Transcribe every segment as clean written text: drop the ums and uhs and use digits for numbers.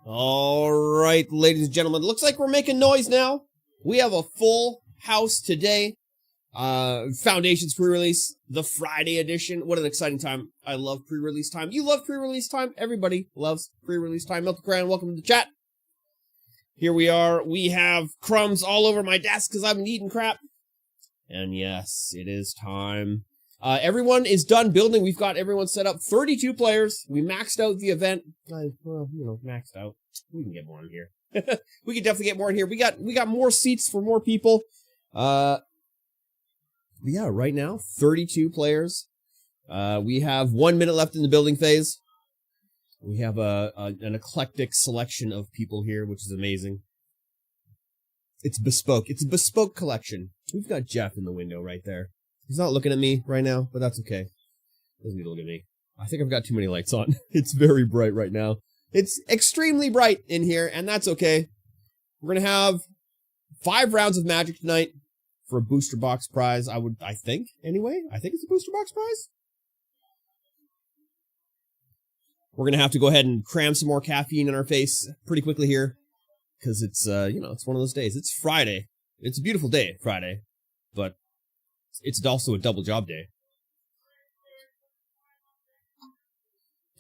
All right, ladies and gentlemen, looks like we're making noise now. We have a full house today. Foundations pre-release, the Friday edition. What an exciting time. I love pre-release time. You love pre-release time. Everybody loves pre-release time. Milton Cran, welcome to the chat. Here we are. We have crumbs all over my desk because I've been eating crap. And yes, it is time. Everyone is done building. We've got everyone set up. 32 players. We maxed out the event. Well, maxed out. We can get more in here. We can definitely get more in here. We got more seats for more people. Yeah, right now, 32 players. We have 1 minute left in the building phase. We have an eclectic selection of people here, which is amazing. It's bespoke. It's a bespoke collection. We've got Jeff in the window right there. He's not looking at me right now, but that's okay. Doesn't need to look at me. I think I've got too many lights on. It's very bright right now. It's extremely bright in here, and that's okay. We're gonna have 5 rounds of Magic tonight for a booster box prize. I think anyway. I think it's a booster box prize. We're gonna have to go ahead and cram some more caffeine in our face pretty quickly here, because it's it's one of those days. It's Friday. It's a beautiful day, Friday, but it's also a double job day.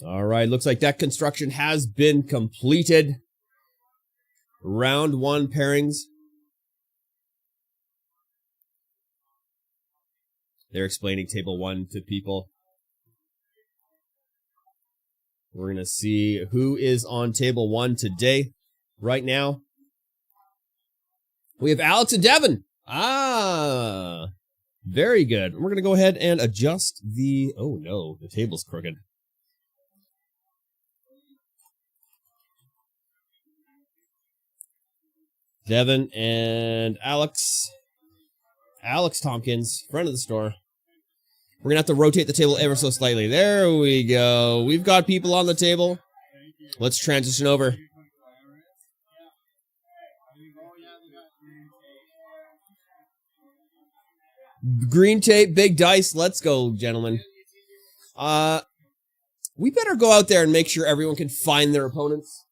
All right, looks like deck construction has been completed. Round 1 pairings. They're explaining table 1 to people. We're going to see who is on table 1 today. Right now, we have Alex and Devin. Very good. We're going to go ahead and adjust the... Oh, no. The table's crooked. Devin and Alex. Alex Tompkins, friend of the store. We're going to have to rotate the table ever so slightly. There we go. We've got people on the table. Let's transition over. Green tape, big dice. Let's go, gentlemen. We better go out there and make sure everyone can find their opponents.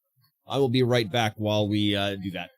I will be right back while we do that.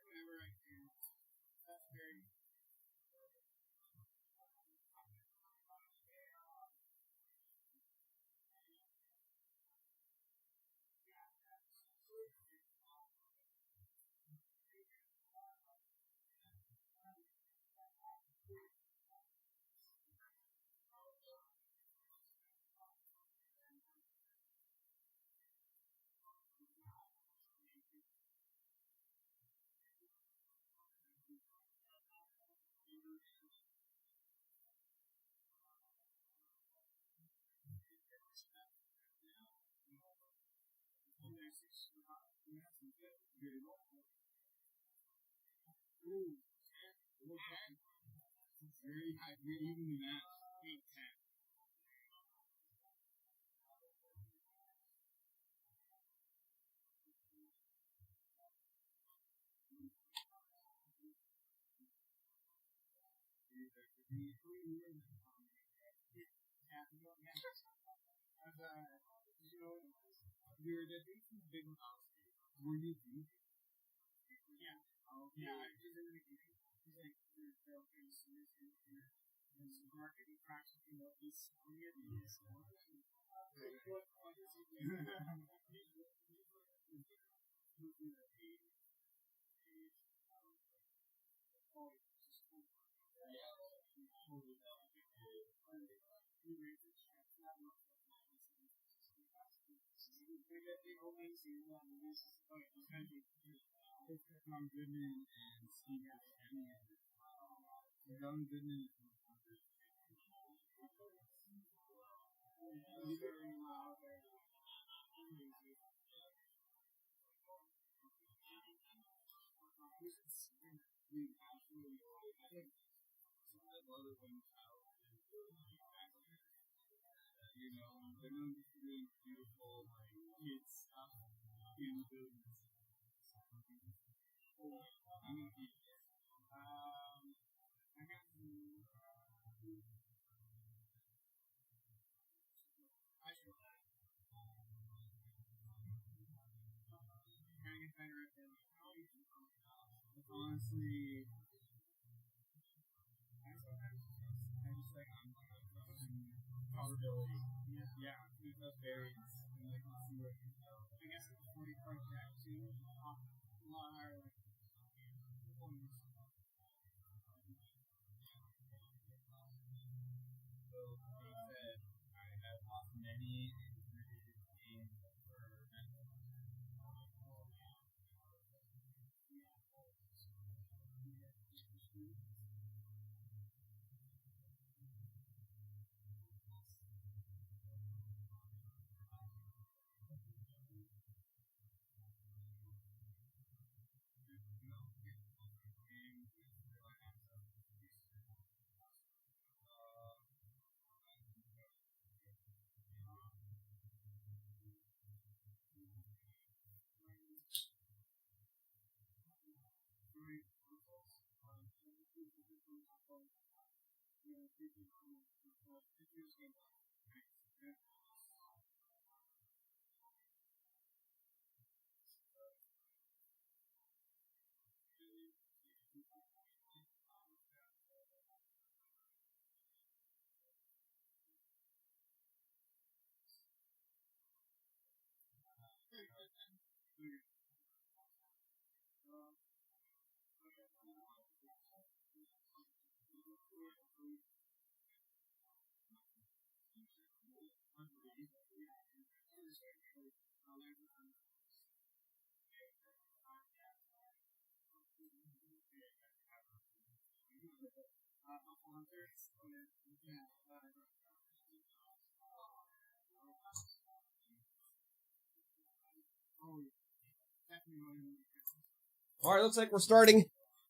All right, looks like we're starting.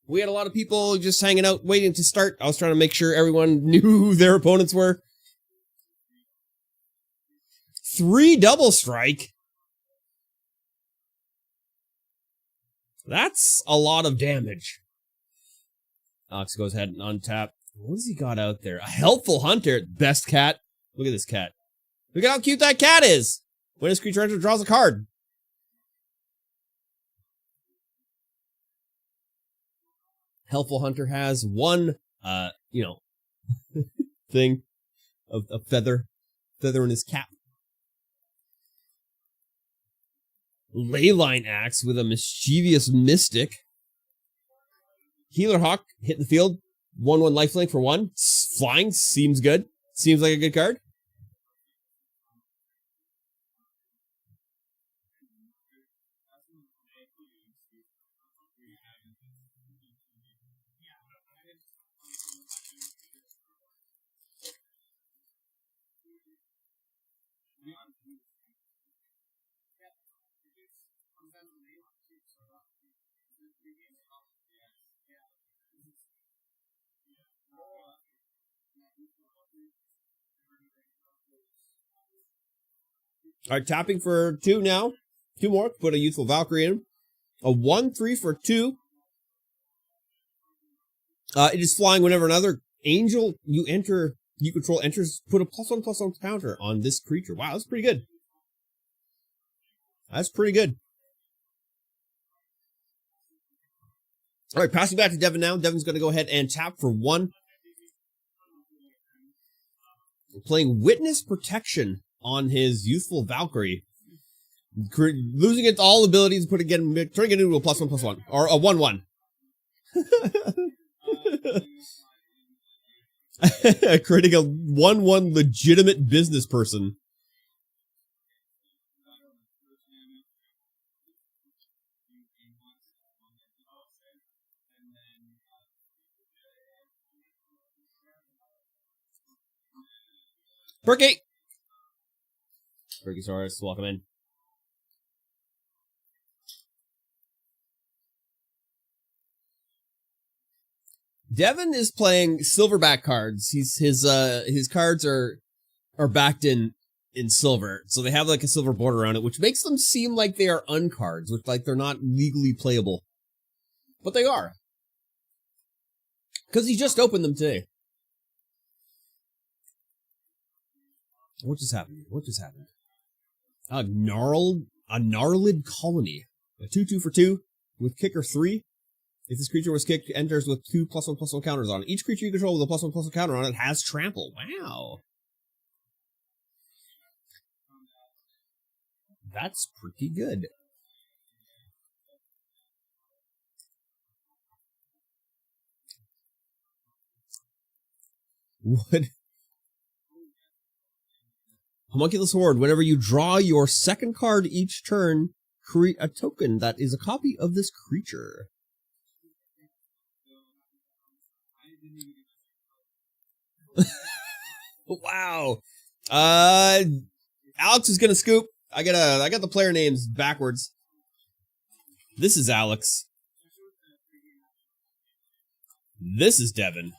We had a lot of people just hanging out, waiting to start. I was trying to make sure everyone knew who their opponents were. 3 double strike. That's a lot of damage. Ox goes ahead and untap. What's he got out there? A helpful hunter. Best cat. Look at this cat. Look at how cute that cat is. When his creature enters, draws a card. Helpful hunter has one, thing of a feather in his cap. Leyline axe with a mischievous mystic. Healer Hawk hit the field. 1/1 lifelink for 1. Flying seems good. Seems like a good card. All right, tapping for 2 now. 2 more. Put a Youthful Valkyrie in. A 1/3 for 2. It is flying whenever another angel you control enters. Put a +1/+1 counter on this creature. Wow, that's pretty good. That's pretty good. All right, passing back to Devin now. Devin's going to go ahead and tap for 1. Playing Witness Protection on his Youthful Valkyrie. Losing its all abilities, turning it into a +1/+1. Or a 1/1. Creating a 1/1 legitimate business person. Perky! Perkysaurus, welcome in. Devin is playing silverback cards. His cards are backed in silver, so they have like a silver border around it, which makes them seem like they are uncards, which like they're not legally playable, but they are, because he just opened them today. What just happened? A gnarled colony. A 2/2 for 2 with kicker 3. If this creature was kicked, enters with 2 +1/+1 counters on it. Each creature you control with a +1/+1 counter on it has trample. Wow. That's pretty good. What? Homunculus Horde. Whenever you draw your second card each turn, create a token that is a copy of this creature. Wow. Alex is gonna scoop. I got the player names backwards. This is Alex. This is Devin.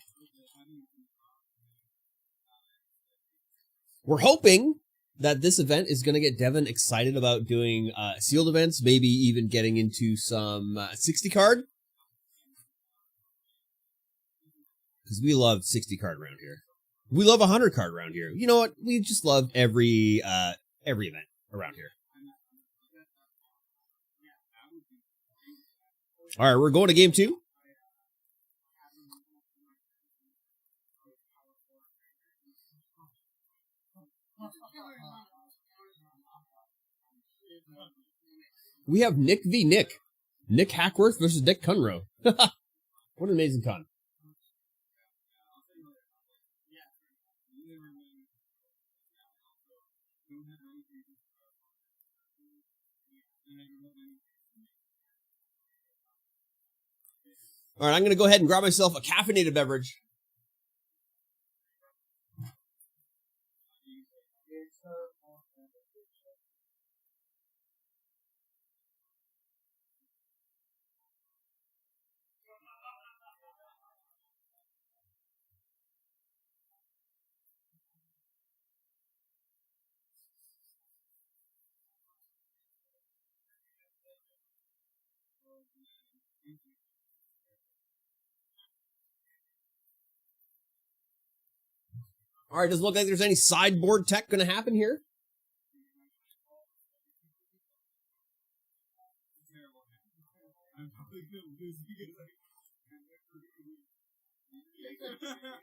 We're hoping that this event is going to get Devin excited about doing sealed events, maybe even getting into some 60 card. Because we love 60 card around here. We love 100 card around here. You know what? We just love every event around here. All right, we're going to game 2. We have Nick v. Nick. Nick Hackworth versus Nick Cunrow. What an amazing con. All right, I'm going to go ahead and grab myself a caffeinated beverage. All right, doesn't look like there's any sideboard tech going to happen here.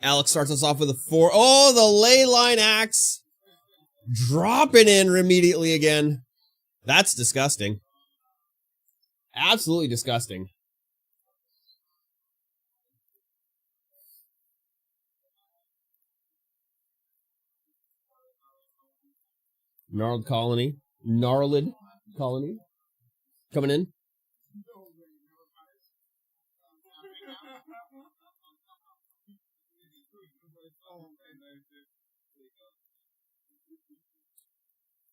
Alex starts us off with a 4. Oh, the Leyline Axe. Dropping in immediately again. That's disgusting. Absolutely disgusting. Gnarled Colony. Coming in.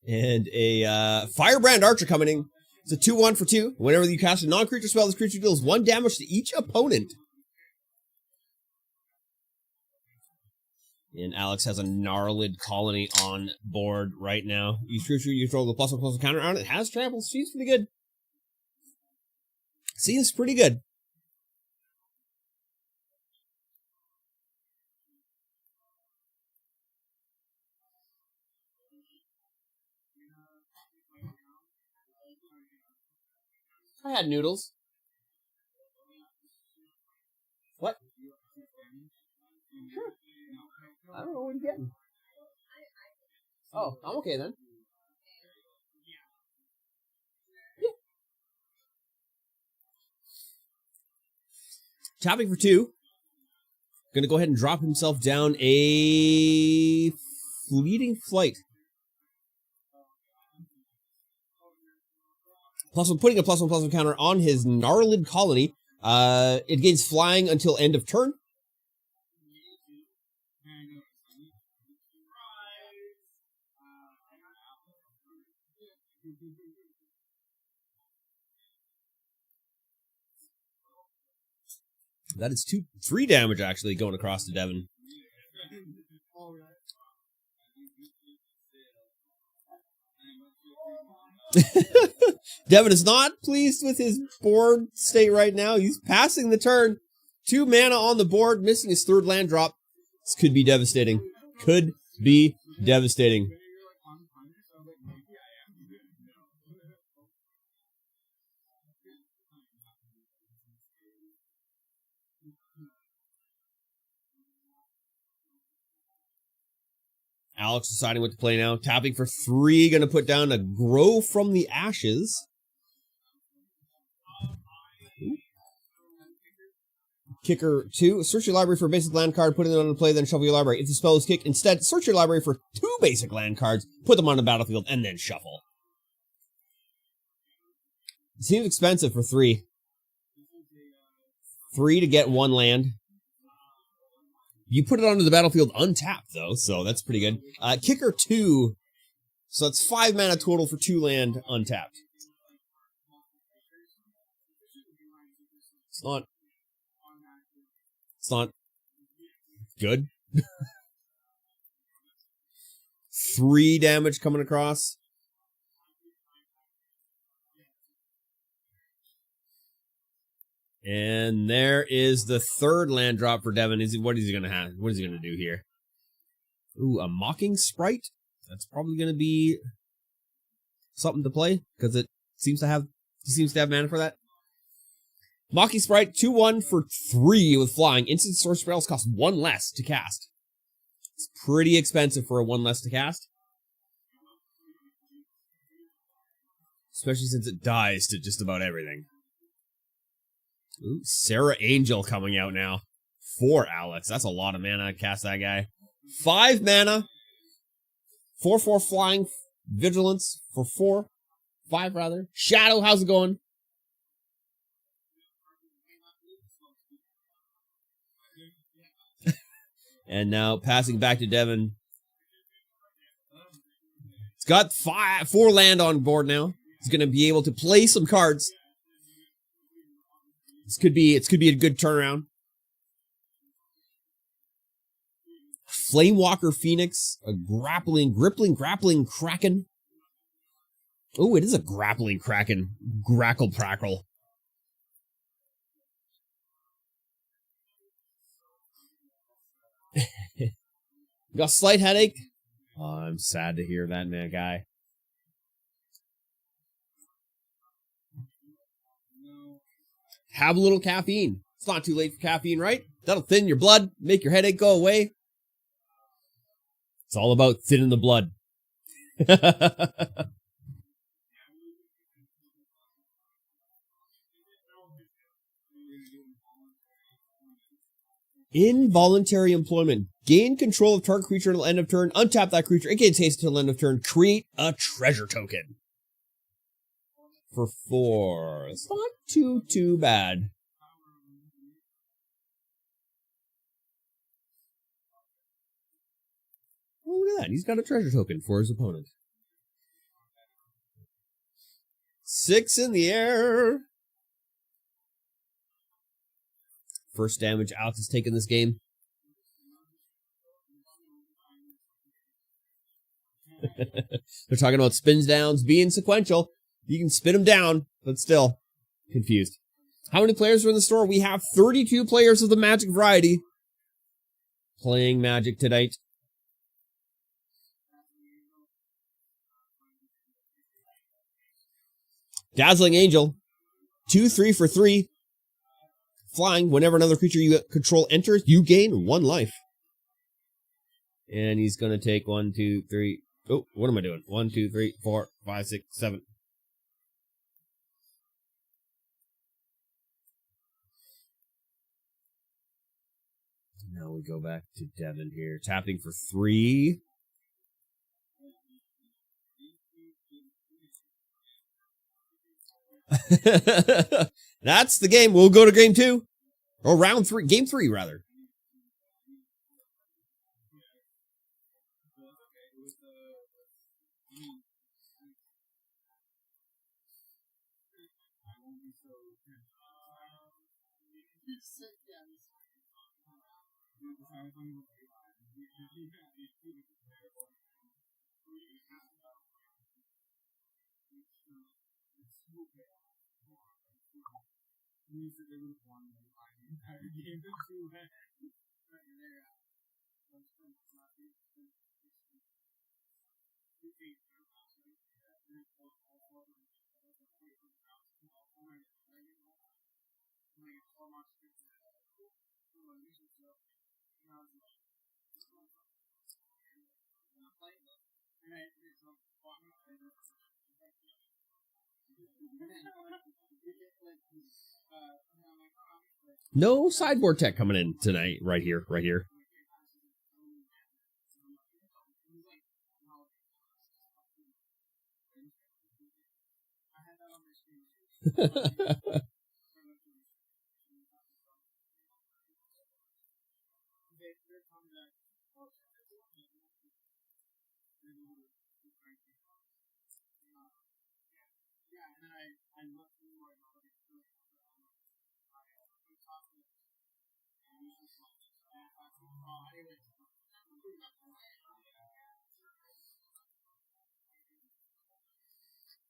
And a Firebrand Archer coming in. It's a 2/1 for 2. Whenever you cast a non-creature spell, this creature deals 1 damage to each opponent. And Alex has a Gnarled Colony on board right now. Each creature you throw the +1/+1 counter on it has trample. Seems pretty good. Seems pretty good. I had noodles. What? Sure. I don't know what you're getting. Oh, I'm okay then. Yeah. Tapping for 2. Gonna go ahead and drop himself down a Fleeting Flight. Putting a +1/+1 counter on his Gnarled Colony. It gains flying until end of turn. That is 3 damage actually going across to Devin. Devin is not pleased with his board state right now. He's passing the turn. 2 mana on the board, missing his 3rd land drop. This could be devastating. Could be devastating. Alex deciding what to play now. Tapping for 3. Going to put down a Grow from the Ashes. Kicker 2. Search your library for a basic land card, put it on the play, then shuffle your library. If the spell is kicked, instead, search your library for 2 basic land cards, put them on the battlefield, and then shuffle. It seems expensive for 3. 3 to get 1 land. You put it onto the battlefield untapped, though, so that's pretty good. Kicker 2. So it's 5 mana total for 2 land untapped. It's not good. 3 damage coming across. And there is the 3rd land drop for Devin. What is he going to have? What is he going to do here? Ooh, a Mocking Sprite? That's probably going to be something to play, because it seems to have mana for that. Mocking Sprite, 2/1 for 3 with flying. Instant source spells cost 1 less to cast. It's pretty expensive for a 1 less to cast. Especially since it dies to just about everything. Ooh, Sarah Angel coming out now. 4 Alex. That's a lot of mana to cast that guy. 5 mana. 4/4 flying. Vigilance for 4. 5 rather. Shadow, how's it going? And now passing back to Devin. It's got 4 land on board now. He's going to be able to play some cards. This could be a good turnaround. Flamewalker Phoenix, a grappling Kraken. Oh, it is a grappling Kraken. Grackle Prackle. Got a slight headache? Oh, I'm sad to hear that, man, guy. Have a little caffeine. It's not too late for caffeine, right? That'll thin your blood, make your headache go away. It's all about thinning the blood. Involuntary employment. Gain control of target creature until end of turn. Untap that creature. It gains haste until end of turn. Create a treasure token. For 4. It's not too bad. Oh, look at that. He's got a treasure token for his opponent. 6 in the air. First damage Alex has taken this game. They're talking about spins downs being sequential. You can spin them down, but still confused. How many players are in the store? We have 32 players of the Magic variety playing Magic tonight. Dazzling Angel, 2/3 for 3. Flying, whenever another creature you control enters, you gain 1 life. And he's going to take 1, 2, 3. Oh, what am I doing? 1, 2, 3, 4, 5, 6, 7. Now we go back to Devin here. Tapping for 3. That's the game. We'll go to game 2. Or round 3. Game 3, rather. No sideboard tech coming in tonight. Right here. Right here.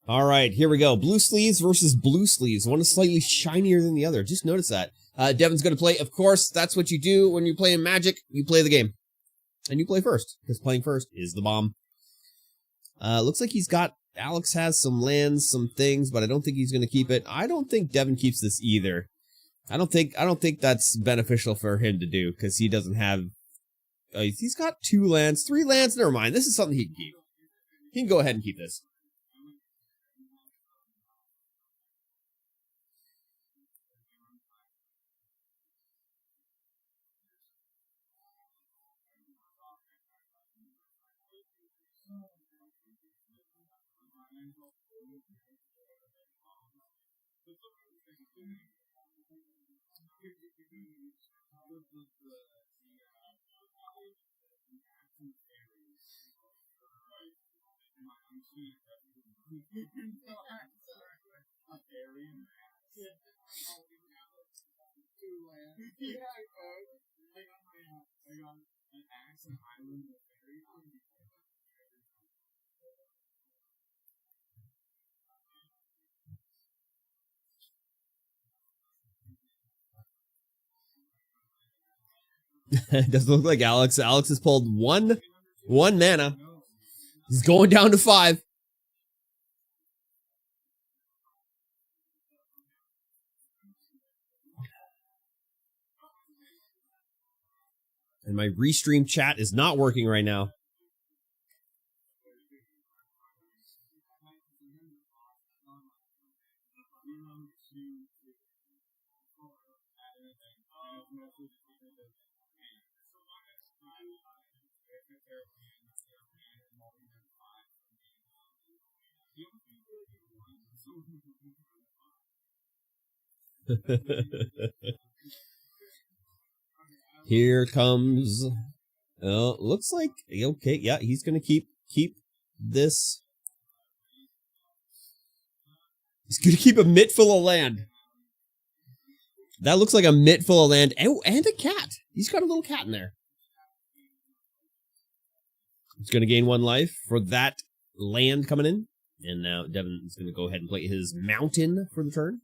All right, here we go. Blue sleeves versus blue sleeves. One is slightly shinier than the other. Just notice that. Devin's going to play. Of course, that's what you do when you're playing Magic. You play the game. And you play first, because playing first is the bomb. Looks like he's got... Alex has some lands, some things, but I don't think he's going to keep it. I don't think Devin keeps this either. I don't think that's beneficial for him to do, because he doesn't have... he's got 2 lands, 3 lands. Never mind. This is something he can keep. He can go ahead and keep this. It doesn't look like Alex. Alex has pulled one mana. He's going down to 5. And my restream chat is not working right now. Here comes... Oh, looks like... Okay, yeah, he's going to keep this. He's going to keep a mitt full of land. That looks like a mitt full of land. Oh, and a cat. He's got a little cat in there. He's going to gain 1 life for that land coming in. And now Devin is going to go ahead and play his mountain for the turn.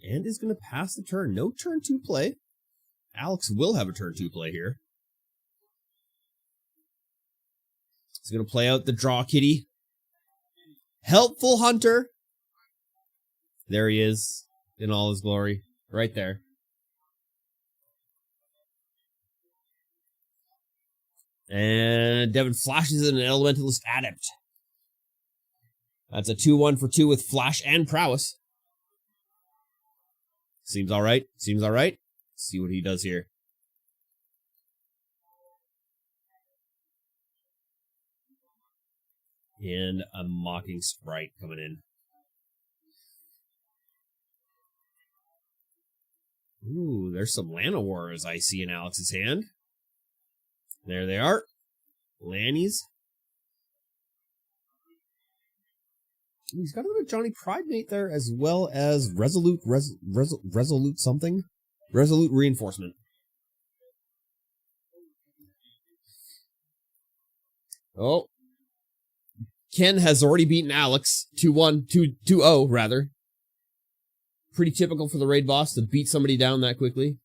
And is going to pass the turn. No turn 2 play. Alex will have a turn 2 play here. He's going to play out the draw kitty. Helpful Hunter. There he is in all his glory. Right there. And Devin flashes in an Elementalist Adept. That's a 2-1 for 2 with flash and prowess. Seems all right. Seems all right. Let's see what he does here. And a Mocking Sprite coming in. Ooh, there's some Llanowars I see in Alex's hand. There they are. Lannies. He's got a little Johnny Pridemate there, as well as Resolute something. Resolute Reinforcement. Oh. Ken has already beaten Alex 2-1, 2-0 rather. Pretty typical for the raid boss to beat somebody down that quickly.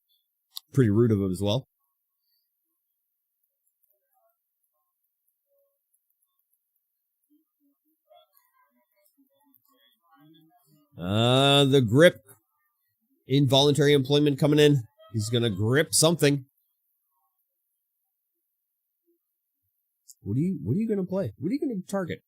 Pretty rude of him as well. The grip. Involuntary employment coming in. He's gonna grip something. What are you gonna play? What are you gonna target?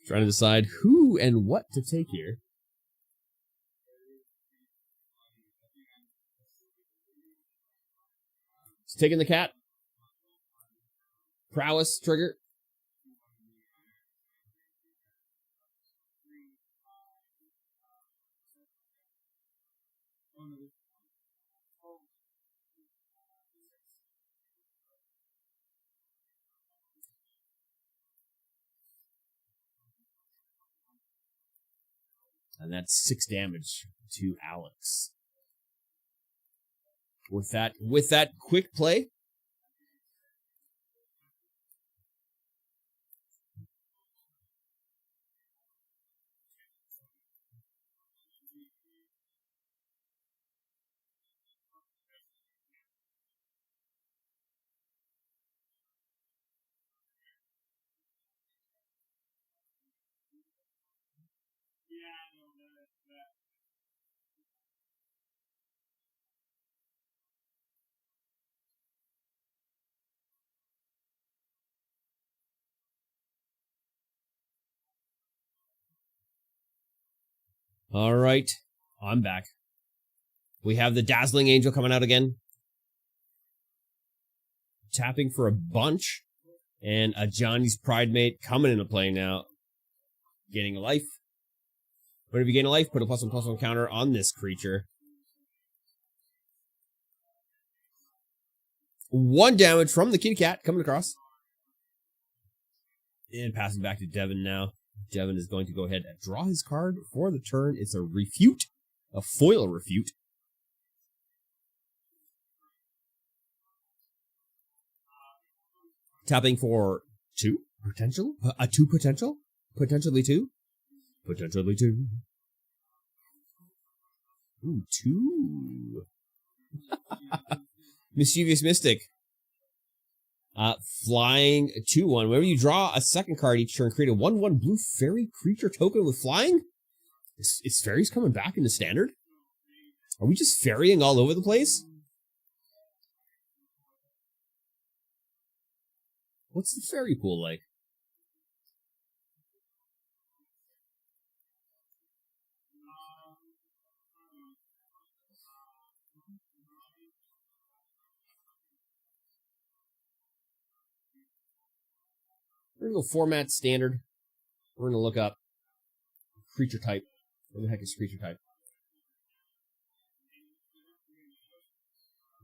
Trying to decide who and what to take here. He's taking the cat. Prowess trigger. And that's 6 damage to Alex. With that quick play. All right, I'm back. We have the Dazzling Angel coming out again. Tapping for a bunch. And a Johnny's Pride Mate coming into play now. Gaining a life. Whenever you gain a life, put a +1/+1 counter on this creature. 1 damage from the kitty cat coming across. And passing back to Devin now. Devin is going to go ahead and draw his card for the turn. It's a refute. A foil refute. Tapping for 2 potential? A 2 potential? Potentially 2? Potentially 2. Ooh, 2. Mischievous Mystic. Flying 2/1. Whenever you draw a second card each turn, create a 1/1 blue fairy creature token with flying? Is fairies coming back into standard? Are we just ferrying all over the place? What's the fairy pool like? We're going to go format standard. We're going to look up creature type. What the heck is creature type?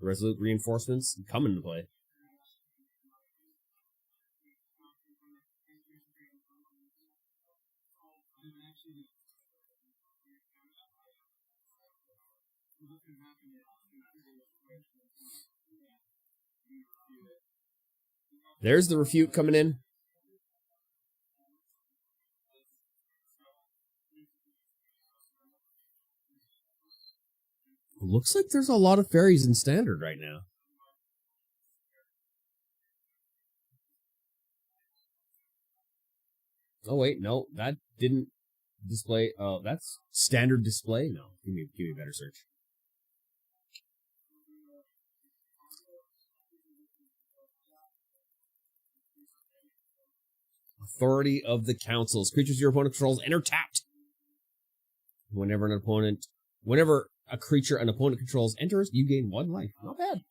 Resolute Reinforcements come into play. There's the refute coming in. Looks like there's a lot of fairies in standard right now. Oh wait, no, that didn't display. Oh, that's standard display. No, give me a better search. Authority of the Councils. Creatures your opponent controls enter tapped. Whenever a creature an opponent controls enters, you gain 1 life. Not bad.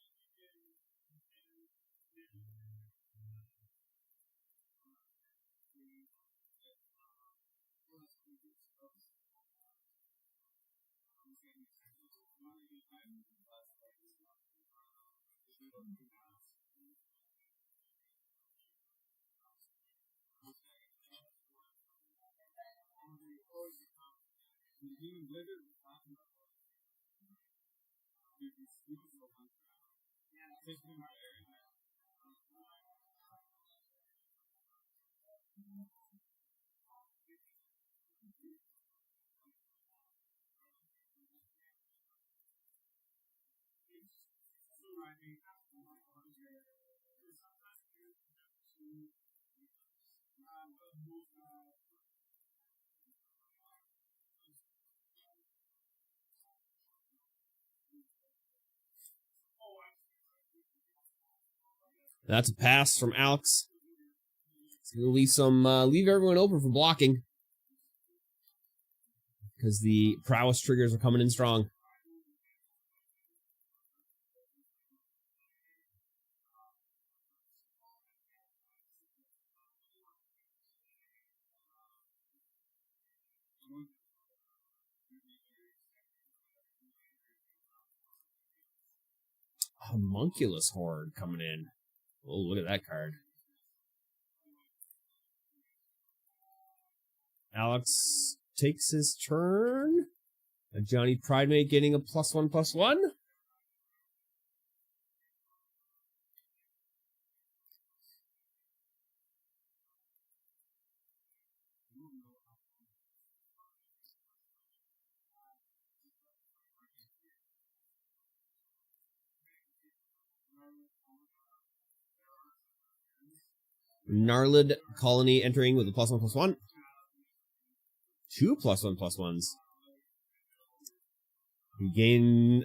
That's a pass from Alex. It's going to leave everyone open for blocking. Because the prowess triggers are coming in strong. Homunculus Horde coming in. Oh, look at that card. Alex takes his turn. A Johnny Pridemate getting a +1/+1. Gnarlid Colony entering with a +1/+1. 2 +1/+1s.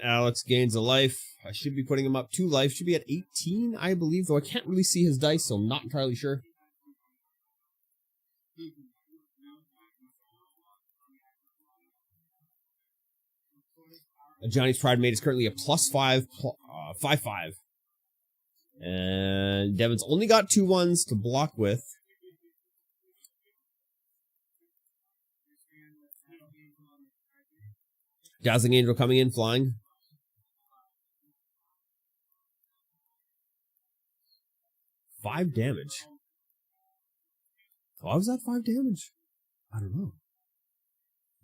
Alex gains a life. I should be putting him up 2 life. Should be at 18, I believe, though I can't really see his dice, so I'm not entirely sure. Johnny's Pridemate is currently a +5, 5/5. And Devin's only got 2 1s to block with. Dazzling Angel coming in, flying. Five damage. Why was that 5 damage? I don't know.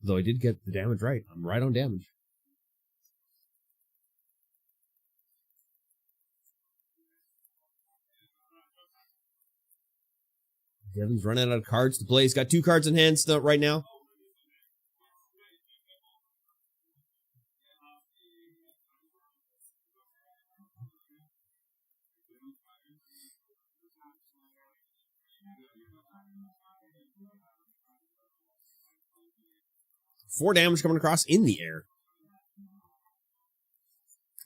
Though I did get the damage right. I'm right on damage. Devin's running out of cards to play. He's got 2 cards in hand still right now. Four damage coming across in the air.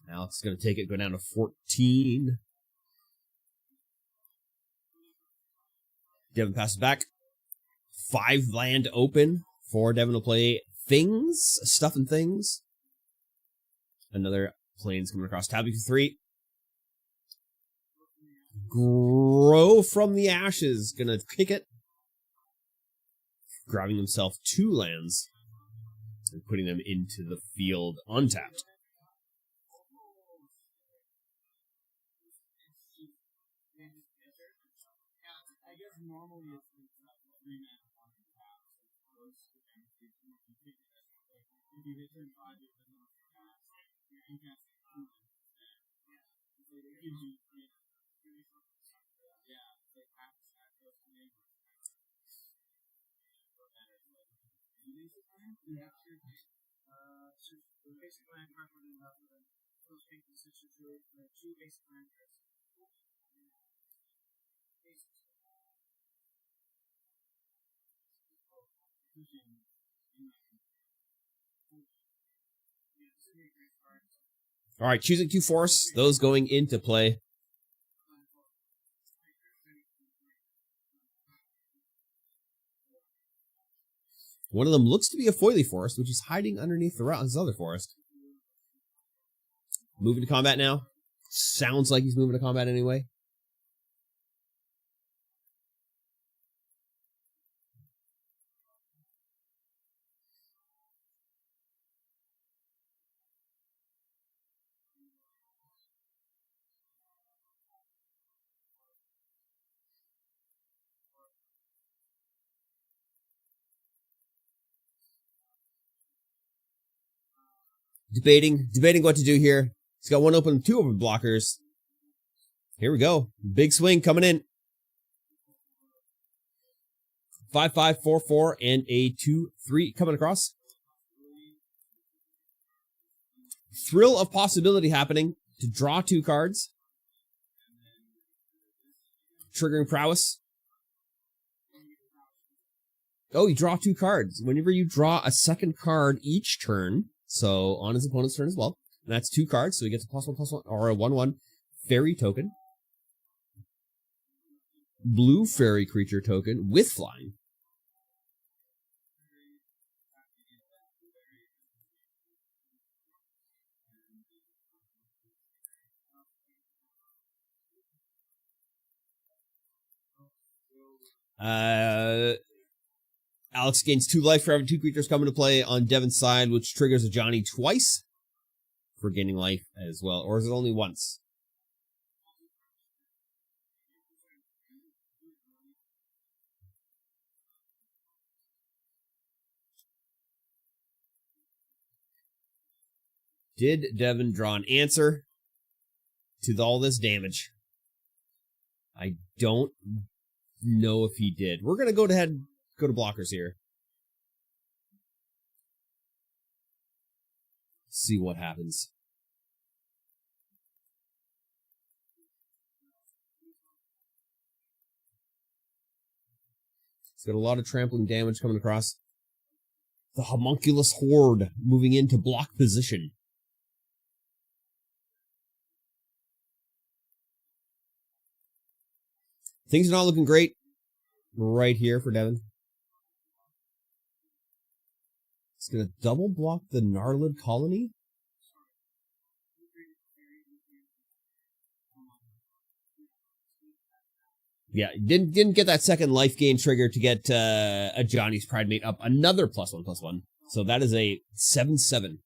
Alex is going to take it, go down to 14. Devin passes back. 5 land open for Devin to play things, stuff and things. Another plane's coming across. Tapping for 3. Grow from the ashes. Gonna kick it. Grabbing himself 2 lands. And putting them into the field untapped. All right, choosing 2 force, those going into play. One of them looks to be a foily forest, which is hiding underneath his other forest. Moving to combat now. Sounds like he's moving to combat anyway. Debating what to do here. He's got 1 open, 2 open blockers. Here we go. Big swing coming in. 5/5, 4/4, and a 2/3 coming across. Thrill of possibility happening. to draw 2 cards. Triggering prowess. Oh, you draw 2 cards. Whenever you draw a second card each turn, so on his opponent's turn as well, and that's 2 cards, so he gets a +1/+1 or a 1/1 fairy token. Blue fairy creature token with flying. Alex gains 2 life for having 2 creatures come into play on Devin's side, which triggers a Johnny twice for gaining life as well. Or is it only once? Did Devin draw an answer to all this damage? I don't know if he did. We're going to go ahead and go to blockers here. See what happens. It's got a lot of trampling damage coming across. The homunculus horde moving into block position. Things are not looking great right here for Devin. It's going to double block the Gnarlid Colony. Yeah, didn't get that second life gain trigger to get a Johnny's Pride Mate up another +1/+1. So that is a 7/7.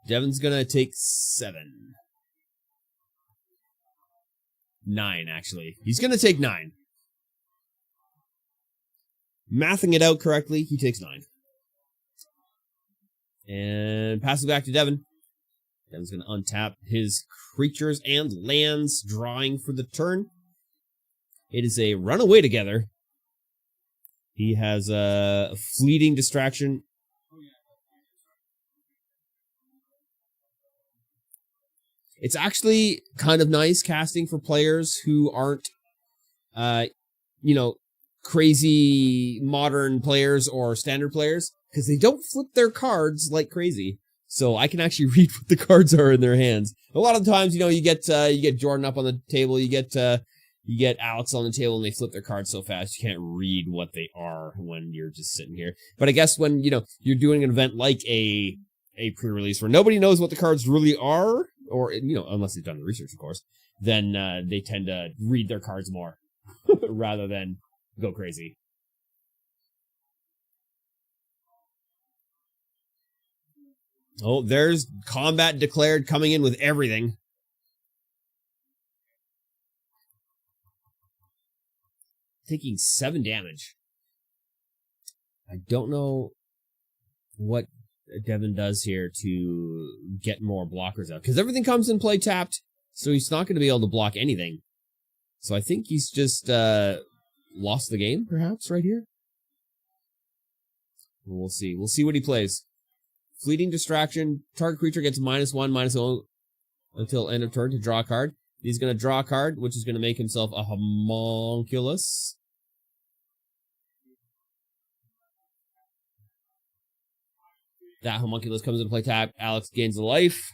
Devin's gonna take 7. 9, actually. He's gonna take 9. Mathing it out correctly, he takes 9. And passes back to Devin. Devin's gonna untap his creatures and lands, drawing for the turn. It is a runaway together. He has a fleeting distraction. It's actually kind of nice casting for players who aren't, crazy modern players or standard players, because they don't flip their cards like crazy. So I can actually read what the cards are in their hands. A lot of times, you get Jordan up on the table, you get Alex on the table, and they flip their cards so fast you can't read what they are when you're just sitting here. But I guess when you're doing an event like a pre-release where nobody knows what the cards really are, or, unless they've done the research, of course, then they tend to read their cards more rather than go crazy. Oh, there's combat declared coming in with everything. Taking 7 damage. I don't know what Devin does here to get more blockers out, because everything comes in play tapped, so he's not going to be able to block anything. So I think he's just lost the game, perhaps, right here. We'll see. We'll see what he plays. Fleeting distraction. Target creature gets -1/-0 until end of turn to draw a card. He's going to draw a card, which is going to make himself a homunculus. That homunculus comes into play tap. Alex gains a life.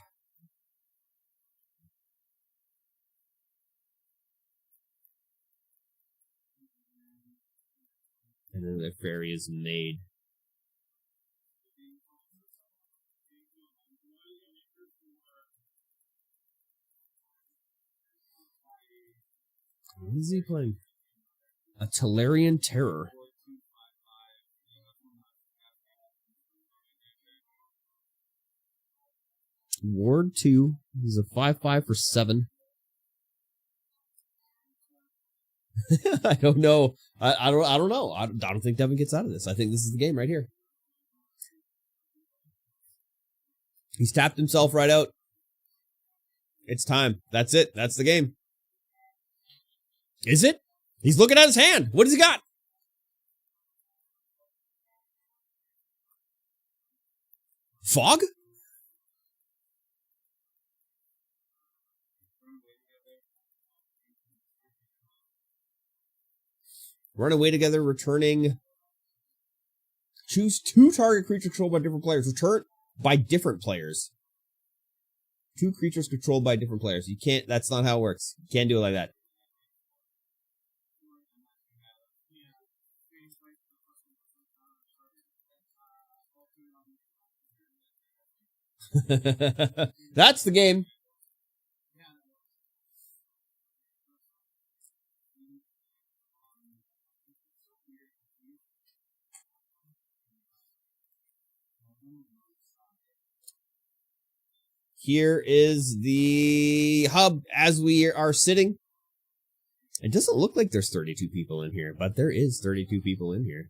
And then the fairy is made. What is he playing? A Tolarian Terror. Ward 2. He's a 5/5 for 7. I don't know. I don't know. I don't think Devin gets out of this. I think this is the game right here. He's tapped himself right out. It's time. That's it. That's the game. Is it? He's looking at his hand. What does he got? Fog? Run away together, returning. Choose 2 target creatures controlled by different players. Return by different players. 2 creatures controlled by different players. You can't, that's not how it works. You can't do it like that. That's the game. Here is the hub as we are sitting. It doesn't look like there's 32 people in here, but there is 32 people in here.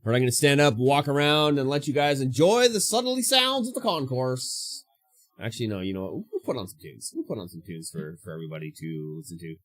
We're not going to stand up, walk around, and let you guys enjoy the subtly sounds of the concourse. Actually, no, you know what? We'll put on some tunes. We'll put on some tunes for everybody to listen to.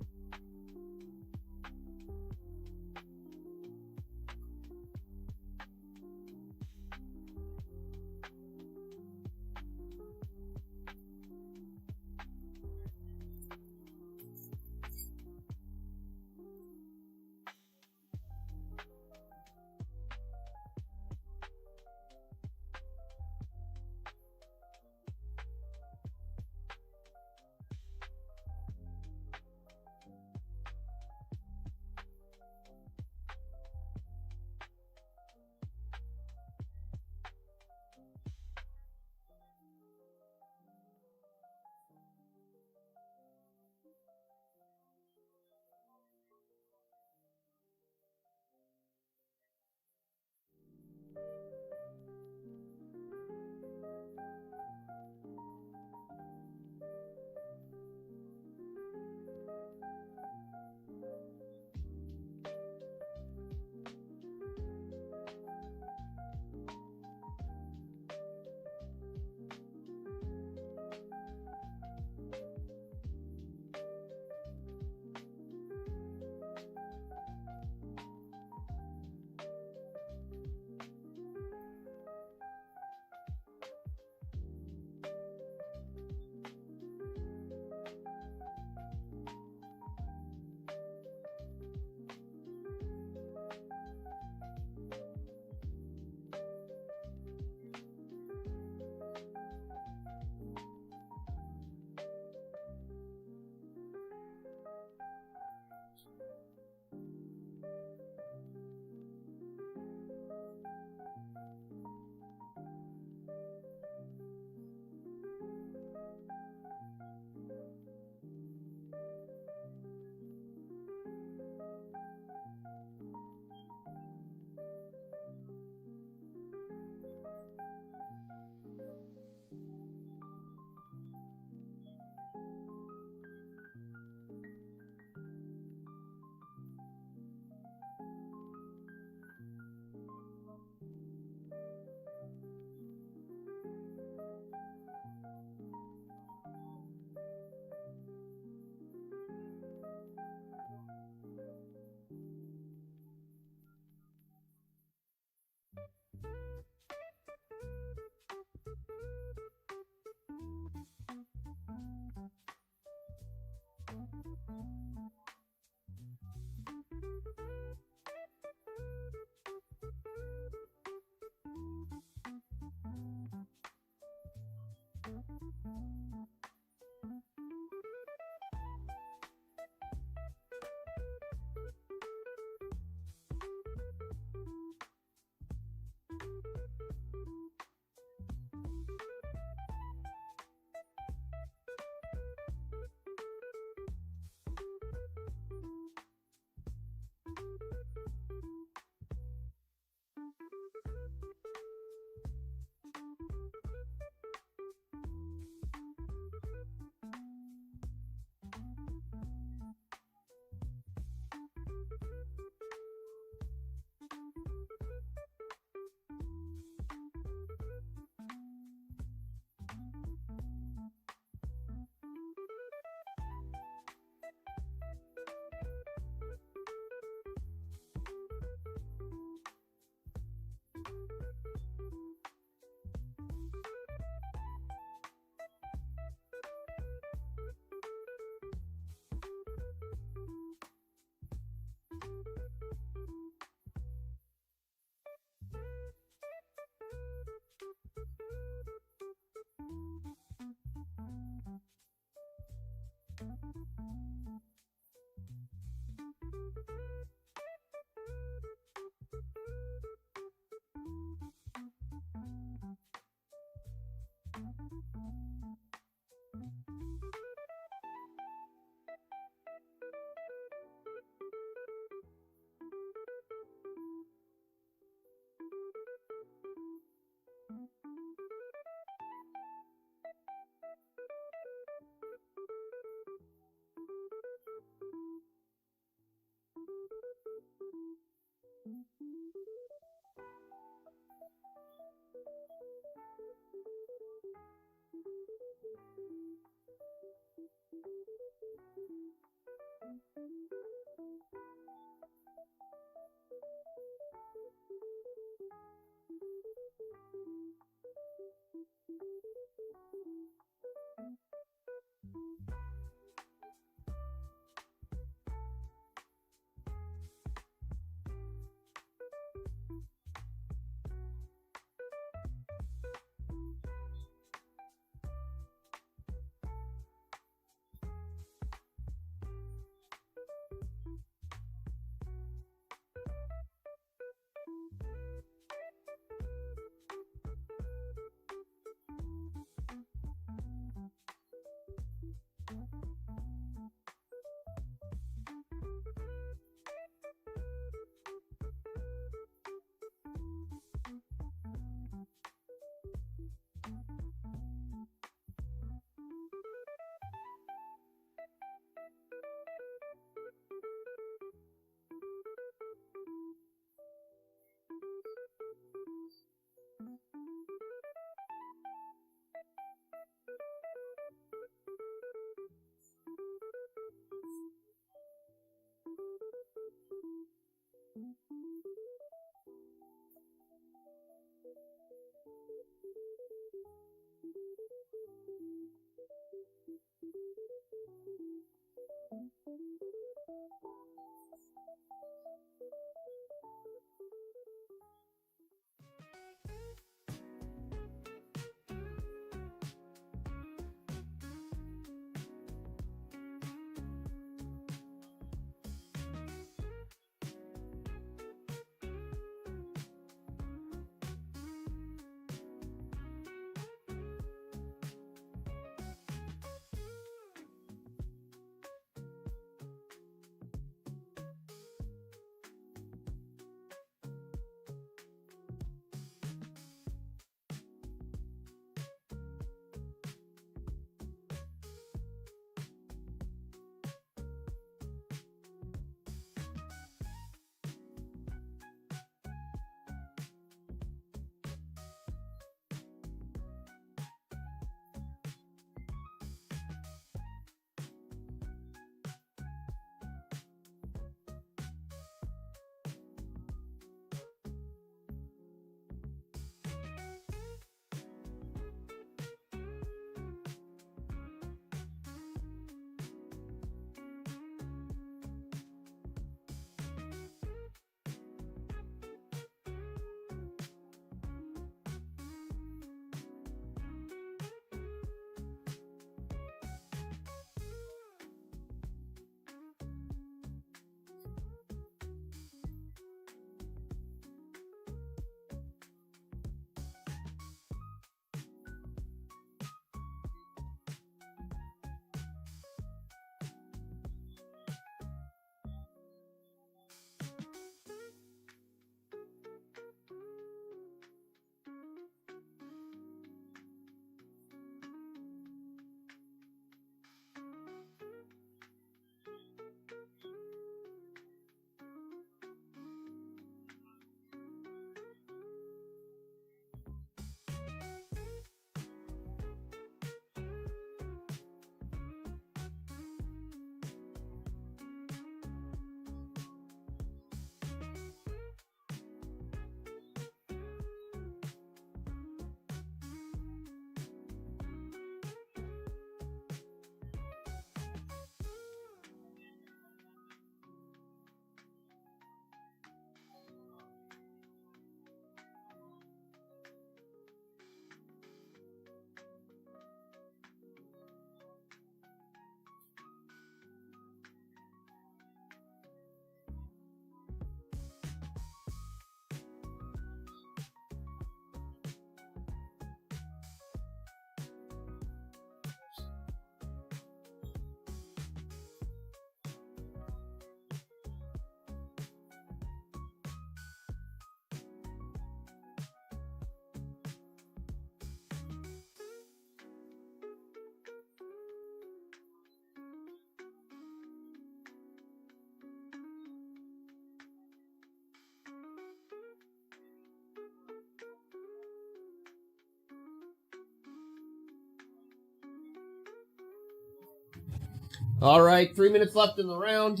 All right, 3 minutes left in the round.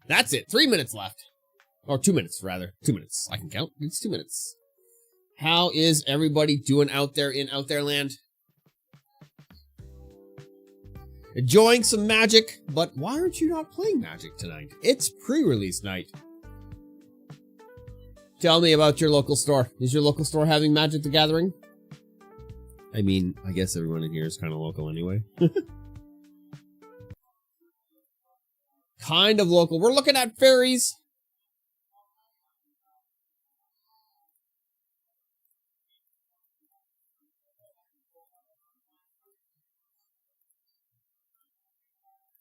That's it. 3 minutes left. Or 2 minutes, rather. 2 minutes. I can count. It's 2 minutes. How is everybody doing out there in Out There Land? Enjoying some Magic, but why aren't you not playing Magic tonight? It's pre-release night. Tell me about your local store. Is your local store having Magic the Gathering? I mean, I guess everyone in here is kind of local anyway. Kind of local. We're looking at fairies.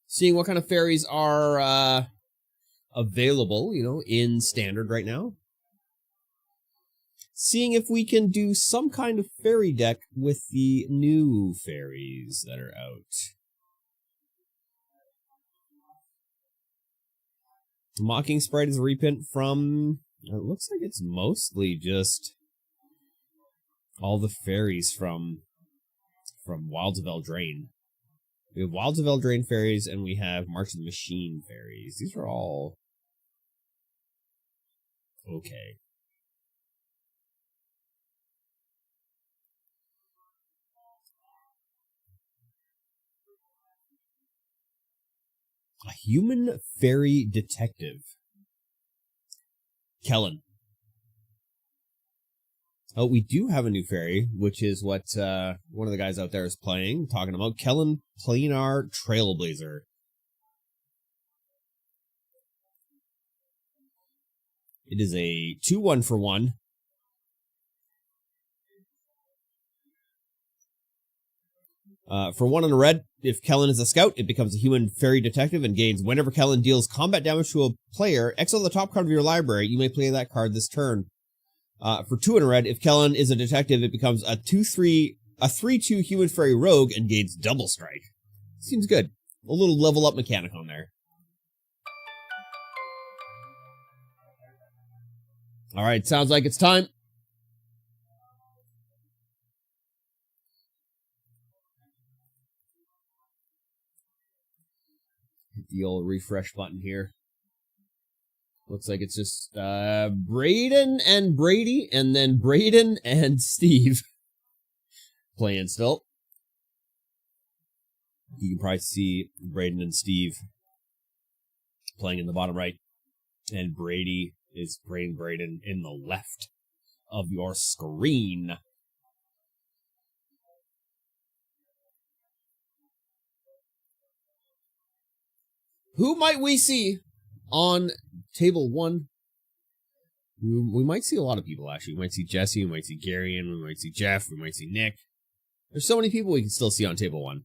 Seeing what kind of fairies are available, in Standard right now. Seeing if we can do some kind of fairy deck with the new fairies that are out. Mocking Sprite is a reprint from... It looks like it's mostly just all the fairies from Wilds of Eldraine. We have Wilds of Eldraine fairies, and we have March of the Machine fairies. These are all okay. A human fairy detective. Kellen. Oh, we do have a new fairy, which is what one of the guys out there is talking about. Kellen Planar Trailblazer. It is a 2/1 for 1. For 1 on a red, if Kellen is a scout, it becomes a human fairy detective and gains whenever Kellen deals combat damage to a player, exile the top card of your library. You may play that card this turn. For 2 in a red, if Kellen is a detective, it becomes a 3/2 human fairy rogue and gains double strike. Seems good. A little level up mechanic on there. All right, sounds like it's time. Hit the old refresh button here. Looks like it's just Braden and Brady, and then Braden and Steve playing still. You can probably see Braden and Steve playing in the bottom right, and Brady is playing Braden in the left of your screen. Who might we see on table 1? We might see a lot of people, actually. We might see Jesse, we might see Garion, we might see Jeff, we might see Nick. There's so many people we can still see on table 1.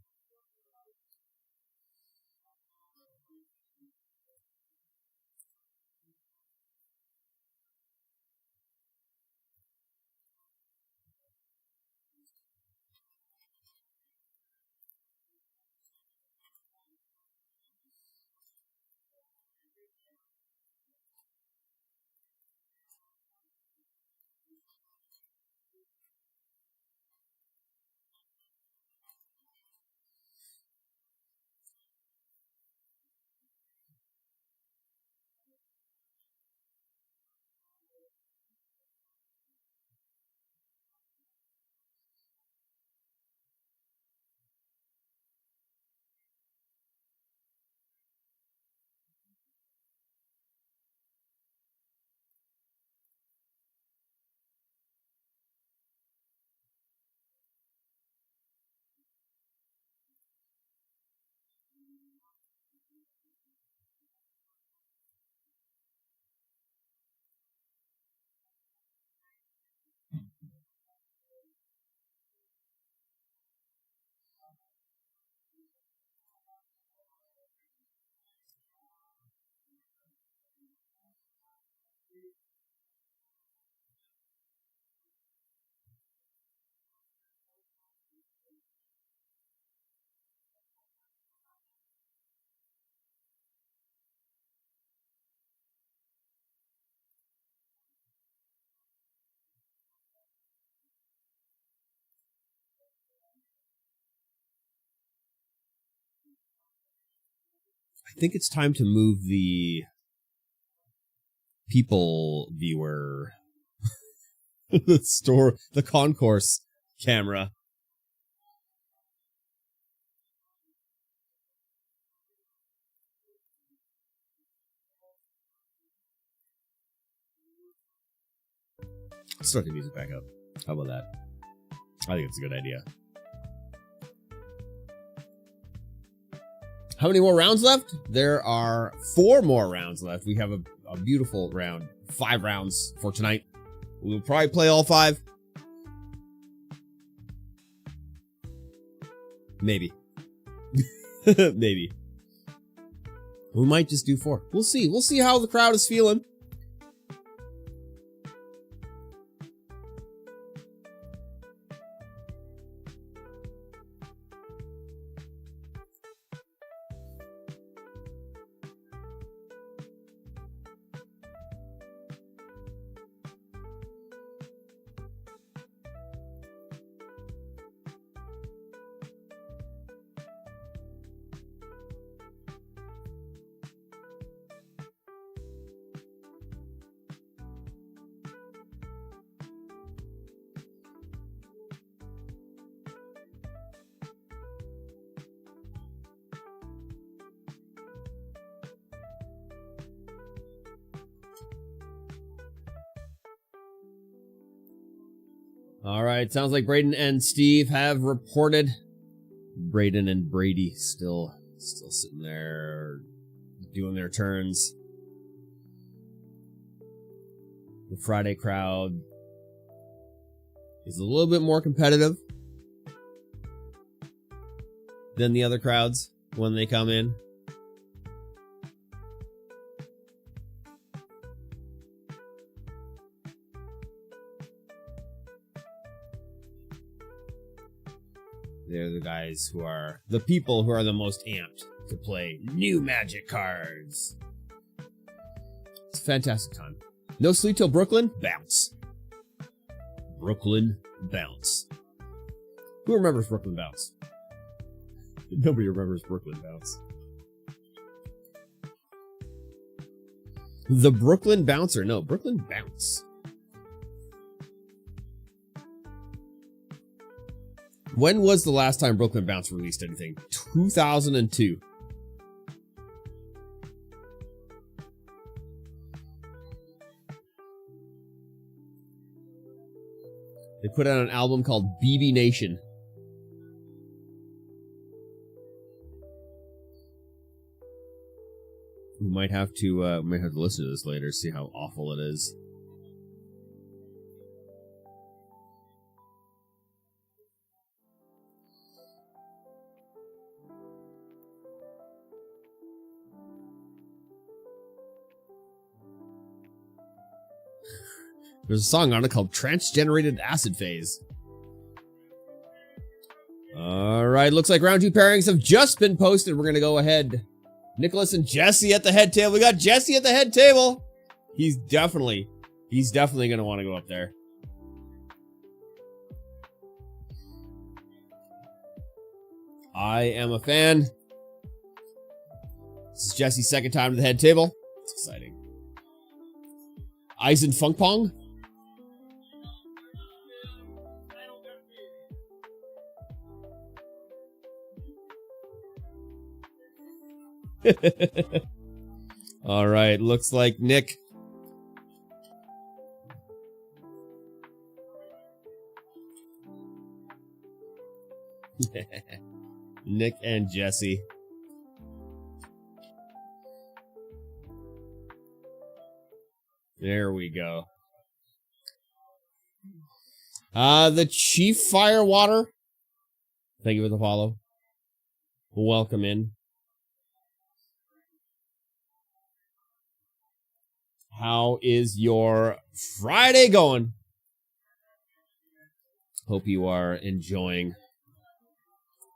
I think it's time to move the people viewer, the concourse camera. Let's start the music back up. How about that? I think it's a good idea. How many more rounds left? There are 4 more rounds left. We have a beautiful round. 5 rounds for tonight. We'll probably play all 5. Maybe. Maybe. We might just do 4. We'll see. We'll see how the crowd is feeling. All right, sounds like Braden and Steve have reported. Braden and Brady still sitting there doing their turns. The Friday crowd is a little bit more competitive than the other crowds when they come in. They're the guys who are the people who are the most amped to play new Magic cards. It's a fantastic time. No sleep till Brooklyn? Bounce. Brooklyn Bounce. Who remembers Brooklyn Bounce? Nobody remembers Brooklyn Bounce. The Brooklyn Bouncer. No, Brooklyn Bounce. When was the last time Brooklyn Bounce released anything? 2002. They put out an album called BB Nation. We might have to listen to this later, see how awful it is. There's a song on it called Trance-Generated Acid Phase. Alright, looks like round 2 pairings have just been posted. We're going to go ahead. Nicholas and Jesse at the head table. We got Jesse at the head table. He's definitely going to want to go up there. I am a fan. This is Jesse's second time to the head table. It's exciting. Eisen Funk Pong. All right, looks like Nick. Nick and Jesse. There we go. The Chief Firewater. Thank you for the follow. Welcome in. How is your Friday going? Hope you are enjoying.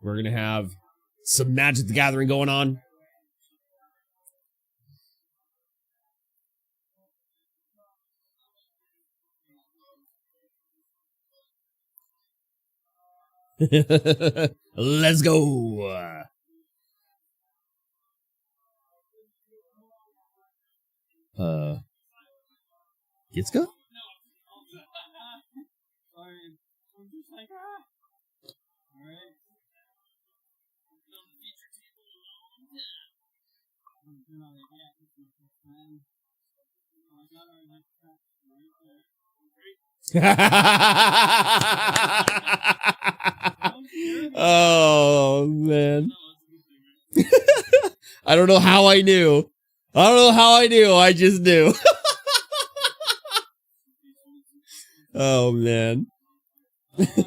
We're going to have some Magic the Gathering going on. Let's go. Gitska? Oh, man. I don't know how I knew. I don't know how I knew. I just knew. Oh, man. Just in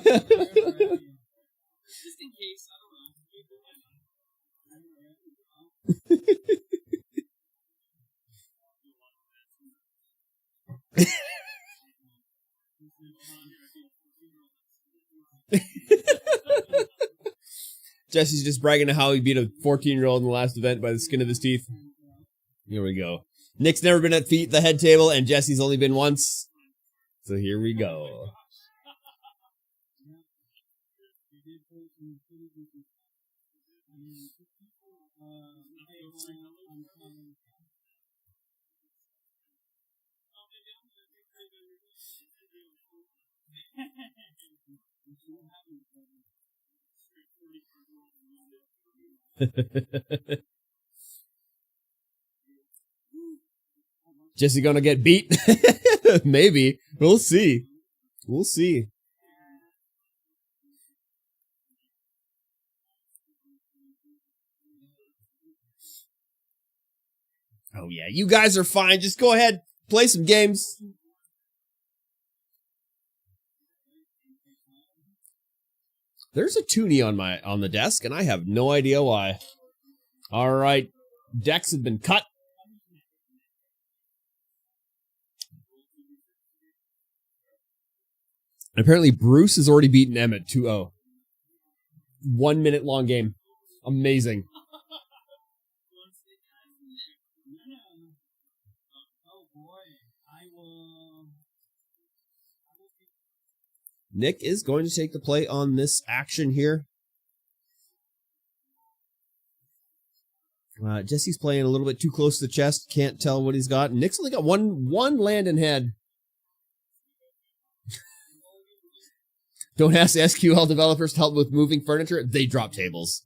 case, Jesse's just bragging to how he beat a 14-year-old in the last event by the skin of his teeth. Here we go. Nick's never been at the head table, and Jesse's only been once. So here we go. Jesse gonna get beat? Maybe. We'll see. We'll see. Oh yeah, you guys are fine. Just go ahead, play some games. There's a toonie on the desk, and I have no idea why. All right, decks have been cut. And apparently, Bruce has already beaten Emmett 2-0. 1 minute long game. Amazing. Nick is going to take the play on this action here. Jesse's playing a little bit too close to the chest. Can't tell what he's got. Nick's only got one land in head. Don't ask SQL developers to help with moving furniture. They drop tables.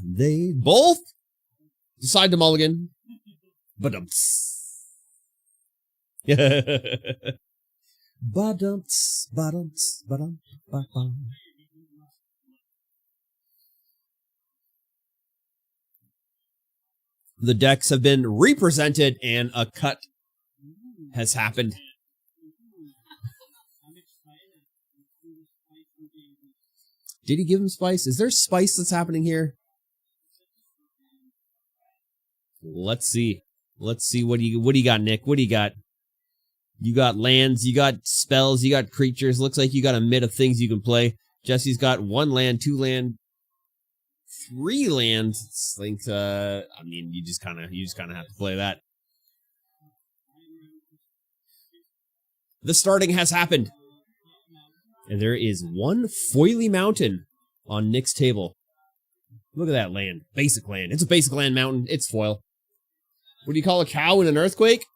They both decide to mulligan. Ba-dumps. Ba-dumps, ba-dumps, ba-dum, ba-bum. The decks have been represented and a cut has happened. Did he give him spice? Is there spice that's happening here? Let's see. Let's see. What do you got, Nick? What do you got? You got lands, you got spells, you got creatures. Looks like you got a mid of things you can play. Jesse's got 1 land, 2 land, 3 lands. I think, I mean, you just kind of have to play that. The starting has happened. And there is 1 foily mountain on Nick's table. Look at that land. Basic land. It's a basic land mountain. It's foil. What do you call a cow in an earthquake?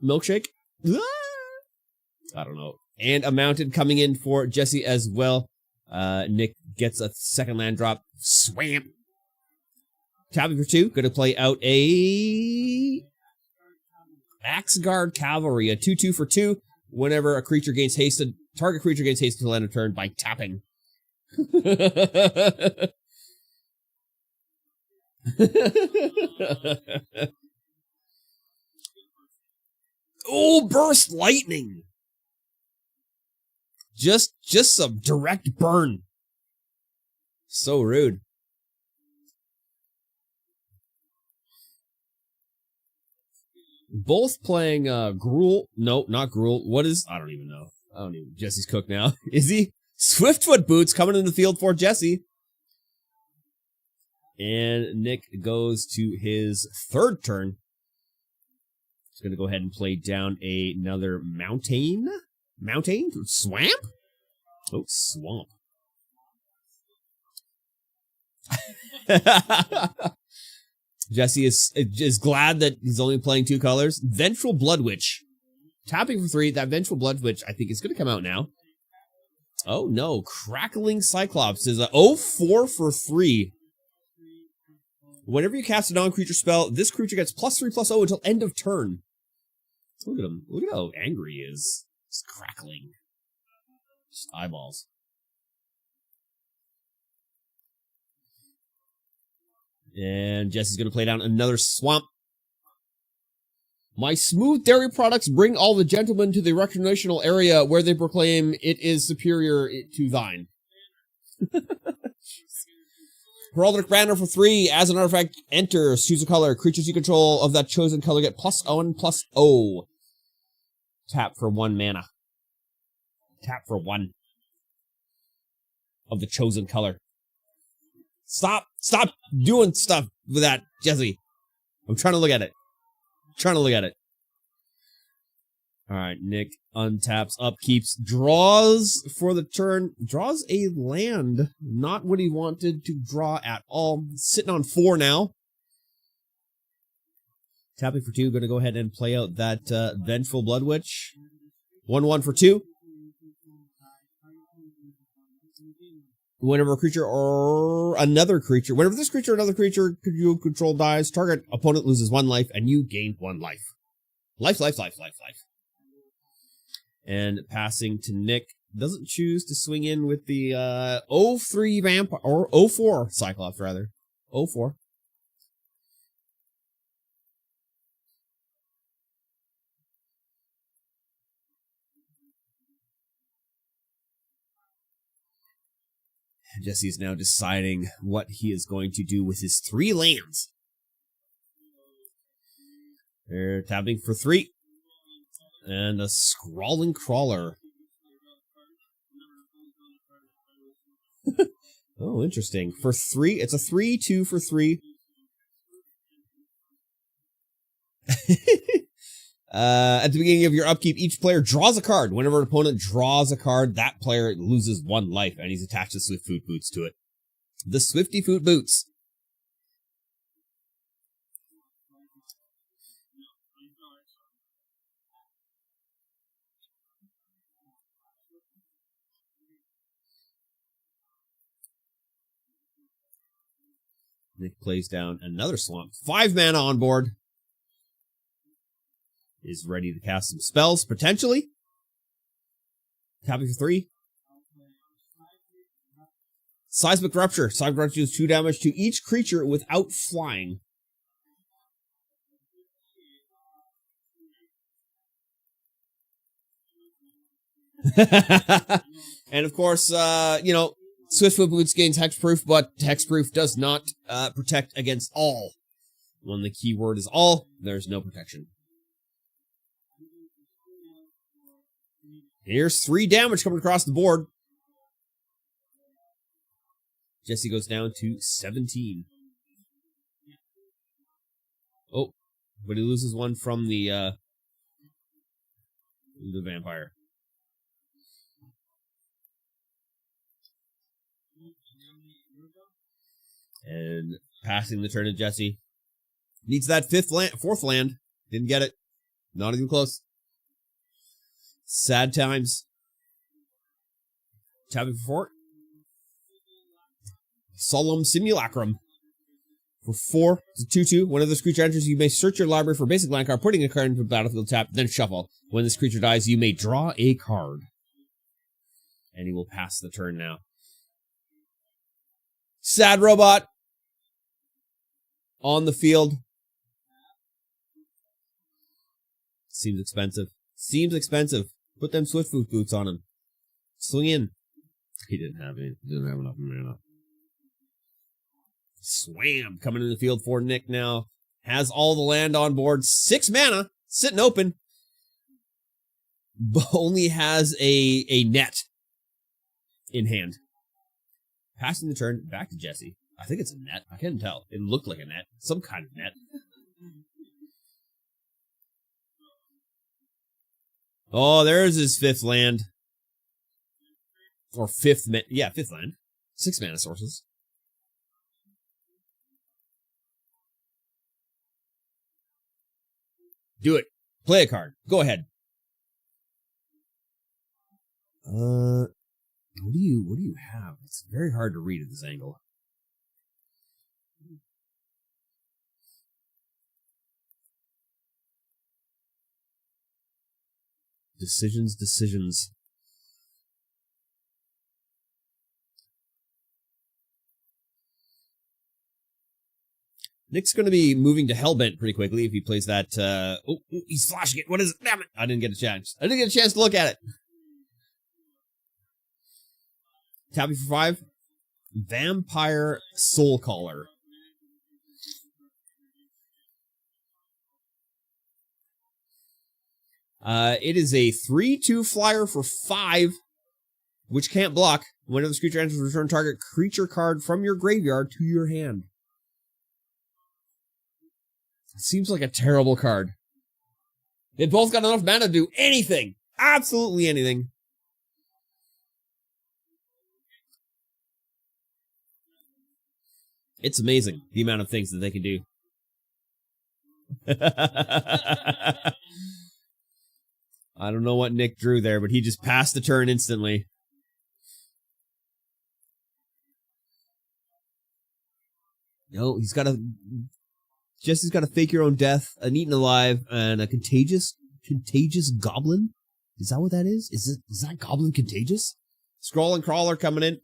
Milkshake? I don't know. And a mountain coming in for Jesse as well. Nick gets a second land drop. Swamp. Tapping for 2. Going to play out a Axgard Cavalry. A 2/2 for 2. Whenever a creature gains hasted, target creature gains hasted until end of turn by tapping. Oh, burst lightning. Just some direct burn. So rude. Both playing Gruul. No, not Gruul. What is? I don't even know. Jesse's cooked now. Is he? Swiftfoot Boots coming in the field for Jesse. And Nick goes to his 3rd turn. He's going to go ahead and play down another mountain. Mountain? Swamp? Oh, swamp. Jesse is glad that he's only playing 2 colors. Vengeful Blood Witch. Tapping for 3. That Vengeful Blood Witch, I think, is going to come out now. Oh, no. Crackling Cyclops is a 0/4 for 3. Whenever you cast a non-creature spell, this creature gets +3/+0 until end of turn. Look at him. Look at how angry he is. It's crackling. Just eyeballs. And Jesse's going to play down another swamp. My smooth dairy products bring all the gentlemen to the recreational area where they proclaim it is superior to thine. Heraldic Banner for 3. As an artifact enters, choose a color. Creatures you control of that chosen color get +1/+0. Tap for 1 mana. Tap for 1 of the chosen color. Stop doing stuff with that, Jesse. I'm trying to look at it. Alright, Nick untaps, upkeeps, draws for the turn, draws a land. Not what he wanted to draw at all. Sitting on 4 now. Tapping for 2, going to go ahead and play out that Vengeful Blood Witch. 1/1 for 2. Whenever a creature or another creature, whenever this creature or another creature you control dies, target opponent loses 1 life and you gain 1 life. Life. And passing to Nick, doesn't choose to swing in with the 0/3 vampire, or 0/4 Cyclops rather. 0/4. Jesse is now deciding what he is going to do with his 3 lands. They're tapping for 3. And a Scrawling Crawler. Oh, interesting. For 3, it's a 3/2 for 3. At the beginning of your upkeep, each player draws a card. Whenever an opponent draws a card, that player loses 1 life, and he's attached the Swift Foot Boots to it. The Swifty Foot Boots. Nick plays down another swamp. 5 mana on board. Is ready to cast some spells, potentially. Tapping for 3. Seismic Rupture. Seismic Rupture deals 2 damage to each creature without flying. And of course, Swiftfoot Boots gains Hexproof, but Hexproof does not protect against all. When the keyword is all, there's no protection. Here's 3 damage coming across the board. Jesse goes down to 17. Oh, but he loses 1 from the vampire. And passing the turn to Jesse. Needs that 4th land. Didn't get it. Not even close. Sad times. Tapping for 4. Solemn Simulacrum. For 4, it's a 2/2. When this creature enters, you may search your library for a basic land card, putting a card into the battlefield tap, then shuffle. When this creature dies, you may draw a card. And he will pass the turn now. Sad Robot. On the field. Seems expensive. Put them Swiftfoot Boots on him. Swing in. He didn't have any. Didn't have enough mana. Swam. Coming in the field for Nick now. Has all the land on board. 6 mana. Sitting open. But only has a net in hand. Passing the turn back to Jesse. I think it's a net. I can't tell. It looked like a net. Some kind of net. Oh, there's his 5th land. Or 5th land. 6 mana sources. Do it. Play a card. Go ahead. What do you have? It's very hard to read at this angle. Decisions. Nick's going to be moving to Hellbent pretty quickly if he plays that. Oh, he's flashing it. What is it? Damn it. I didn't get a chance. To look at it. Tapping for 5. Vampire Soul Caller. It is a 3/2 flyer for 5, which can't block. Whenever this creature enters, return target creature card from your graveyard to your hand. It seems like a terrible card. They both got enough mana to do anything. Absolutely anything. It's amazing, the amount of things that they can do. I don't know what Nick drew there, but he just passed the turn instantly. No, Jesse's got a fake your own death, an eaten alive, and a contagious goblin. Is that what that is? Is that goblin contagious? Scroll and Crawler coming in.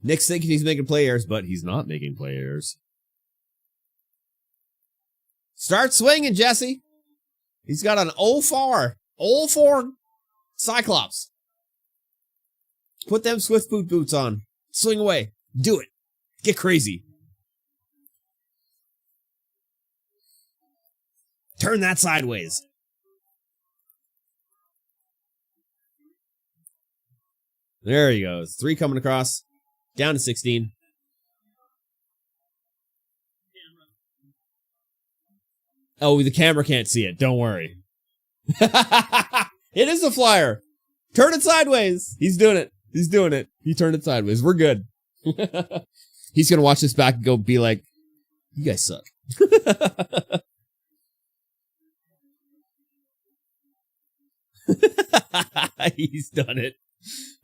Nick's thinking he's making play errors, but he's not making play errors. Start swinging, Jesse. He's got an 0-4 Cyclops. Put them swift boot boots on. Swing away. Do it. Get crazy. Turn that sideways. There he goes. 3 coming across. Down to 16. Oh, the camera can't see it. Don't worry. It is a flyer. Turn it sideways. He's doing it. He turned it sideways. We're good. He's going to watch this back and go be like, you guys suck. He's done it.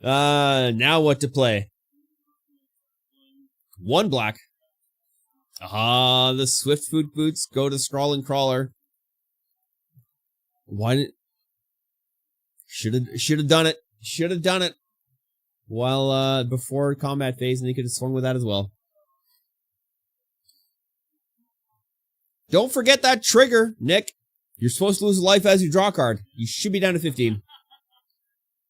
Now what to play? 1 black. The swift foot boots go to Scrawling Crawler. Why did... Should have done it. Should have done it. While, before combat phase, and he could have swung with that as well. Don't forget that trigger, Nick. You're supposed to lose a life as you draw a card. You should be down to 15.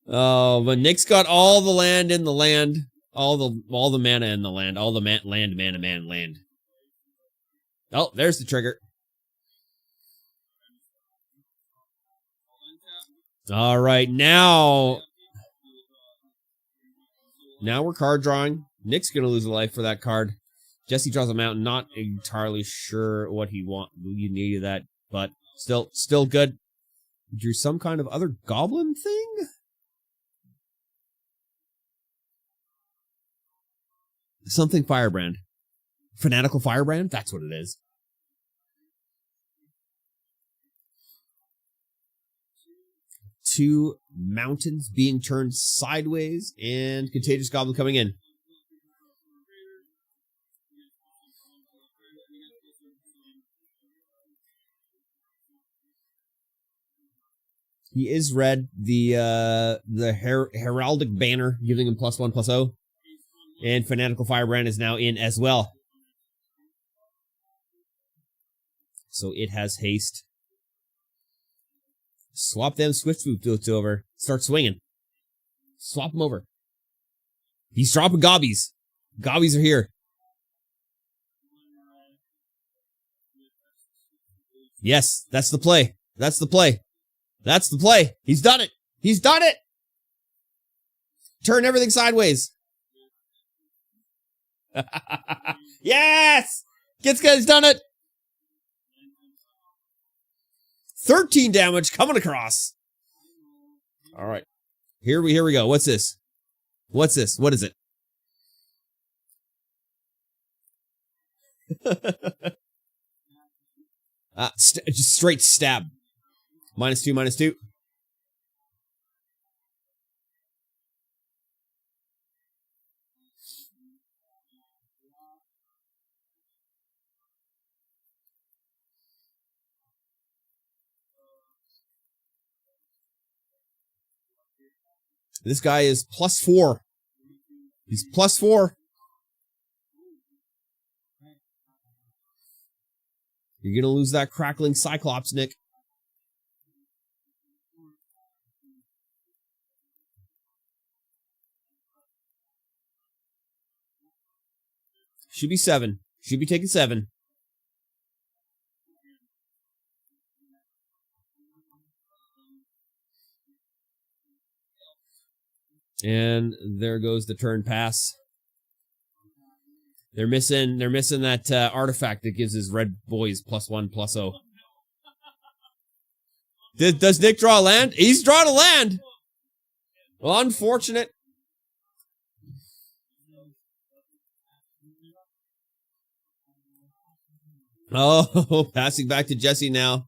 Oh, but Nick's got all the land in the land. All the mana in the land. All the land. Oh, there's the trigger. All right, now we're card drawing. Nick's going to lose a life for that card. Jesse draws a mountain. Not entirely sure what he needed that, but still good. Drew some kind of other goblin thing? Something Firebrand. Fanatical Firebrand? That's what it is. Two mountains being turned sideways and Contagious Goblin coming in. He is red. The Heraldic Banner giving him +1/+0. And Fanatical Firebrand is now in as well. So it has haste. Swap them swift boots over. Start swinging. Swap them over. He's dropping gobbies. Gobbies are here. Yes, that's the play. That's the play. That's the play. He's done it. He's done it. Turn everything sideways. Yes! He's done it. 13 damage coming across. All right. Here we go. What's this? What's this? What is it? Just straight stab. -2, -2. This guy is +4. He's +4. You're gonna lose that crackling Cyclops, Nick. Should be 7. Should be taking 7. And there goes the turn pass. They're missing that artifact that gives his red boys +1/+0. Does Nick draw a land? He's drawn a land. Well, unfortunate. Oh, passing back to Jesse now.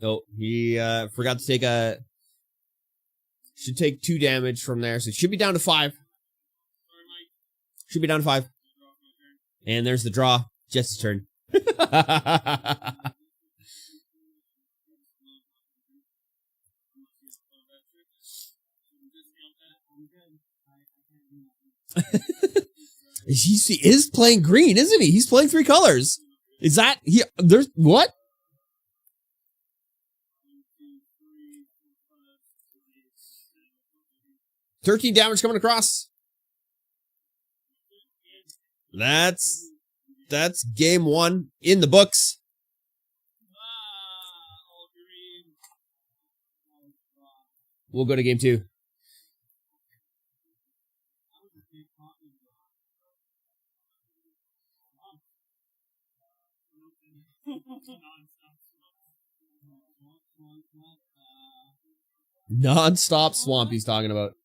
Oh, he forgot to take should take 2 damage from there, so it should be down to 5. Should be down to 5. And there's the draw. Jesse's turn. He is playing green, isn't he? He's playing 3 colors. Is that there's what? $13 damage coming across. That's game 1 in the books. We'll go to game 2. Non-stop swamp he's talking about.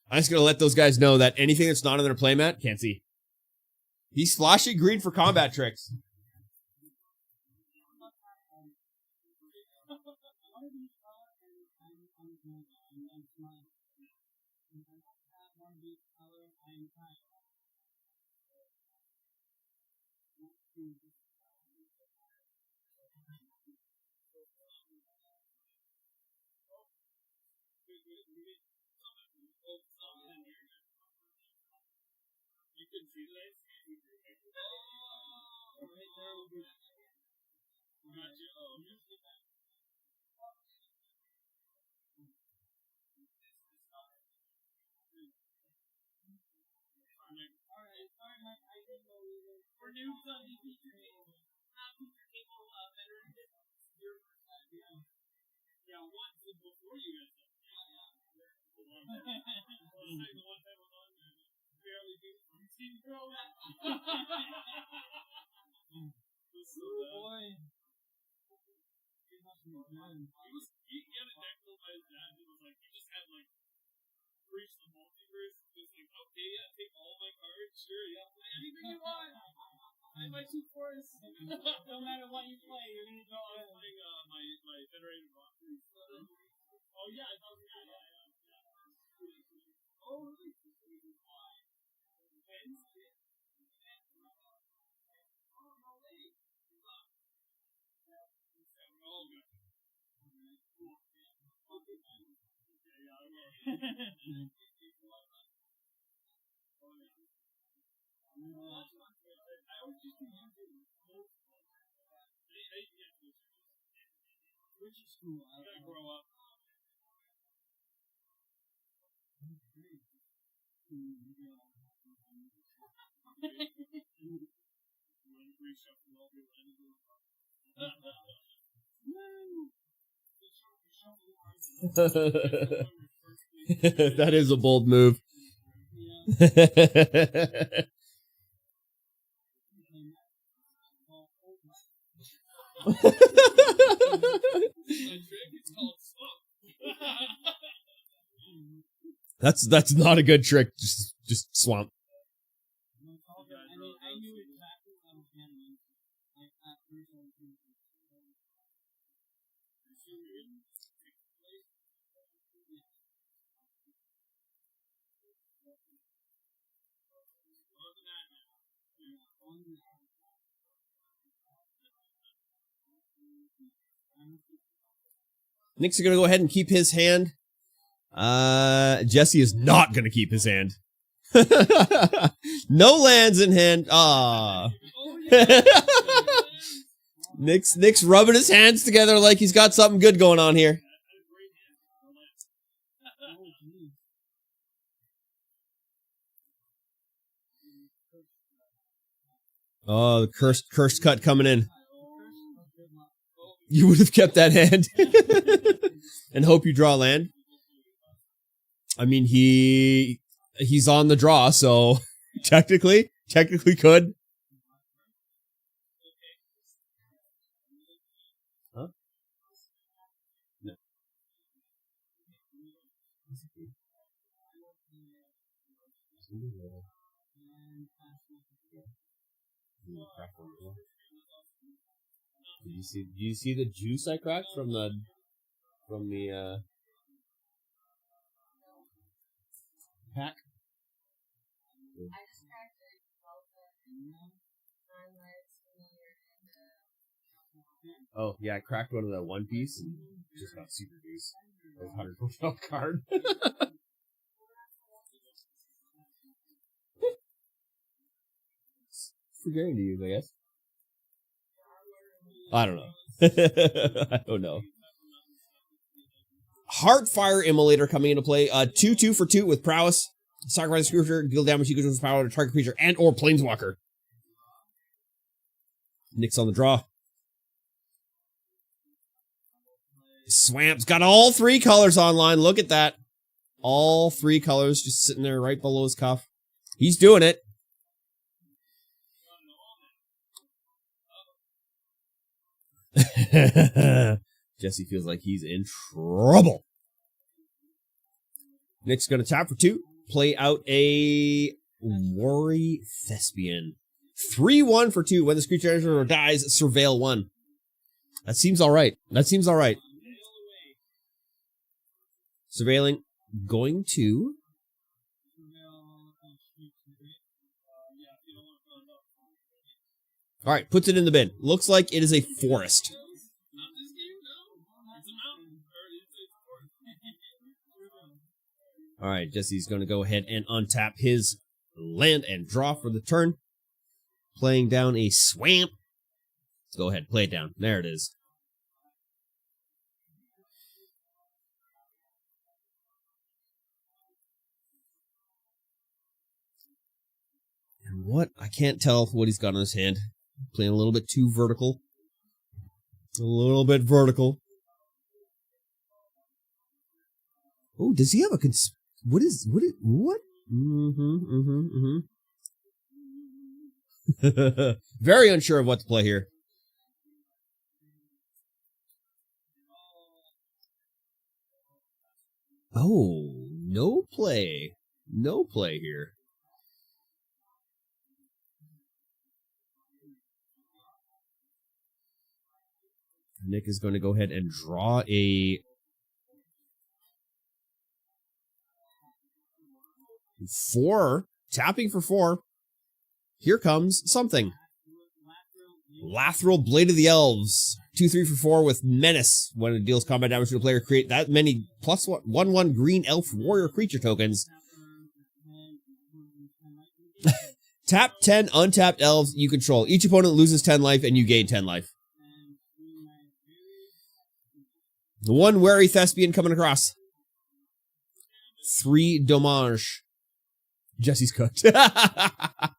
I'm just going to let those guys know that anything that's not on their playmat, can't see. He's flashing green for combat tricks. No matter what you play, you're gonna draw my federated rock. Oh yeah, I thought Oh really? Which school? I gotta grow up. That is a bold move. That's not a good trick. Just swamp. Nick's gonna go ahead and keep his hand. Jesse is not gonna keep his hand. No lands in hand. Ah. Nick's rubbing his hands together like he's got something good going on here. Oh, the cursed cut coming in. You would have kept that hand and hope you draw land. I mean, he's on the draw, so technically could. Huh? No. Do you see the juice I cracked from the pack? Oh yeah, I cracked one of the One Piece and just got super juice. It was $100 card. Forgetting to use, I guess. I don't know. I don't know. Heartfire Immolator coming into play. 2/2 for 2 with prowess. Sacrifice a creature, deal damage equal to its power to target creature and or planeswalker. Nick's on the draw. Swamp's got all 3 colors online. Look at that. All 3 colors just sitting there right below his cuff. He's doing it. Jesse feels like he's in trouble. Nick's going to tap for 2. Play out a Worry Thespian. 3/1 for 2. When this creature enters or dies, surveil 1. That seems alright. Surveilling. Going to... Alright, puts it in the bin. Looks like it is a forest. Alright, Jesse's going to go ahead and untap his land and draw for the turn. Playing down a swamp. Let's go ahead, play it down. There it is. And what? I can't tell what he's got on his hand. Playing a little bit too vertical. A little bit vertical. Oh, does he have a what? Very unsure of what to play here. Oh, no play. No play here. Nick is going to go ahead and draw a 4. Tapping for 4. Here comes something. Lateral Blade of the Elves. 2/3 for 4 with Menace. When it deals combat damage to a player, create that many +1/1 green elf warrior creature tokens. Tap 10 untapped elves you control. Each opponent loses 10 life and you gain 10 life. The 1 Wary Thespian coming across. 3 Dommage. Jesse's cooked. That's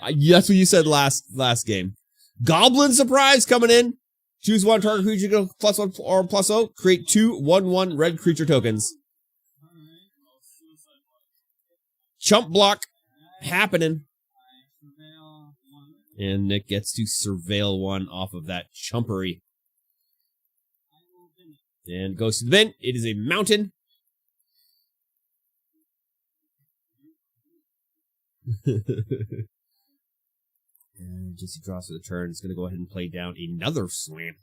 what you said last game. Goblin Surprise coming in. Choose 1 target creature, go +1 or +0. Create 2 1/1 red creature tokens. Chump block happening. And Nick gets to surveil one off of that chumpery. And goes to the bin. It is a mountain. And Jesse draws for the turn. It's going to go ahead and play down another swamp.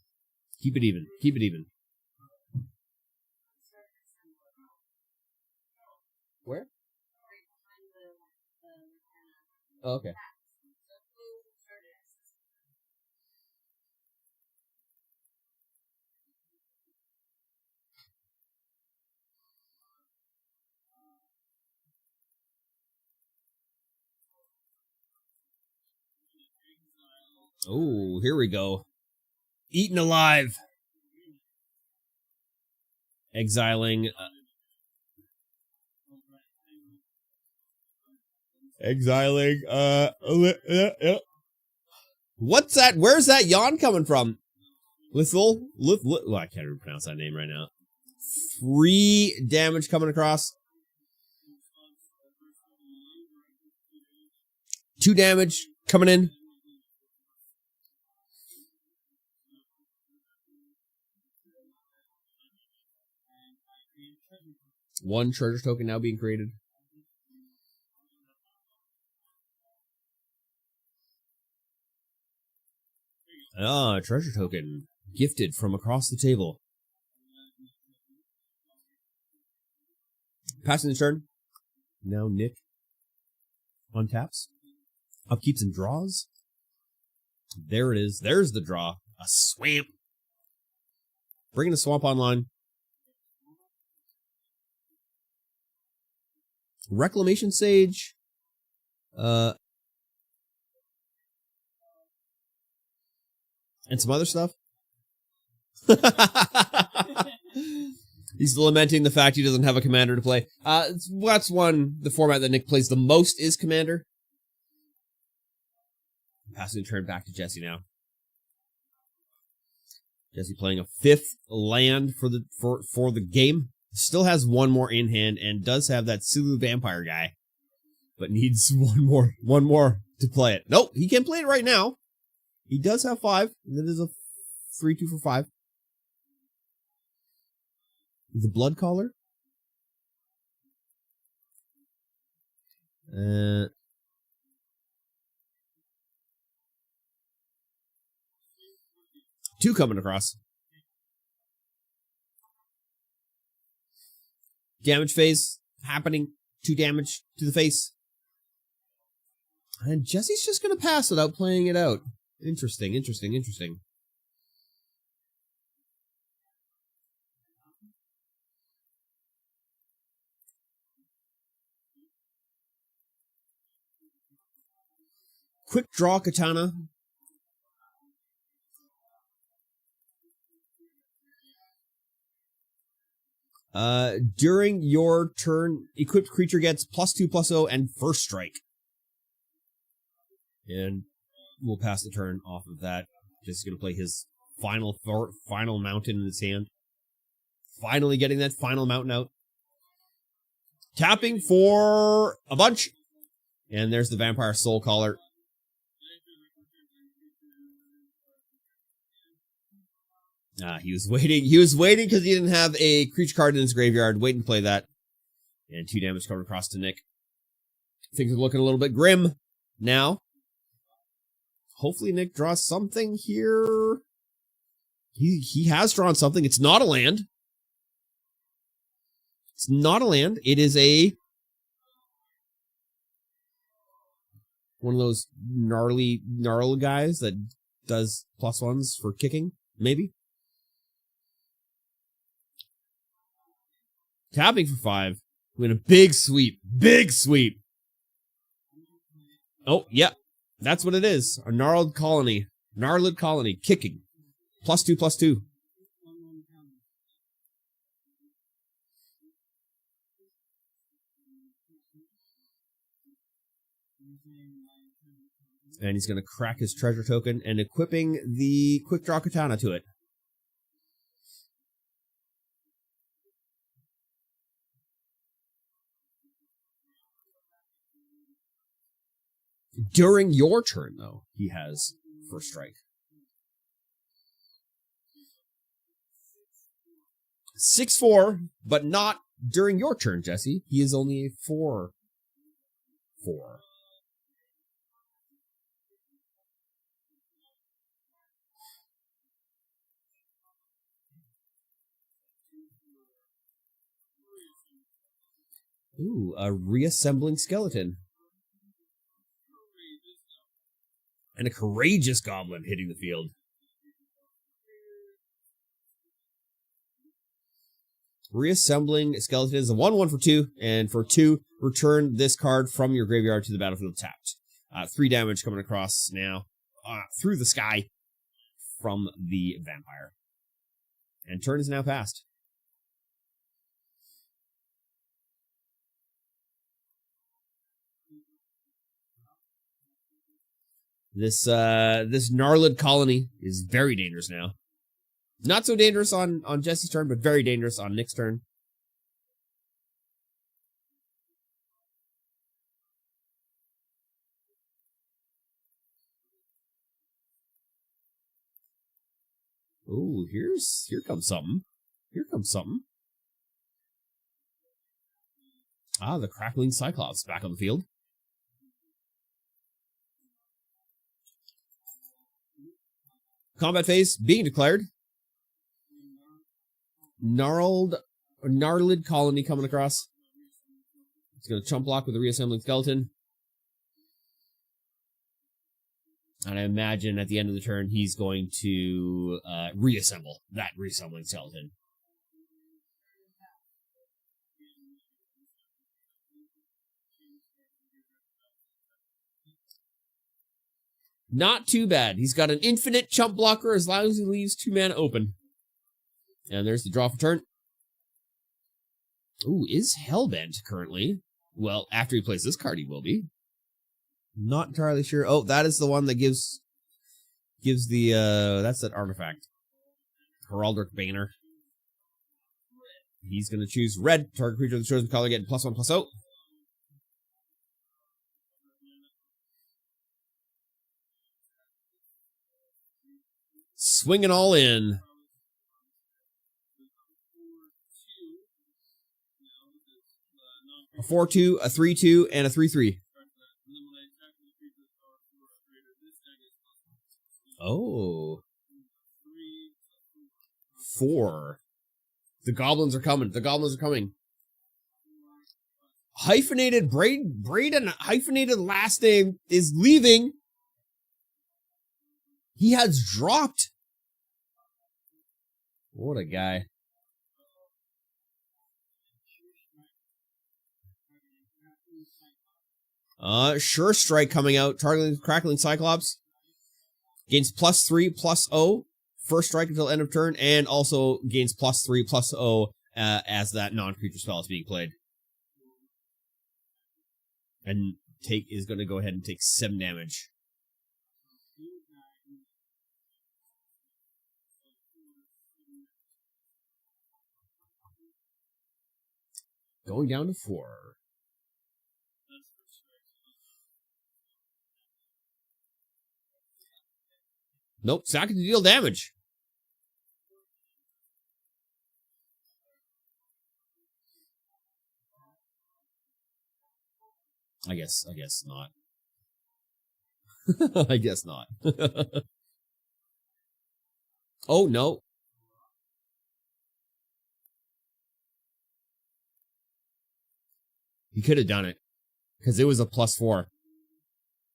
Keep it even. Keep it even. Where? Oh, okay. Oh, here we go. Eaten alive. Exiling. Exiling. What's that? Where's that yawn coming from? Lethal? Well, I can't even pronounce that name right now. 3 damage coming across. 2 damage coming in. One treasure token now being created. Ah, treasure token. Gifted from across the table. Passing the turn. Now Nick untaps. Upkeeps and draws. There it is. There's the draw. A swamp. Bringing the swamp online. Reclamation Sage. And some other stuff. He's lamenting the fact he doesn't have a commander to play. That's the format that Nick plays the most is commander. Passing the turn back to Jesse now. Jesse playing a 5th land for the game. Still has 1 more in hand and does have that Sulu vampire guy, but needs one more to play it. Nope, he can play it right now. He does have 5. And that is a 3/2 for 5. The Blood Collar. Two coming across. Damage phase happening. 2 damage to the face. And Jesse's just going to pass without playing it out. Interesting. Quick draw katana. During your turn, equipped creature gets +2/+0 and first strike. And we'll pass the turn off of that. Just gonna play his final mountain in his hand. Finally getting that final mountain out. Tapping for a bunch. And there's the Vampire Soul Collar. He was waiting. He was waiting because he didn't have a creature card in his graveyard. Waiting to play that. And 2 damage coming across to Nick. Things are looking a little bit grim now. Hopefully Nick draws something here. He has drawn something. It's not a land. It's not a land. It is one of those gnarl guys that does +1s for kicking, maybe. Tapping for 5. Win a big sweep. Big sweep. Oh, yeah. That's what it is. A gnarled colony. Gnarled colony. Kicking. +2/+2. And he's going to crack his treasure token and equipping the quick draw katana to it. During your turn, though, he has first strike. 6/4, but not during your turn, Jesse. He is only a 4/4. Ooh, a reassembling skeleton. And a courageous goblin hitting the field. Reassembling skeleton is a 1/1 for 2, and for 2, return this card from your graveyard to the battlefield tapped. 3 damage coming across now through the sky from the vampire. And turn is now passed. This gnarled colony is very dangerous now. Not so dangerous on Jesse's turn, but very dangerous on Nick's turn. Ooh, here comes something. Here comes something. Ah, the crackling Cyclops back on the field. Combat phase being declared. Gnarled colony coming across. It's going to chump block with a reassembling skeleton. And I imagine at the end of the turn, he's going to reassemble that reassembling skeleton. Not too bad. He's got an infinite chump blocker as long as he leaves 2 mana open. And there's the draw for turn. Ooh, is Hellbent currently? Well, after he plays this card, he will be. Not entirely sure. Oh, that is the one that gives the, that's that artifact. Heraldic Banner. He's going to choose red. Target creature of the chosen color getting +1/+0. Swinging all in. A 4/2, a 3/2, and a 3/3. Oh. 4. The goblins are coming. The goblins are coming. Hyphenated Braden hyphenated last name is leaving. He has dropped. What a guy. Sure Strike coming out. Targeting Crackling Cyclops. Gains +3/+0. First strike until end of turn. And also gains +3/+0 as that non-creature spell is being played. And is going to go ahead and take 7 damage. Going down to 4. Nope, it's not going to deal damage. I guess not. I guess not. Oh, no. He could have done it. Because it was a +4.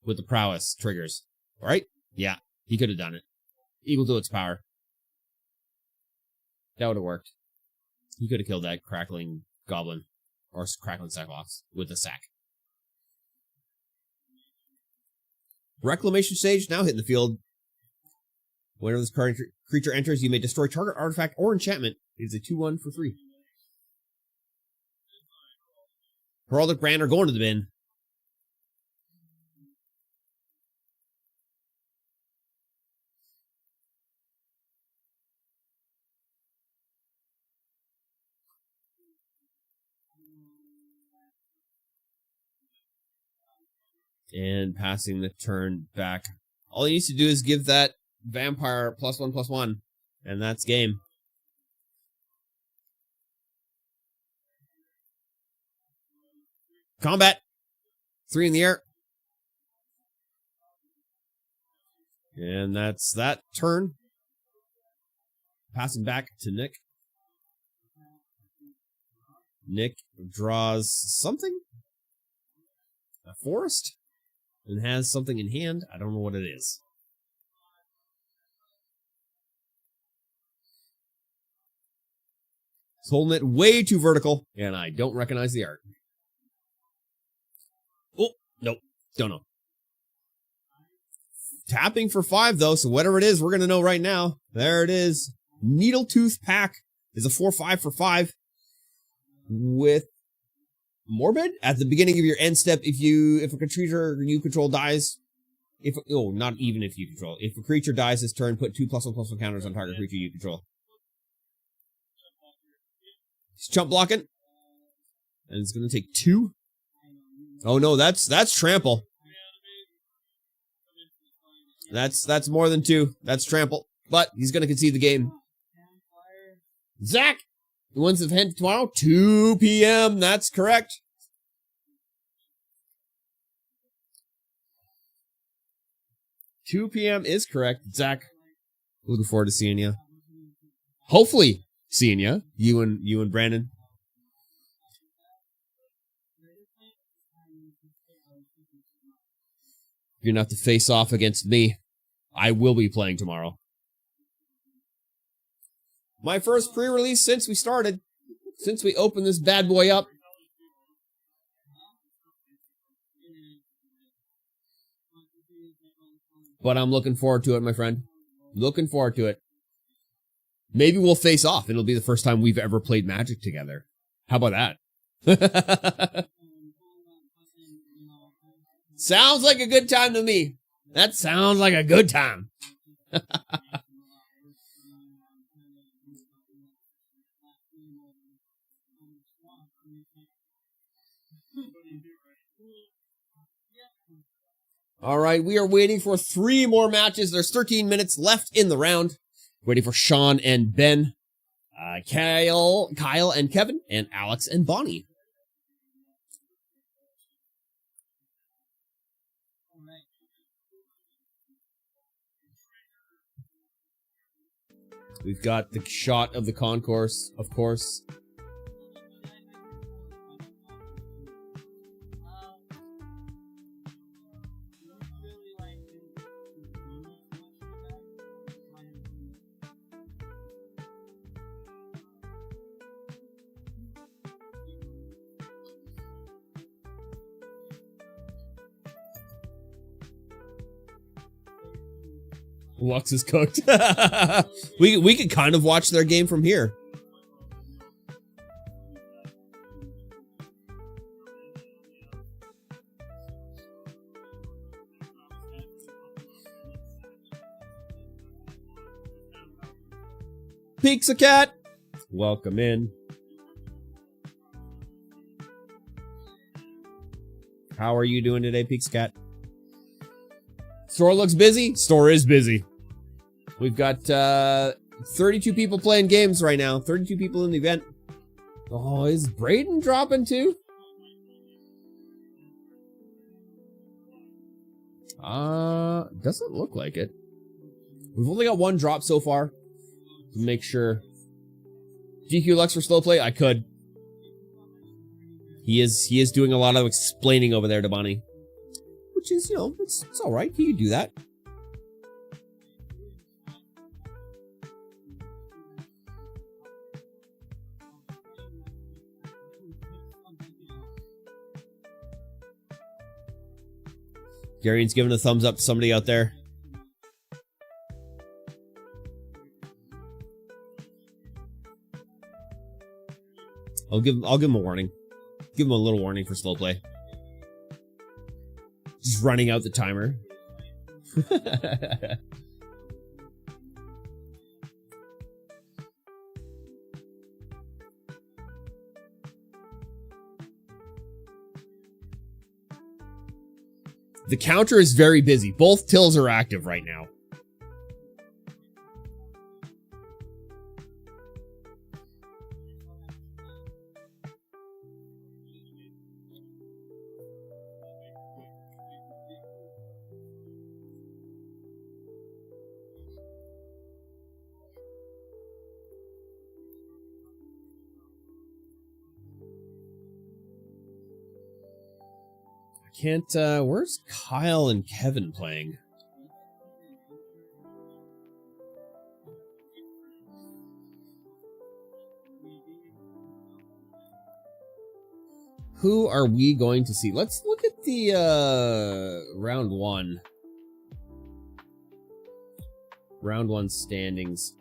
With the prowess triggers. Right? Yeah, he could have done it. Equal to its power. That would have worked. He could have killed that crackling goblin. Or crackling cyclops. With a sack. Reclamation stage now hitting the field. Whenever this creature enters, you may destroy target artifact or enchantment. It is a 2/1 for 3. Heraldic Banner going to the bin. And passing the turn back. All he needs to do is give that vampire +1/+1. And that's game. Combat. 3 in the air. And that's that turn. Passing back to Nick. Nick draws something. A forest. And has something in hand. I don't know what it is. He's holding it way too vertical. And I don't recognize the art. Oh, nope. Don't know. Tapping for 5, though, so whatever it is, we're going to know right now. There it is. Needletooth Pack is a 4/5 for 5 with Morbid. At the beginning of your end step, if a creature you control dies, if a creature dies this turn, put 2 +1/+1 counters on target creature you control. He's chump blocking. And it's going to take 2. Oh no, that's trample. That's more than 2. That's trample. But he's going to concede the game. Zach! The ones of hint tomorrow, 2 p.m. That's correct. $2 p.m. is correct, Zach. Looking forward to seeing you. Hopefully seeing you. You and Brandon. You're not to face off against me. I will be playing tomorrow. My first pre-release since we started. Since we opened this bad boy up. But I'm looking forward to it, my friend. Looking forward to it. Maybe we'll face off. It'll be the first time we've ever played Magic together. How about that? Sounds like a good time to me. That sounds like a good time. All right, we are waiting for 3 more matches. There's 13 minutes left in the round. Waiting for Sean and Ben, Kyle and Kevin, and Alex and Bonnie. We've got the shot of the concourse, of course. Lux is cooked. we could kind of watch their game from here. Pizza Cat, welcome in. How are you doing today, Pizza Cat? Store looks busy. Store is busy. We've got 32 people playing games right now. 32 people in the event. Oh, is Braden dropping too? Doesn't look like it. We've only got 1 drop so far. Make sure. GQ Lux for slow play? I could. He is doing a lot of explaining over there to Bonnie. Which is, it's alright. He can do that. Gary's giving a thumbs up to somebody out there. I'll give him a warning. Give him a little warning for slow play. Just running out the timer. The counter is very busy. Both tills are active right now. Can't, where's Kyle and Kevin playing? Who are we going to see? Let's look at the, round one. Round one standings.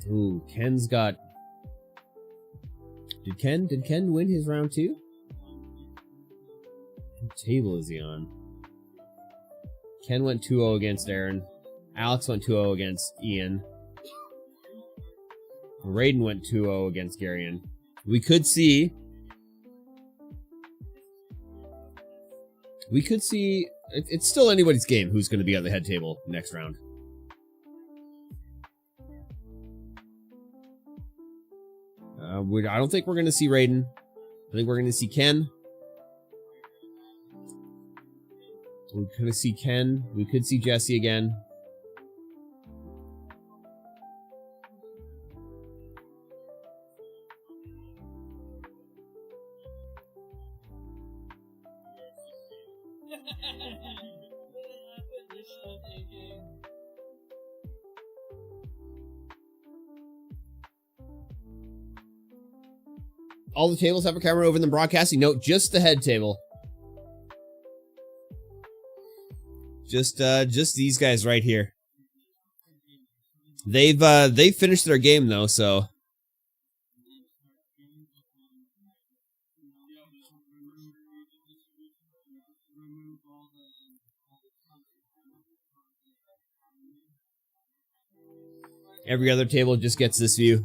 Ooh, Ken's got... Did Ken win his round two? What table is he on? Ken went 2-0 against Aaron. Alex went 2-0 against Ian. Raiden went 2-0 against Garion. We could see... It's still anybody's game who's going to be on the head table next round. I don't think we're going to see Raiden. I think we're going to see Ken. We're going to see Ken. We could see Jesse again. All the tables have a camera over them broadcasting. No, just the head table. Just these guys right here. They've finished their game though, so. Every other table just gets this view.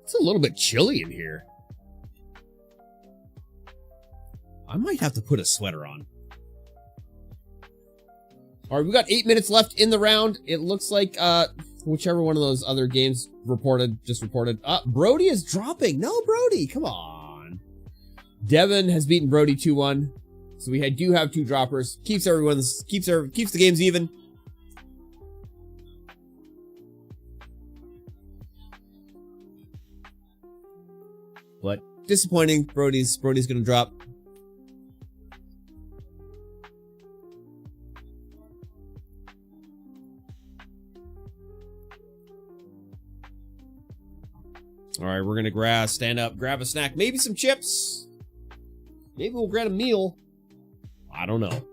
It's a little bit chilly in here. I might have to put a sweater on. All right, we got 8 minutes left in the round. It looks like whichever one of those other games just reported. Brody is dropping. No, Brody, come on. Devin has beaten Brody 2-1. So we do have two droppers. Keeps the games even. But disappointing. Brody's gonna drop. All right, we're gonna stand up, grab a snack, maybe some chips. Maybe we'll grab a meal. I don't know.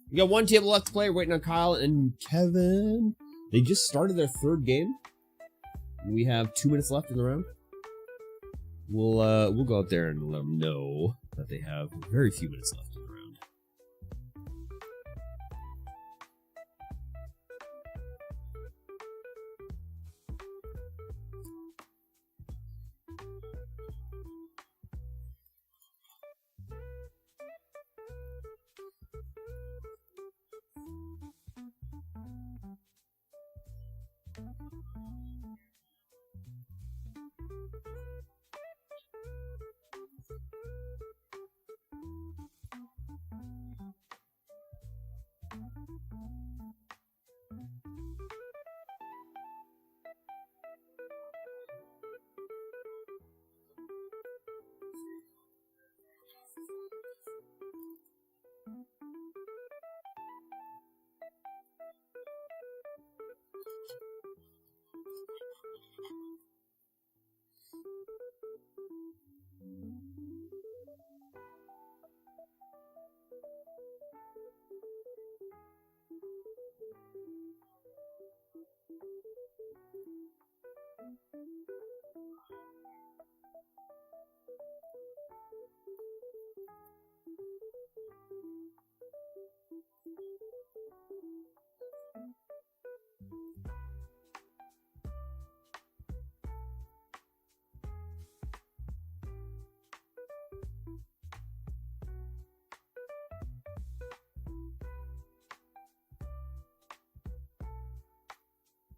We got one table left to play. We're waiting on Kyle and Kevin. They just started their third game. We have 2 minutes left in the round. We'll go out there and let them know that they have very few minutes left in the round.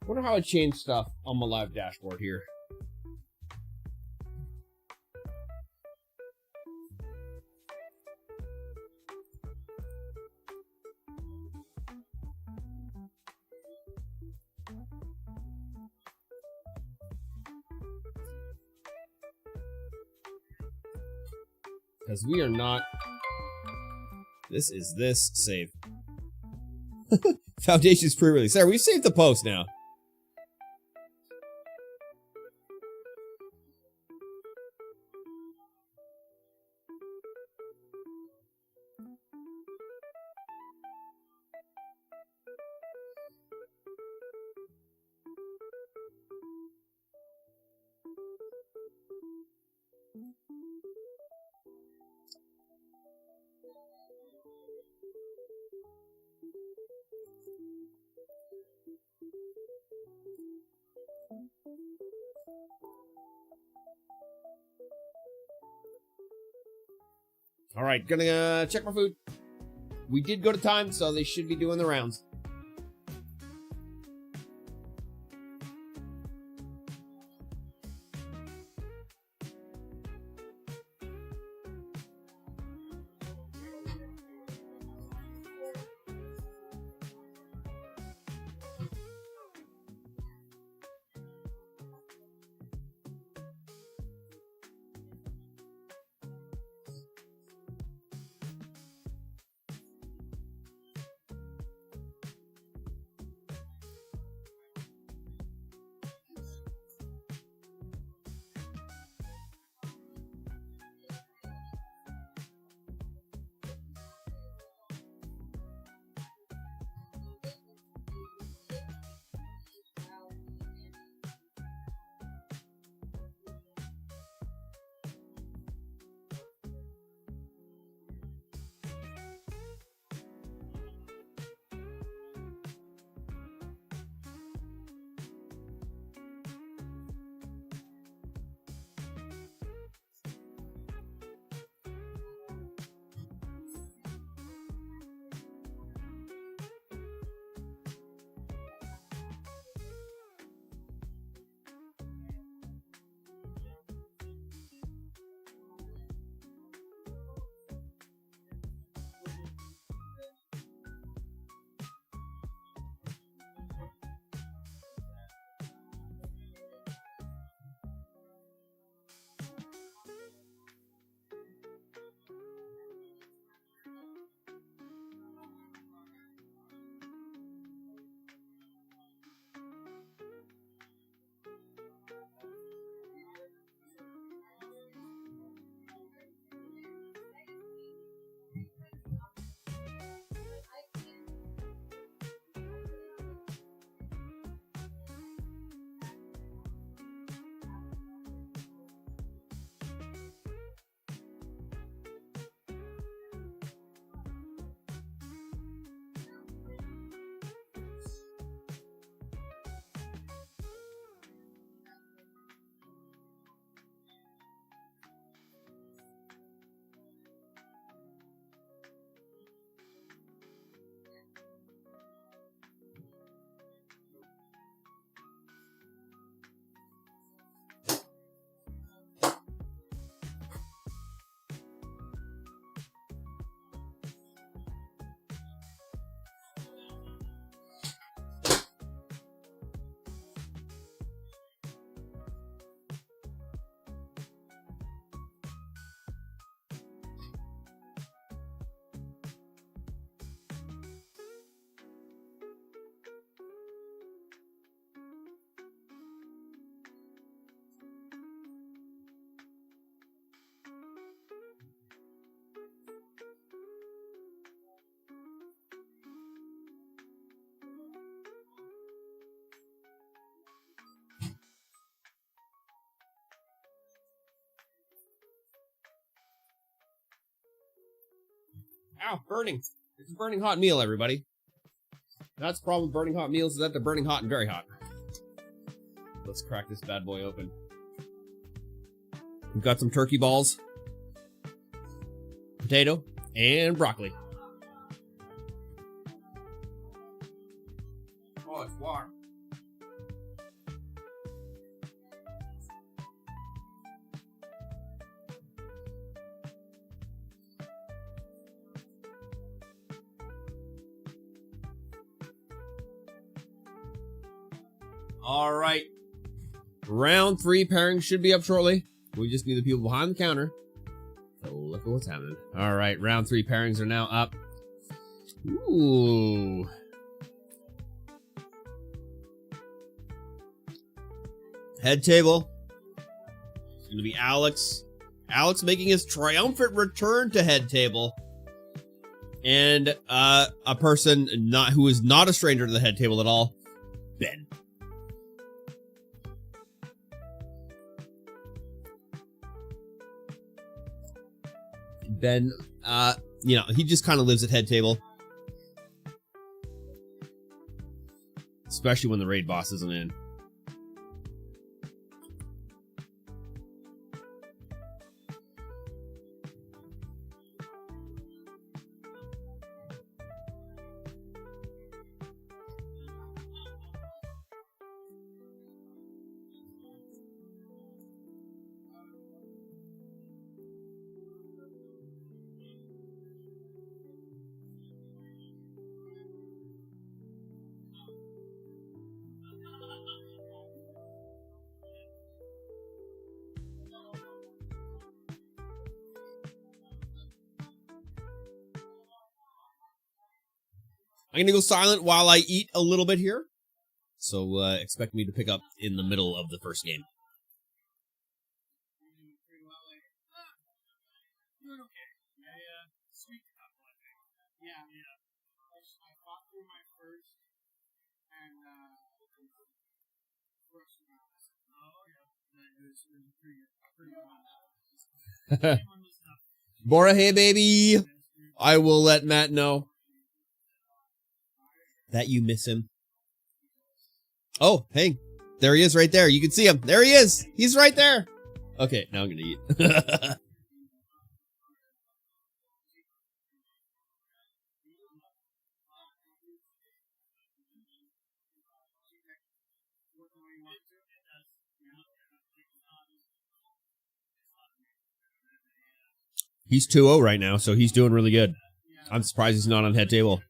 Wonder how I change stuff on my live dashboard here. Because we are not... This is this save. Foundation's pre-release. There, we've saved the post now. All right, gonna check my food. We did go to time, so they should be doing the rounds. Ow, burning. It's a burning hot meal, everybody. That's the problem with burning hot meals, is that they're burning hot and very hot. Let's crack this bad boy open. We've got some turkey balls, potato, and broccoli. Oh, it's warm. All right. Round 3 pairings should be up shortly. We just need the people behind the counter to look at what's happening. All right, round 3 pairings are now up. Ooh. Head table. It's going to be Alex. Alex making his triumphant return to head table. And a person who is not a stranger to the head table at all, Ben. Ben, he just kind of lives at head table. Especially when the raid boss isn't in. I'm gonna go silent while I eat a little bit here. So expect me to pick up in the middle of the first game. Doing okay. Sweet couple, I think. Yeah. I fought through my first and first round. Oh yeah. It was pretty good. Bora, hey baby. I will let Matt know that you miss him. Oh, hey. There he is right there. You can see him. There he is. He's right there. Okay, now I'm gonna eat. He's 2-0 right now, so he's doing really good. I'm surprised he's not on head table.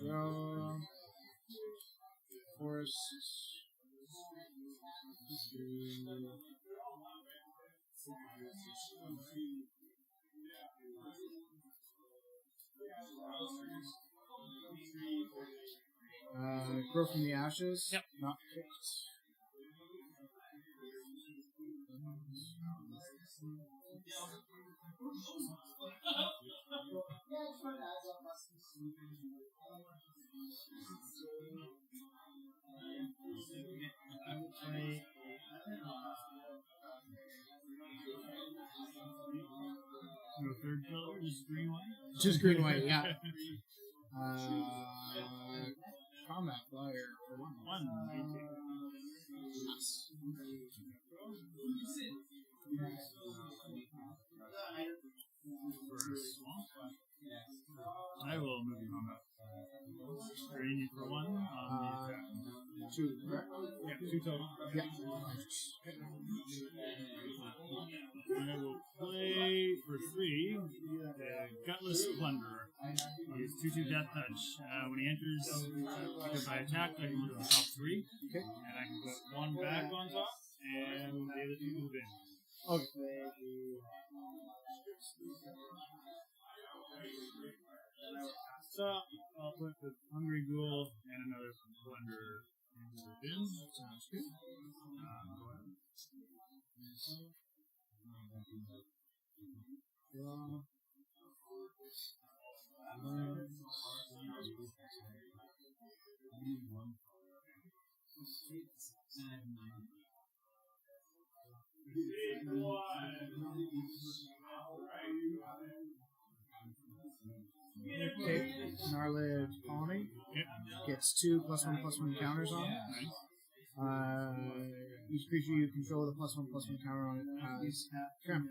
Draw. Force. Grow from the ashes. Yep. Not kicked. No third color, just green white. Just green white, yeah. Combat flyer for one. Yes. I will move you on up. Drain you for one on the attack. 2, correct? Yeah, 2 total. Yeah. I will play for 3 Gutless Plunderer. He's 2/2 Death Touch. When he enters, because I attack, I can move the top 3. Okay. And I can put 1 back on top, and the other 2 move in. Okay. So, I'll put the Hungry Ghoul and another Plunderer into the bin. Sounds good. Go ahead. Draw. Okay, Gnarlid Colony gets 2 +1/+1 counters on it. Each creature you control with a +1/+1 counter on it has trample.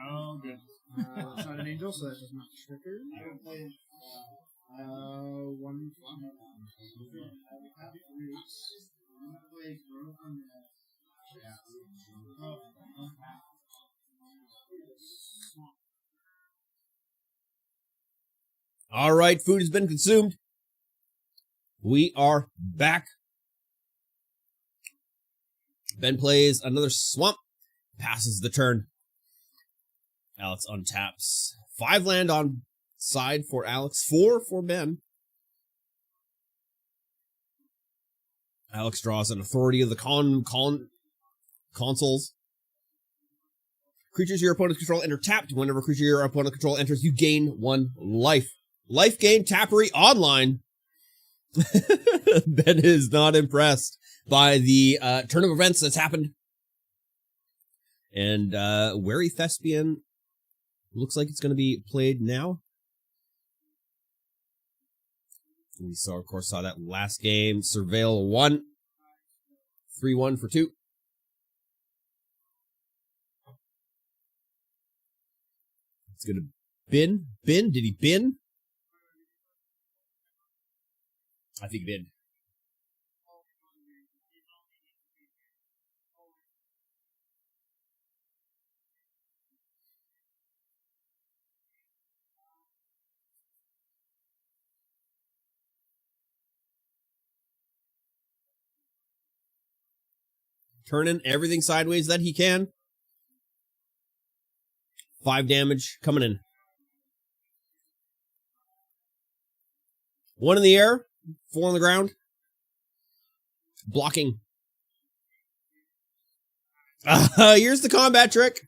Oh, good. It's not an angel, so that does not trigger. 1 flop. All right, food has been consumed. We are back. Ben plays another swamp, passes the turn. Alex untaps. 5 land on side for Alex, 4 for Ben. Alex draws an authority of the consoles. Creatures your opponent control enter tapped. Whenever a creature your opponent control enters, you gain 1 life. Life gain Tappery online. Ben is not impressed by the turn of events that's happened. And Wary Thespian looks like it's going to be played now. We saw, of course, that last game. Surveil 1. 3-1 for 2. It's going to bin. Bin? Did he bin? I think he bin. Turning everything sideways that he can. 5 damage coming in. 1 in the air, 4 on the ground. Blocking. Here's the combat trick.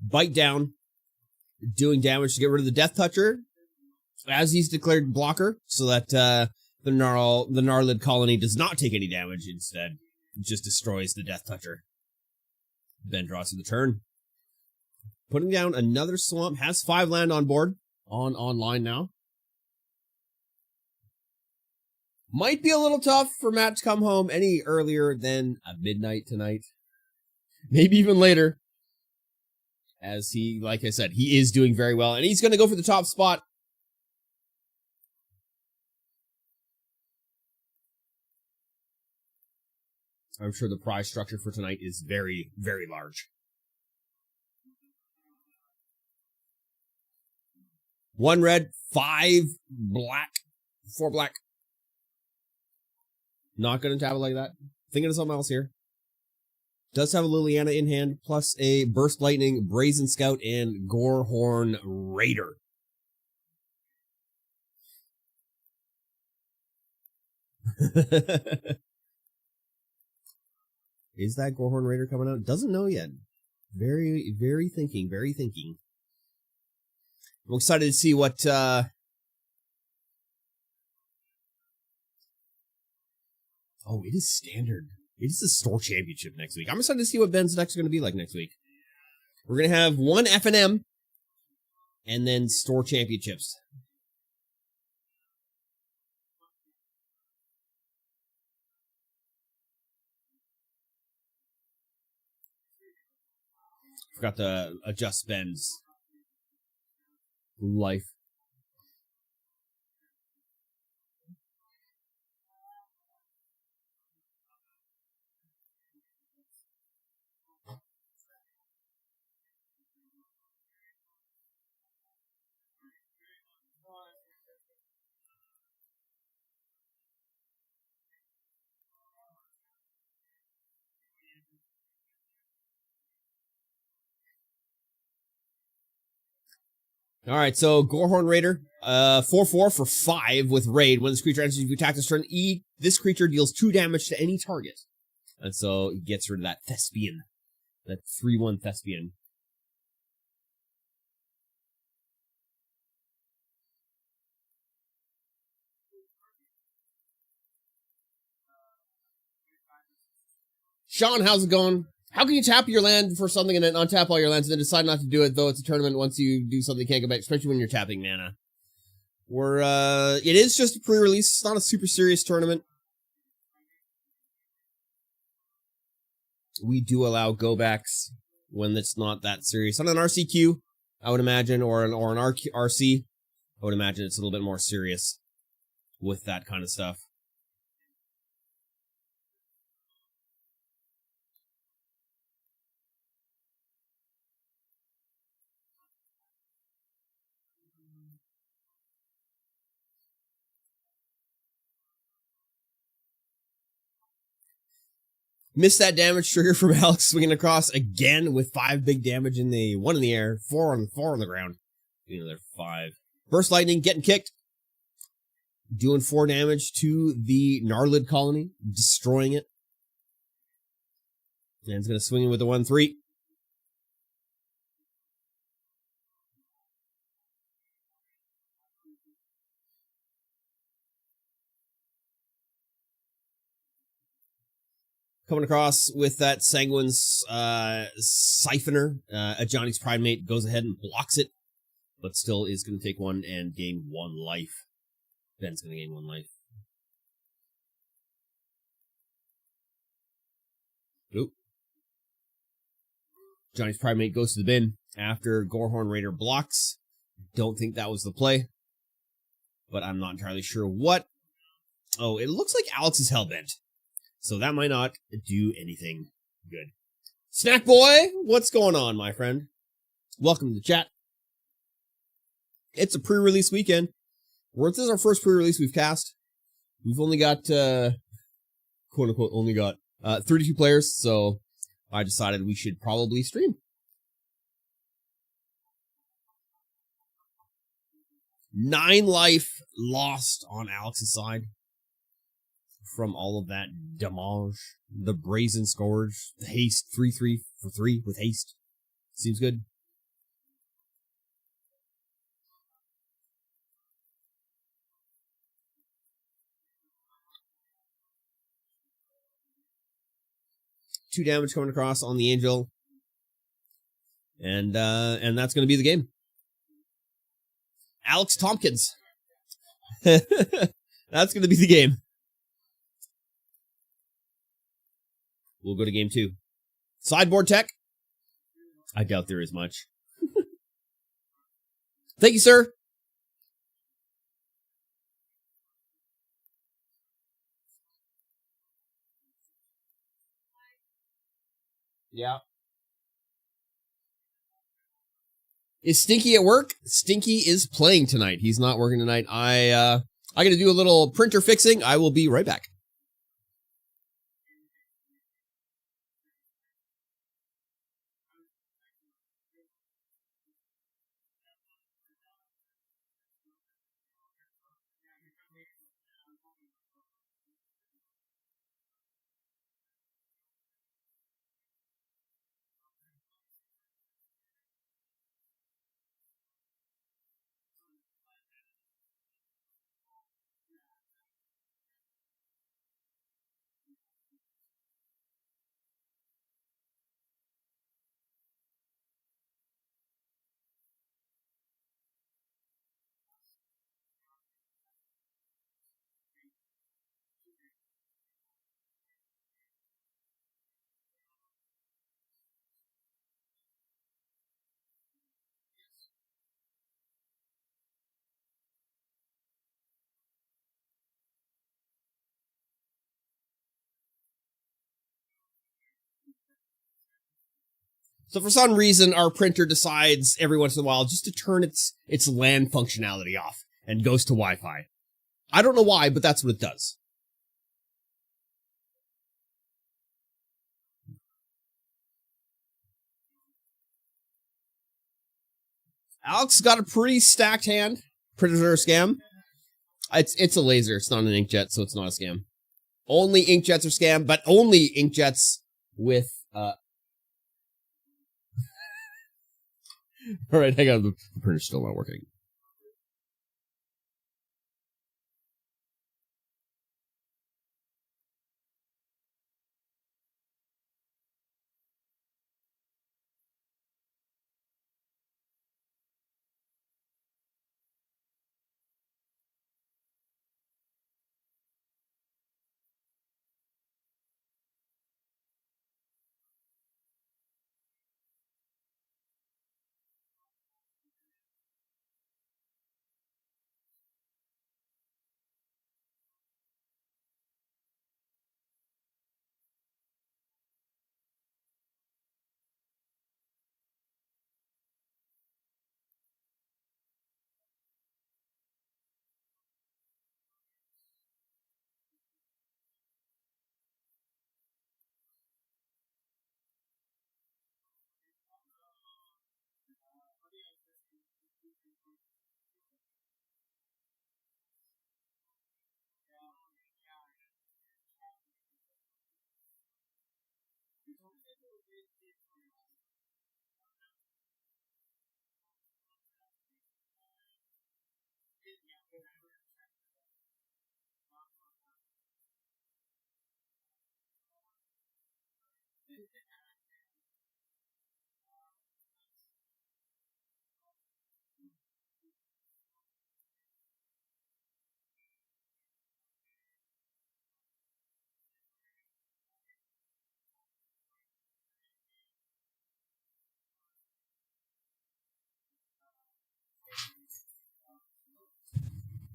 Bite down. Doing damage to get rid of the Death Toucher as he's declared blocker, so that the Gnarlid Colony does not take any damage. Instead, it just destroys the Death Toucher. Ben draws to the turn. Putting down another swamp, has 5 land on board. Online now. Might be a little tough for Matt to come home any earlier than midnight tonight. Maybe even later. As he, like I said, he is doing very well. And he's going to go for the top spot. I'm sure the prize structure for tonight is very, very large. 1 red, 5 black, 4 black. Not going to tap it like that. Thinking of something else here. Does have a Liliana in hand, plus a Burst Lightning, Brazen Scout, and Gorehorn Raider. Is that Gorehorn Raider coming out? Doesn't know yet. Very, very thinking, very thinking. I'm excited to see what, oh, it is standard. It is the store championship next week. I'm excited to see what Ben's deck's going to be like next week. We're going to have 1 F&M and then store championships. Forgot to adjust Ben's life. All right, so Gorehorn Raider, 4/4 for 5 with Raid. When this creature enters, if you attack this turn, this creature deals 2 damage to any target. And so it gets rid of that Thespian, that 3/1 Thespian. Sean, how's it going? How can you tap your land for something and then untap all your lands and then decide not to do it, though it's a tournament once you do something you can't go back, especially when you're tapping mana? It is just a pre-release. It's not a super serious tournament. We do allow go-backs when it's not that serious. On an RCQ, I would imagine, or an RC, I would imagine it's a little bit more serious with that kind of stuff. Missed that damage trigger from Alex swinging across again with 5 big damage in the 1 in the air, 4 on the ground. They're 5. Burst Lightning getting kicked. Doing 4 damage to the Gnarlid colony, destroying it. And it's going to swing in with the 1/3. Coming across with that Sanguine's Siphoner. Johnny's Pride Mate goes ahead and blocks it, but still is going to take 1 and gain 1 life. Ben's going to gain 1 life. Oop. Johnny's Pride Mate goes to the bin after Gorehorn Raider blocks. Don't think that was the play, but I'm not entirely sure what. Oh, it looks like Alex is hellbent. So that might not do anything good. Snack Boy, what's going on, my friend? Welcome to the chat. It's a pre-release weekend. This is our first pre-release we've cast. We've only got, quote-unquote, 32 players, so I decided we should probably stream. 9 life lost on Alex's side. From all of that damage, the Brazen Scourge, the haste, 3/3 for 3 with haste. Seems good. Two damage coming across on the Angel. And that's going to be the game. Alex Tompkins. That's going to be the game. We'll go to game 2. Sideboard tech? I doubt there is much. Thank you, sir. Yeah. Is Stinky at work? Stinky is playing tonight. He's not working tonight. I gotta do a little printer fixing. I will be right back. So for some reason, our printer decides every once in a while just to turn its LAN functionality off and goes to Wi-Fi. I don't know why, but that's what it does. Alex got a pretty stacked hand. Predator scam. It's a laser. It's not an inkjet, so it's not a scam. Only inkjets are scam, but only inkjets with All right, hang on. The printer's still not working.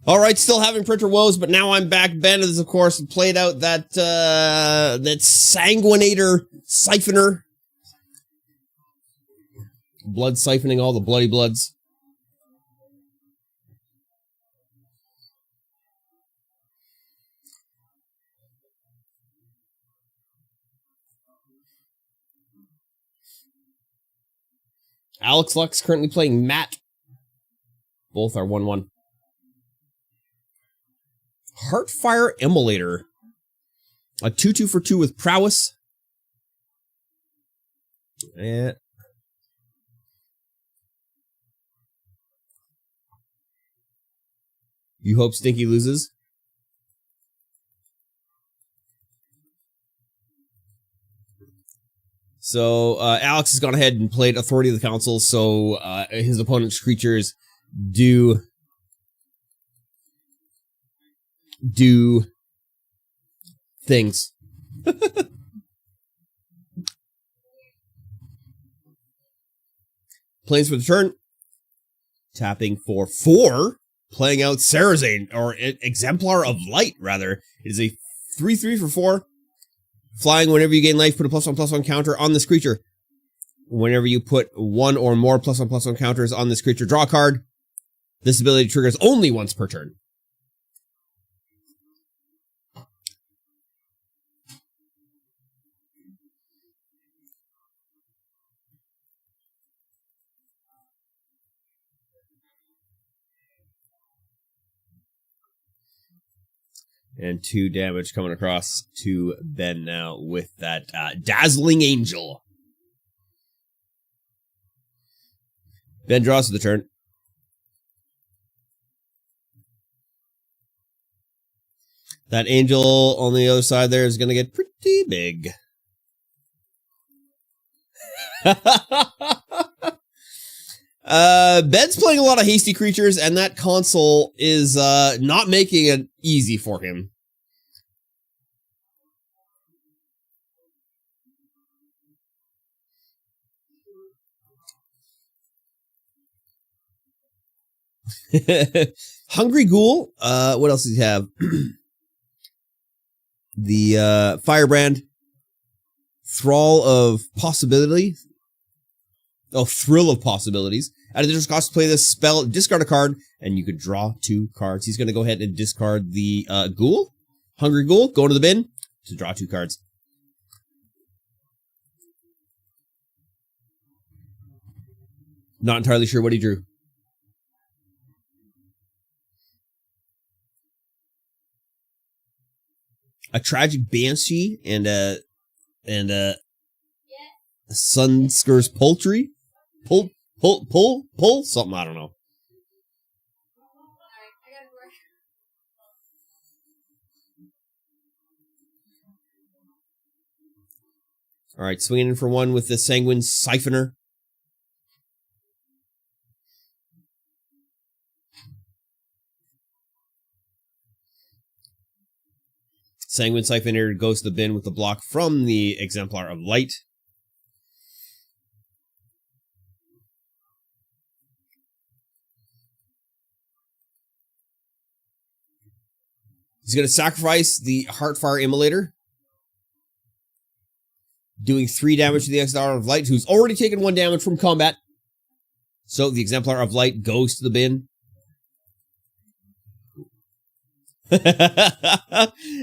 All right, still having printer woes, but now I'm back. Ben has, of course, played out that sanguinator siphoner. Blood siphoning all the bloody bloods. Alex Lux currently playing Matt. Both are 1-1. Heartfire Emulator. A 2-2 for 2 with prowess. Yeah. You hope Stinky loses? So, Alex has gone ahead and played Authority of the Council, so his opponent's creatures do things. Plays for the turn. Tapping for 4. Playing out Sarah's Exemplar of Light, rather. It is a 3/3 for 4. Flying whenever you gain life, put a +1/+1 counter on this creature. Whenever you put 1 or more +1/+1 counters on this creature, draw a card. This ability triggers only once per turn. And 2 damage coming across to Ben now with that Dazzling Angel. Ben draws to the turn. That angel on the other side there is going to get pretty big. Ben's playing a lot of hasty creatures, and that console is not making it easy for him. Hungry Ghoul. What else does he have? The Firebrand. Thrall of Possibility. Oh, Thrill of Possibilities. At a different cost, play this spell, discard a card, and you could draw 2 cards. He's going to go ahead and discard the Ghoul. Hungry Ghoul, go into the bin to draw 2 cards. Not entirely sure what he drew. A Tragic Banshee and a Sunskir's Poultry? Pull, something, I don't know. Alright, swinging in for 1 with the Sanguine Siphoner. Sanguine Siphoner goes to the bin with the block from the Exemplar of Light. He's going to sacrifice the Heartfire Immolator, doing 3 damage to the Exemplar of Light, who's already taken 1 damage from combat. So the Exemplar of Light goes to the bin.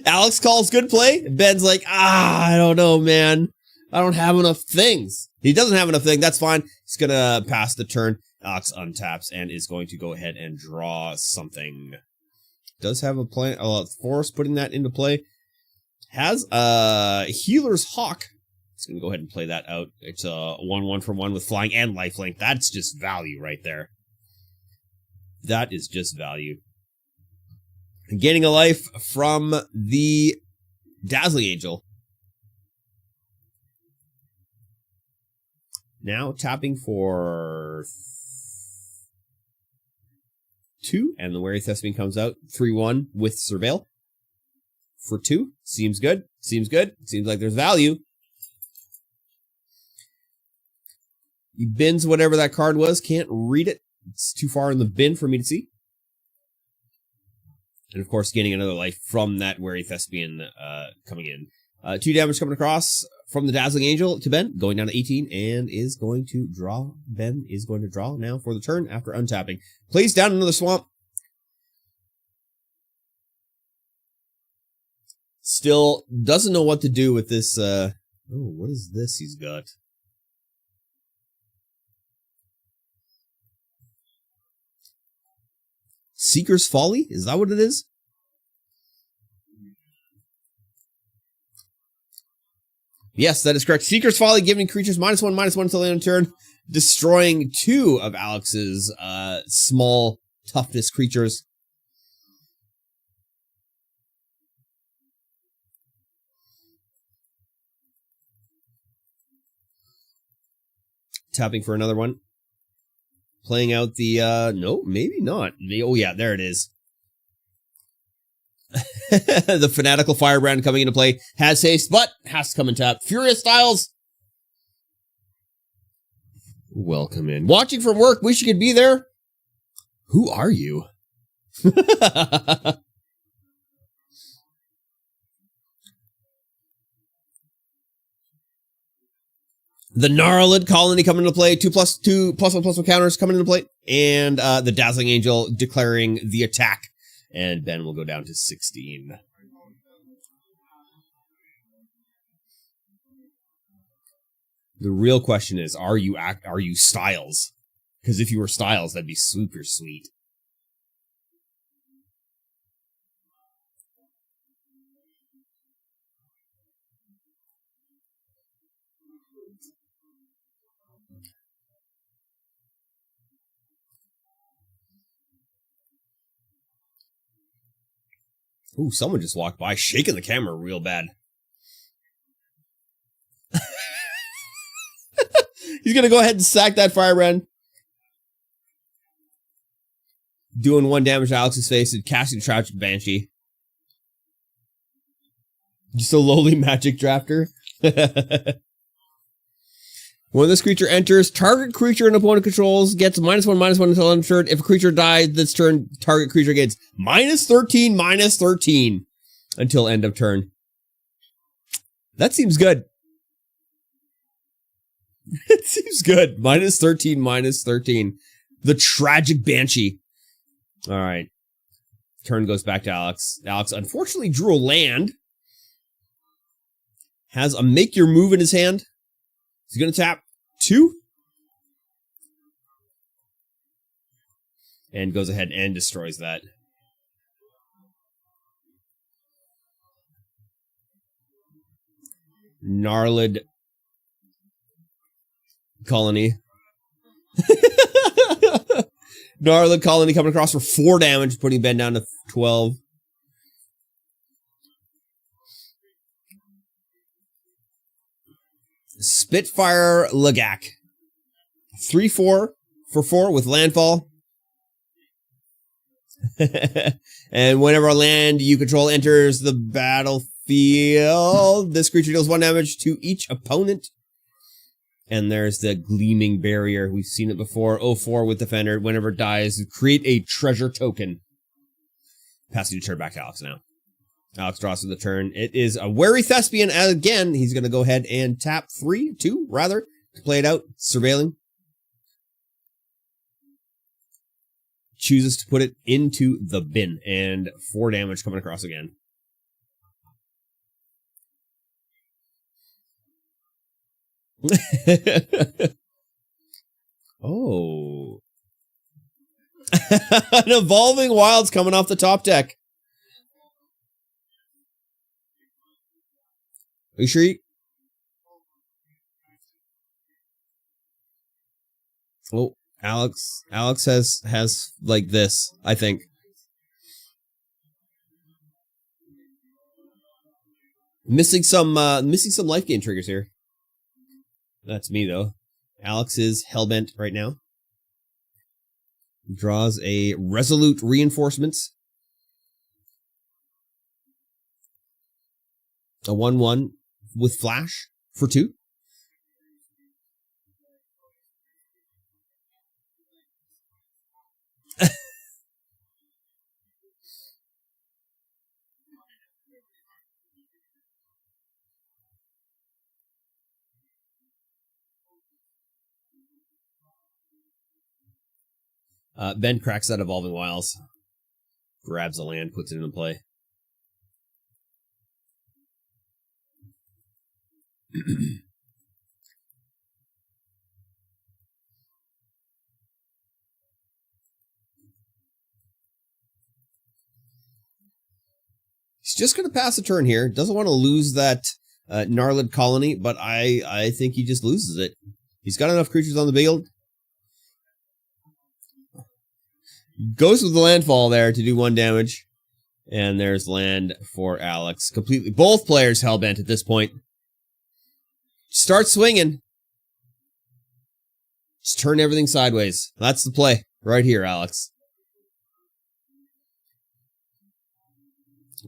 Alex calls good play. Ben's like, I don't know, man. I don't have enough things. He doesn't have enough things. That's fine. He's going to pass the turn. Alex untaps and is going to go ahead and draw something. Does have a plan. Force putting that into play. Has a Healer's Hawk. It's going to go ahead and play that out. It's a 1/1 for 1 with flying and lifelink. That's just value right there. That is just value. Gaining a life from the Dazzling Angel. Now tapping for 2, and the Wary Thespian comes out 3/1 with Surveil for 2. Seems good. Seems good. Seems like there's value. He bins whatever that card was. Can't read it. It's too far in the bin for me to see. And of course, gaining another life from that Wary Thespian coming in. 2 damage coming across from the Dazzling Angel to Ben, going down to 18, and is going to draw. Ben is going to draw now for the turn after untapping. Plays down another Swamp. Still doesn't know what to do with this. Oh, what is this he's got? Seeker's Folly? Is that what it is? Yes, that is correct. Seeker's Folly, giving creatures -1/-1 until the end of turn, destroying 2 of Alex's small toughness creatures. Tapping for another one. Playing out the, no, maybe not. Oh yeah, there it is. The Fanatical Firebrand coming into play. Has haste, but has to come and tap. Furious Styles. Welcome in. Watching from work. Wish you could be there. Who are you? The Gnarlid Colony coming into play. 2+2+1/+1 counters coming into play. And the Dazzling Angel declaring the attack. And Ben will go down to 16. The real question is, are you Styles? Because if you were Styles, that'd be super sweet. Ooh, someone just walked by, shaking the camera real bad. He's gonna go ahead and sack that Firebrand. Doing 1 damage to Alex's face and casting Tragic Banshee. Just a lowly magic drafter. When this creature enters, target creature an opponent controls gets -1/-1 until end of turn. If a creature dies this turn, target creature gets -13/-13 until end of turn. That seems good. It seems good. -13/-13. The Tragic Banshee. All right. Turn goes back to Alex. Alex unfortunately drew a land. Has a Make Your Move in his hand. He's going to tap 2. And goes ahead and destroys that. Gnarlid Colony. Gnarlid Colony coming across for 4 damage, putting Ben down to 12. Spitfire Lagak. 3/4 for 4 with landfall. And whenever a land you control enters the battlefield, this creature deals 1 damage to each opponent. And there's the Gleaming Barrier. We've seen it before. 0/4 with Defender. Whenever it dies, create a treasure token. Passing the turn back to Alex now. Alex draws for the turn. It is a Wary Thespian. Again, he's going to go ahead and tap 2, to play it out. Surveilling. Chooses to put it into the bin. And 4 damage coming across again. Oh. An Evolving Wilds coming off the top deck. Are you sure you... Oh, Alex has like this, I think. Missing some life gain triggers here. That's me though. Alex is hellbent right now. Draws a Resolute Reinforcements. A 1/1 with flash for 2. Ben cracks that Evolving Wilds. Grabs a land, puts it into play. He's just going to pass a turn here. Doesn't want to lose that Gnarlid Colony, but I think he just loses it. He's got enough creatures on the field. Goes with the landfall there to do 1 damage. And there's land for Alex. Completely. Both players hellbent at this point. Start swinging. Just turn everything sideways. That's the play right here, Alex.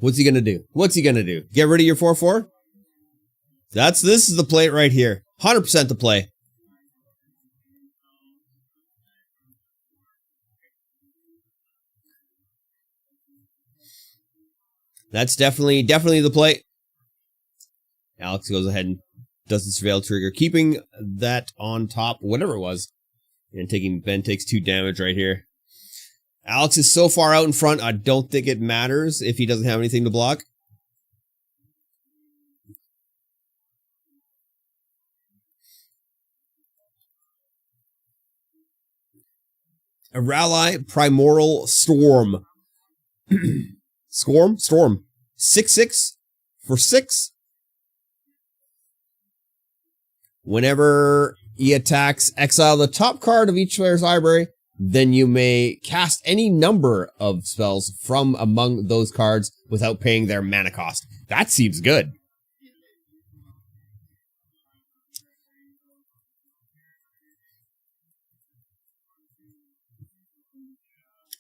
What's he going to do? What's he going to do? Get rid of your 4/4? This is the play right here. 100% the play. That's definitely the play. Alex goes ahead and does the surveil trigger, keeping that on top, whatever it was. And Ben takes 2 damage right here. Alex is so far out in front, I don't think it matters if he doesn't have anything to block. A Rally Primordial Storm. Storm? 6/6 for 6. Whenever he attacks, exile the top card of each player's library. Then you may cast any number of spells from among those cards without paying their mana cost. That seems good.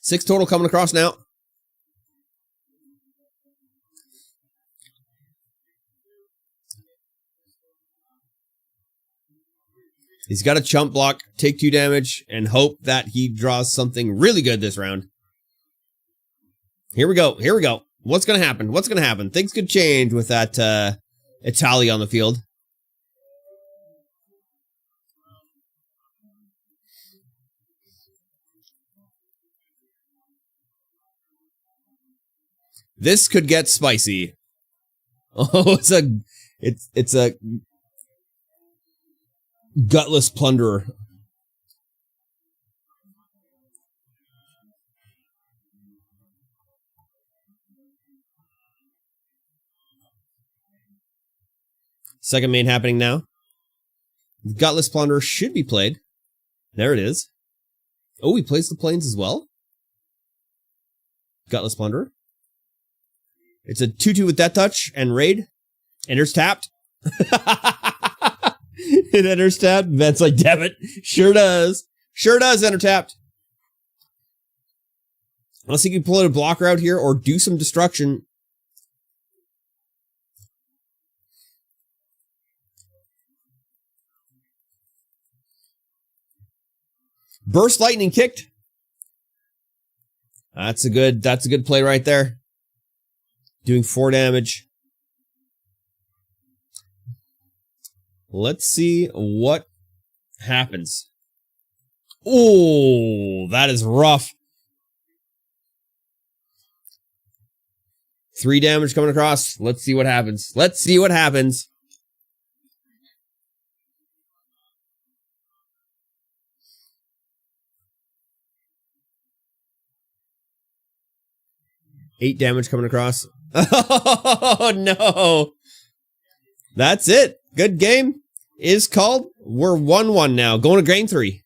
Six total coming across now. He's got a chump block, take 2 damage, and hope that he draws something really good this round. Here we go. What's going to happen? Things could change with that Italia on the field. This could get spicy. Oh, it's a Gutless Plunderer. Second main happening now. Gutless Plunderer should be played. There it is. Oh, he plays the plains as well? Gutless Plunderer. It's a 2/2 with Death Touch and Raid. Enters tapped. It enters tapped. Ben's like, damn it. Sure does. Enter tapped. Unless he can pull out a blocker out here or do some destruction. Burst Lightning kicked. That's a good play right there. Doing 4 damage. Let's see what happens. Oh, that is rough. 3 damage coming across. Let's see what happens. 8 damage coming across. Oh, no. That's it. Good game is called. We're 1-1 now. Going to Grain 3.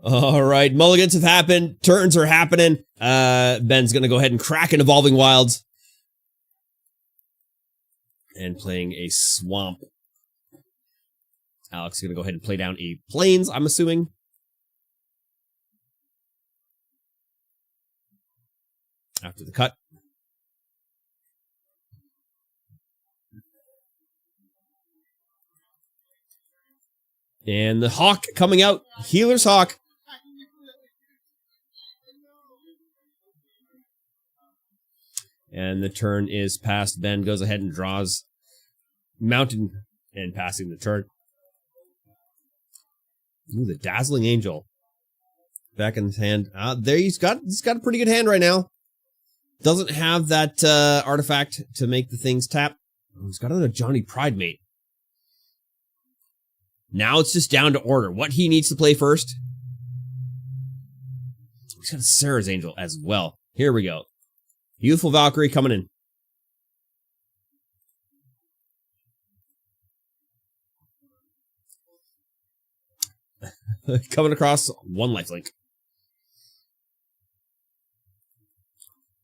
All right, mulligans have happened. Turns are happening. Ben's going to go ahead and crack an Evolving Wilds. And playing a Swamp. Alex is going to go ahead and play down a Plains, I'm assuming. After the cut. And the Hawk coming out. Healer's Hawk. And the turn is passed. Ben goes ahead and draws Mountain and passing the turn. Ooh, the Dazzling Angel. Back in his hand. There he's got a pretty good hand right now. Doesn't have that artifact to make the things tap. Oh, he's got another Johnny Pridemate. Now it's just down to order. What he needs to play first. He's got a Sarah's Angel as well. Here we go. Youthful Valkyrie coming in. Coming across one lifelink.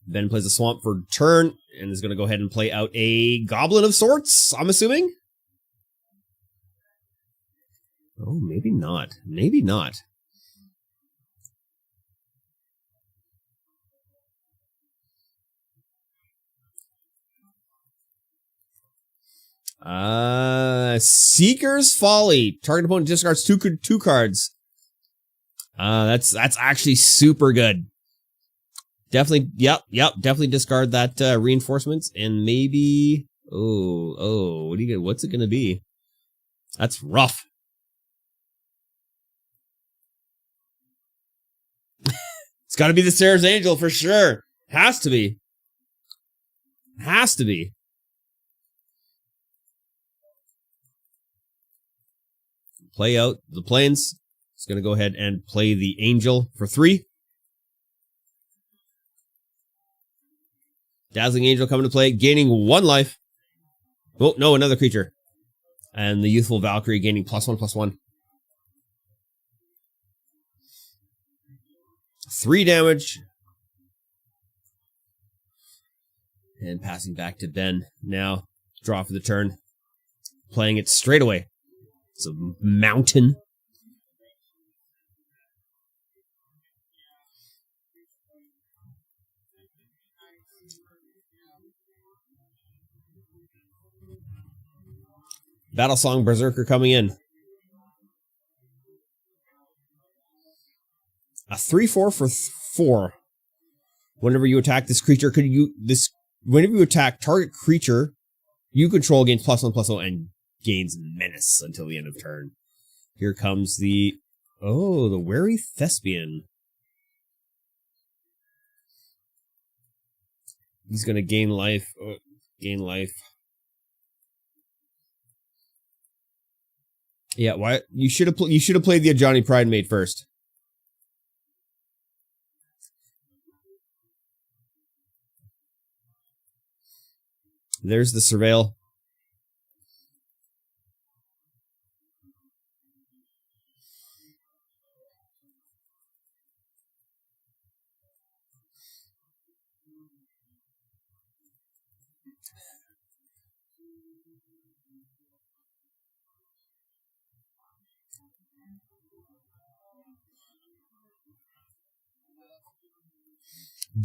Ben plays a Swamp for turn and is going to go ahead and play out a Goblin of sorts, I'm assuming. Oh, maybe not. Maybe not. Seeker's Folly. Target opponent discards two cards. That's actually super good. Definitely, yep, definitely discard that reinforcements and maybe what do you get? What's it gonna be? That's rough. It's gotta be the Sarah's Angel for sure. Has to be. Has to be. Play out the Plains. It's going to go ahead and play the Angel for 3. Dazzling Angel coming to play, gaining 1 life. Oh, no, another creature. And the Youthful Valkyrie gaining +1/+1. 3 damage. And passing back to Ben. Now, draw for the turn. Playing it straight away. It's a Mountain. Battlesong Berserker coming in. A 3/4 for 4. Whenever you attack this creature, whenever you attack target creature you control gains +1/+0 and gains menace until the end of turn. Here comes the Wary Thespian. He's gonna gain life. Gain life. Yeah, why you should have played the Johnny Pridemate first. There's the Surveil.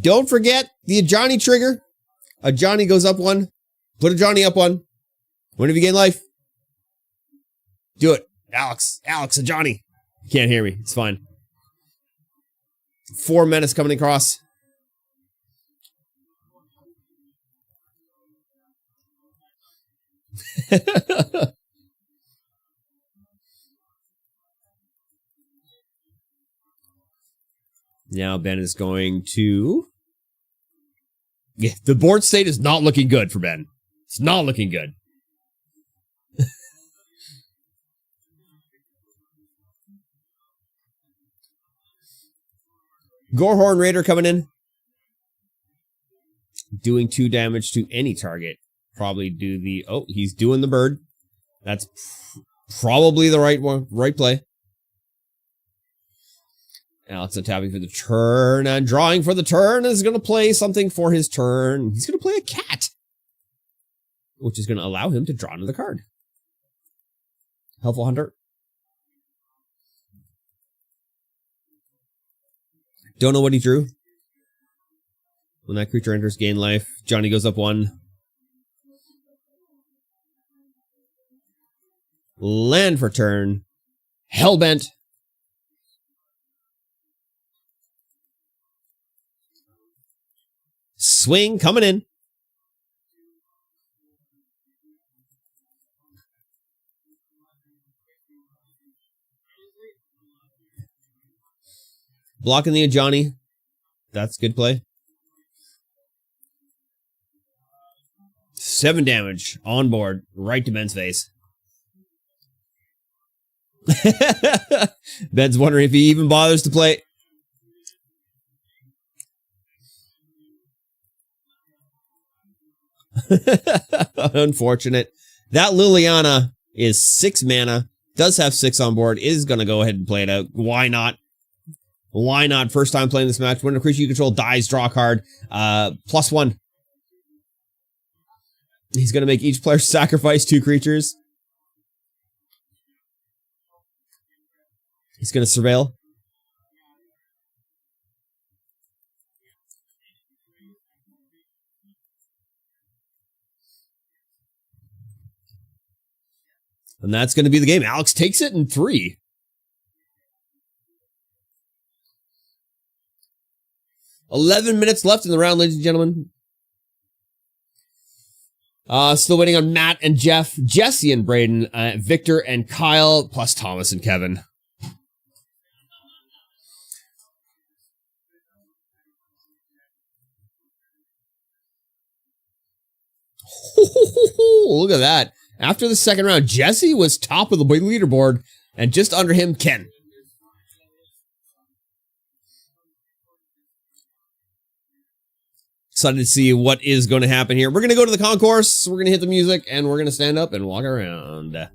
Don't forget the Johnny trigger. A Johnny goes up 1. Put a Johnny up 1. Whenever you gain life, do it. Alex, a Johnny. You can't hear me. It's fine. 4 menace coming across. Now Ben is going to... Yeah, the board state is not looking good for Ben. It's not looking good. Gorehorn Raider coming in. Doing 2 damage to any target. Probably do the... Oh, he's doing the bird. That's probably the right play. Alex untapping for the turn and drawing for the turn is going to play something for his turn. He's going to play a cat, which is going to allow him to draw another card. Helpful Hunter. Don't know what he drew. When that creature enters, gain life. Johnny goes up 1. Land for turn. Hellbent. Swing coming in. Blocking the Johnny. That's good play. 7 damage on board, right to Ben's face. Ben's wondering if he even bothers to play. Unfortunate. That Liliana is 6 mana, does have 6 on board, is going to go ahead and play it out. Why not? Why not? First time playing this match. When a creature you control dies, draw a card. +1. He's going to make each player sacrifice 2 creatures. He's going to surveil. And that's going to be the game. Alex takes it in 3. $11 minutes left in the round, ladies and gentlemen. Still waiting on Matt and Jeff, Jesse and Braden, Victor and Kyle, plus Thomas and Kevin. Look at that. After the second round, Jesse was top of the leaderboard, and just under him, Ken. Excited to see what is going to happen here. We're going to go to the concourse, we're going to hit the music, and we're going to stand up and walk around.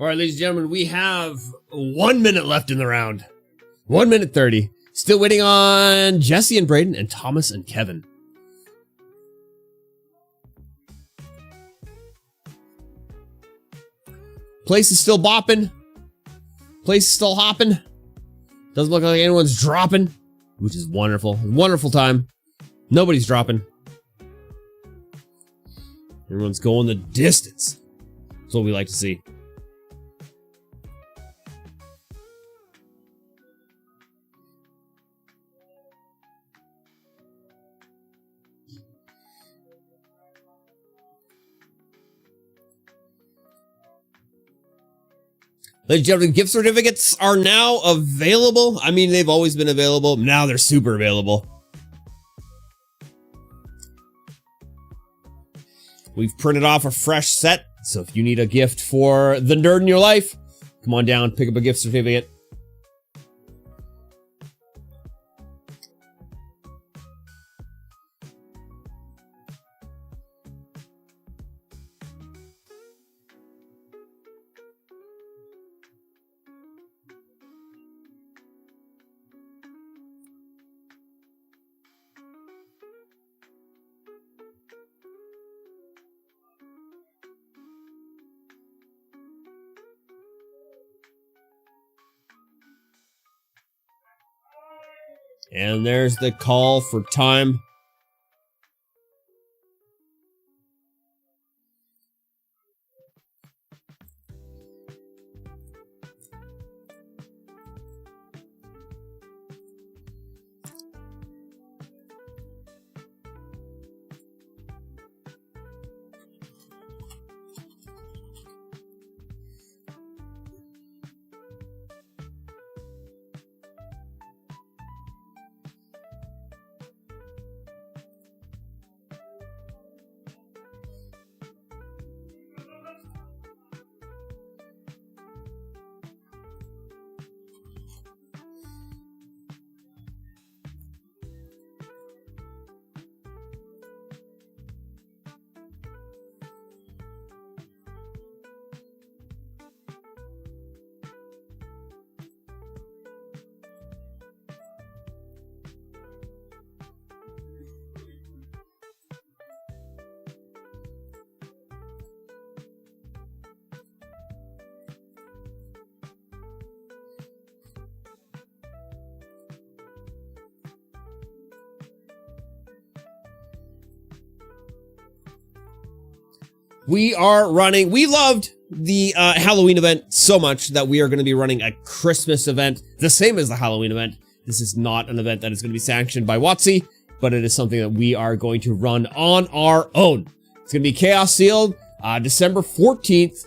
All right, ladies and gentlemen, we have 1 minute left in the round. 1 minute 30. Still waiting on Jesse and Braden and Thomas and Kevin. Place is still bopping. Place is still hopping. Doesn't look like anyone's dropping, which is wonderful. Wonderful time. Nobody's dropping. Everyone's going the distance. That's what we like to see. Ladies and gentlemen, gift certificates are now available. I mean, they've always been available. Now they're super available. We've printed off a fresh set, so if you need a gift for the nerd in your life, come on down, pick up a gift certificate. And there's the call for time. We are running, we loved the Halloween event so much that we are going to be running a Christmas event, the same as the Halloween event. This is not an event that is going to be sanctioned by WotC, but it is something that we are going to run on our own. It's going to be Chaos Sealed, December 14th,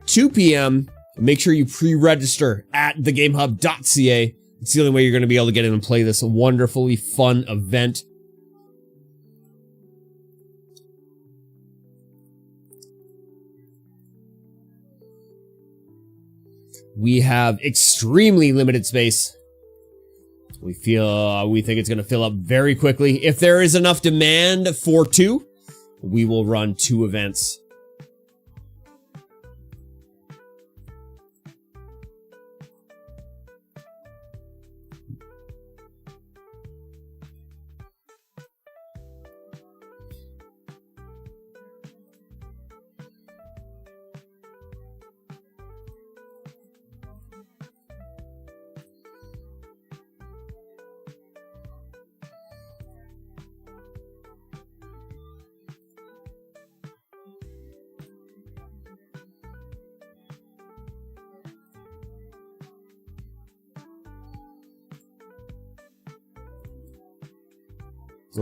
2 p.m. Make sure you pre-register at thegamehub.ca. It's the only way you're going to be able to get in and play this wonderfully fun event. We have extremely limited space. We think it's going to fill up very quickly. If there is enough demand for 2, we will run 2 events.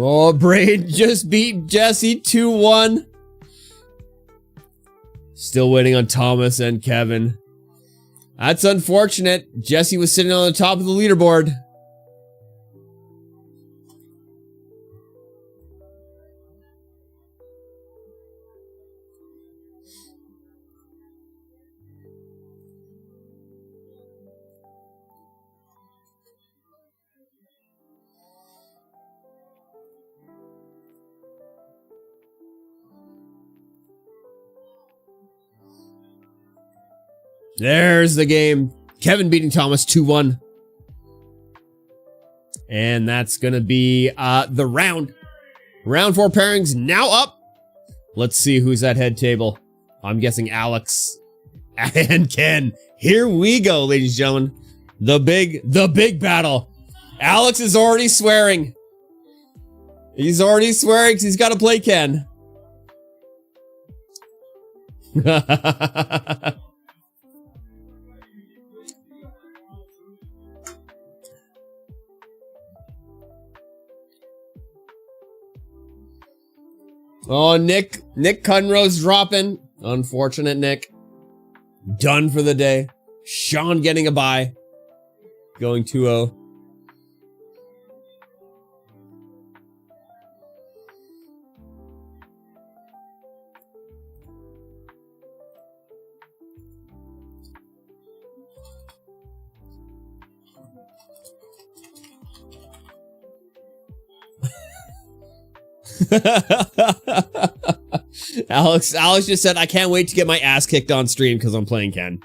Oh, Braid just beat Jesse 2-1. Still waiting on Thomas and Kevin. That's unfortunate. Jesse was sitting on the top of the leaderboard. There's the game. Kevin beating Thomas 2-1. And that's going to be the round. Round 4 pairings now up. Let's see who's at head table. I'm guessing Alex and Ken. Here we go, ladies and gentlemen. The big battle. Alex is already swearing. He's already swearing because he's got to play Ken. Oh, Nick Cunrow's dropping. Unfortunate, Nick. Done for the day. Sean getting a bye. Going 2-0. Alex just said, I can't wait to get my ass kicked on stream because I'm playing Ken.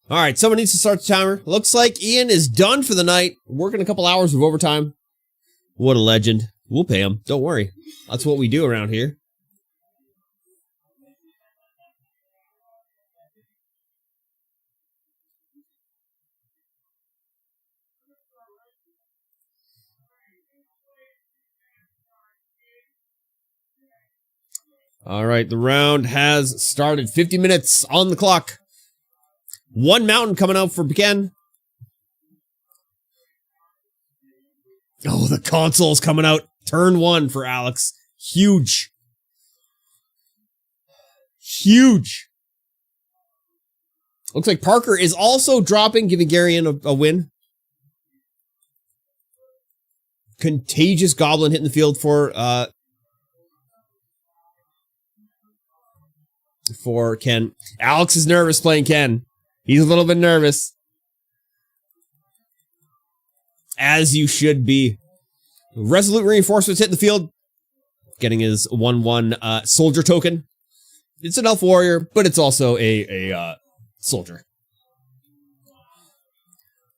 All right, someone needs to start the timer. Looks like Ian is done for the night. Working a couple hours of overtime. What a legend. We'll pay him. Don't worry. That's what we do around here. All right, the round has started. 50 minutes on the clock. One mountain coming out for Ken. Oh, the console's coming out. Turn 1 for Alex. Huge. Huge. Looks like Parker is also dropping, giving Garion a win. Contagious Goblin hitting the field for Ken. Alex is nervous playing Ken. He's a little bit nervous. As you should be. Resolute Reinforcements hitting the field. Getting his 1-1 soldier token. It's an elf warrior, but it's also a soldier.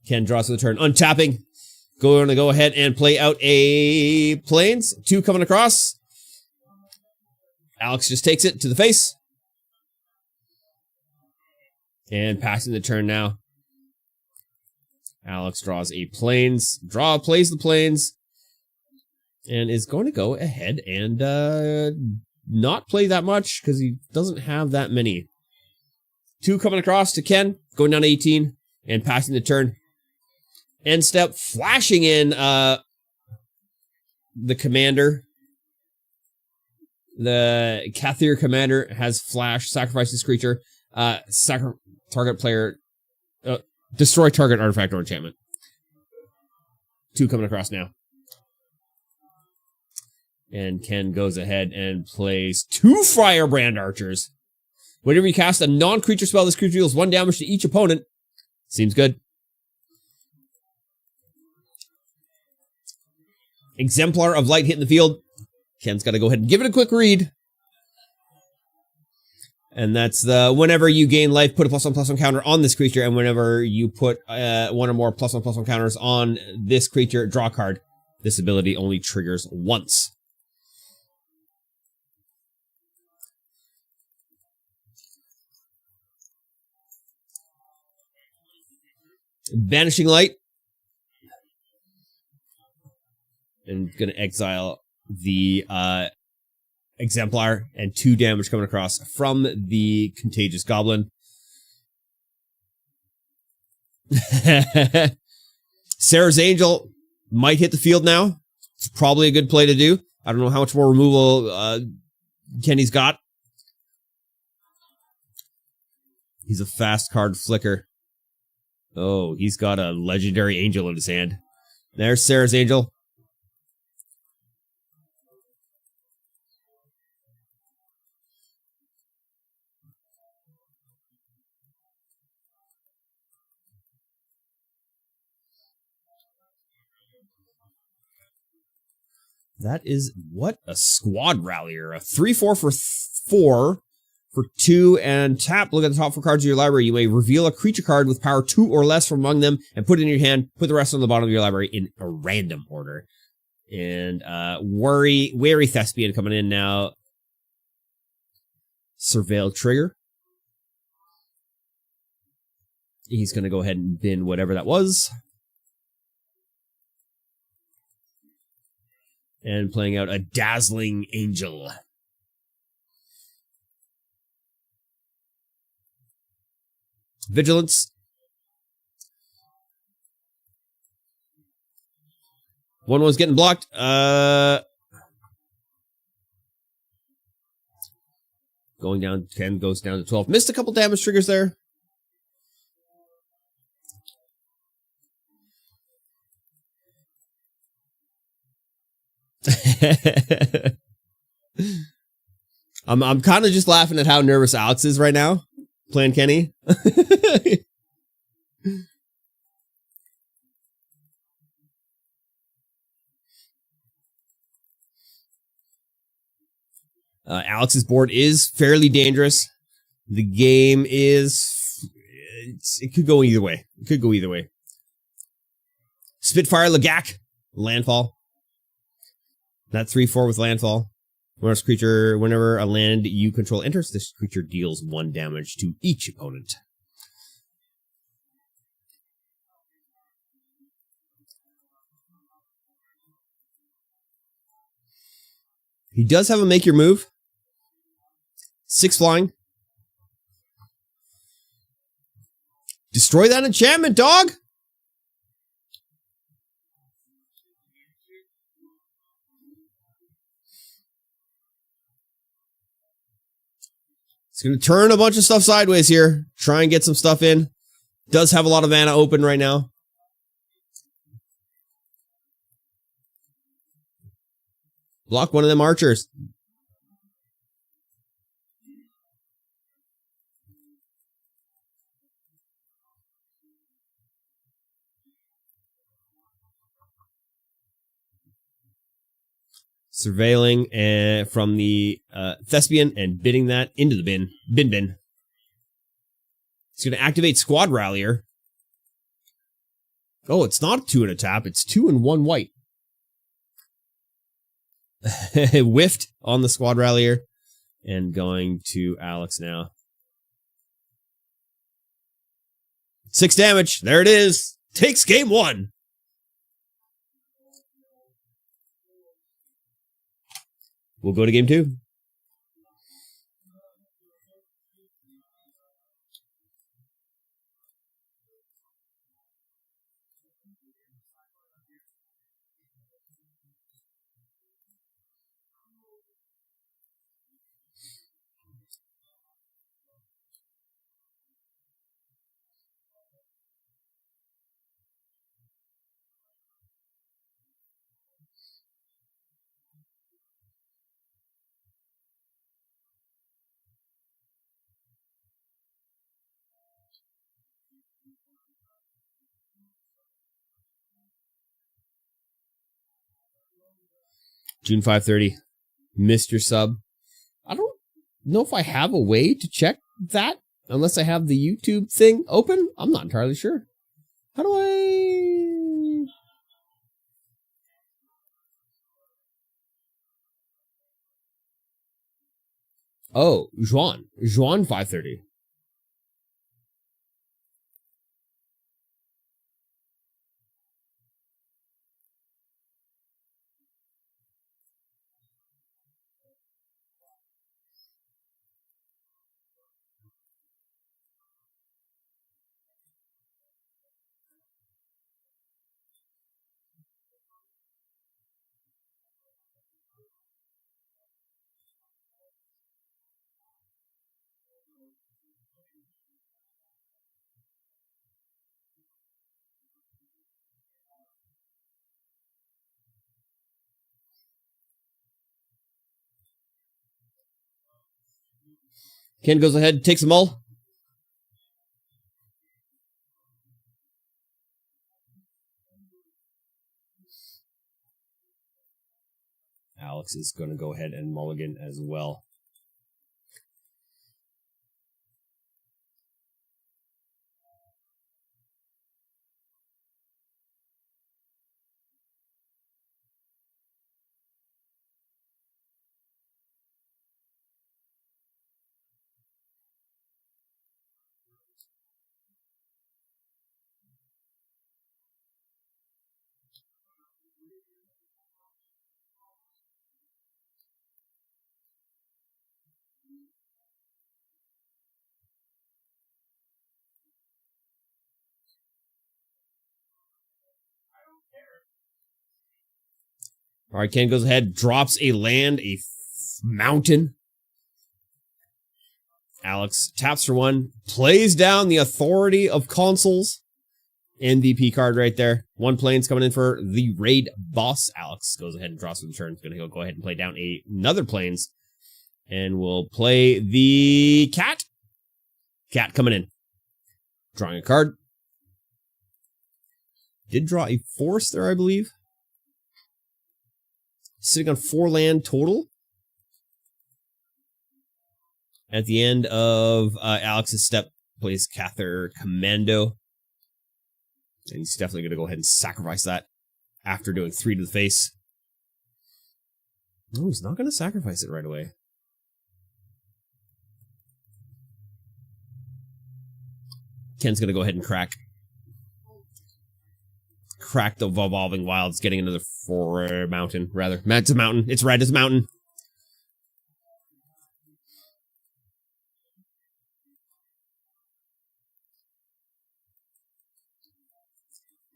Ken draws to the turn. Untapping. Going to go ahead and play out a plains. 2 coming across. Alex just takes it to the face. And passing the turn now. Alex draws a plains. Plays the plains. And is going to go ahead and not play that much because he doesn't have that many. 2 coming across to Ken. Going down to 18. And passing the turn. End step. Flashing in the commander. The Kathir commander has flash. Sacrifice this creature. Target player, destroy target artifact or enchantment. 2 coming across now. And Ken goes ahead and plays 2 Firebrand Archers. Whenever you cast a non-creature spell, this creature deals 1 damage to each opponent. Seems good. Exemplar of Light hitting the field. Ken's got to go ahead and give it a quick read. And that's the whenever you gain life, put a +1/+1 counter on this creature, and whenever you put one or more +1/+1 counters on this creature, draw a card. This ability only triggers once. Banishing Light. And gonna exile the Exemplar, and 2 damage coming across from the Contagious Goblin. Sarah's Angel might hit the field now. It's probably a good play to do. I don't know how much more removal Kenny's got. He's a fast card flicker. Oh, he's got a legendary angel in his hand. There's Sarah's Angel. That is, what a squad rallier. A 3/4 for 4 for 2 and tap. Look at the top 4 cards of your library. You may reveal a creature card with power 2 or less from among them and put it in your hand. Put the rest on the bottom of your library in a random order. And Wary Thespian coming in now. Surveil Trigger. He's going to go ahead and bin whatever that was. And playing out a Dazzling Angel. Vigilance. One was getting blocked. Going down, Ken goes down to 12. Missed a couple damage triggers there. I'm kind of just laughing at how nervous Alex is right now, playing Kenny. Alex's board is fairly dangerous. The game is... it could go either way. It could go either way. Spitfire Lagak. Landfall. That 3/4 with landfall. Whenever a land you control enters, this creature deals 1 damage to each opponent. He does have a make your move. 6 flying. Destroy that enchantment, dog! It's going to turn a bunch of stuff sideways here. Try and get some stuff in. Does have a lot of mana open right now. Block one of them archers. Surveilling from the Thespian and bidding that into the bin. Bin. It's going to activate Squad Rallier. Oh, it's not 2 and a tap. It's 2 and 1 white. Whiffed on the Squad Rallier. And going to Alex now. 6 damage. There it is. Takes game 1. We'll go to game 2. June 530. Mr. Sub. I don't know if I have a way to check that unless I have the YouTube thing open. I'm not entirely sure. How do I... Oh, Juan 530. Ken goes ahead, takes them all. Alex is going to go ahead and mulligan as well. All right, Ken goes ahead, drops a land, a mountain. Alex taps for one, plays down the authority of consoles. MVP card right there. One plane's coming in for the raid boss. Alex goes ahead and draws for the turn. He's going to go ahead and play down another planes. And we'll play the cat. Cat coming in. Drawing a card. Did draw a force there, I believe. Sitting on 4 land total. At the end of Alex's step, plays Cather Commando. And he's definitely going to go ahead and sacrifice that after doing 3 to the face. No, he's not going to sacrifice it right away. Ken's going to go ahead and crack the Evolving Wilds, getting another 4 mountain, rather. It's a mountain. It's red. It's a mountain.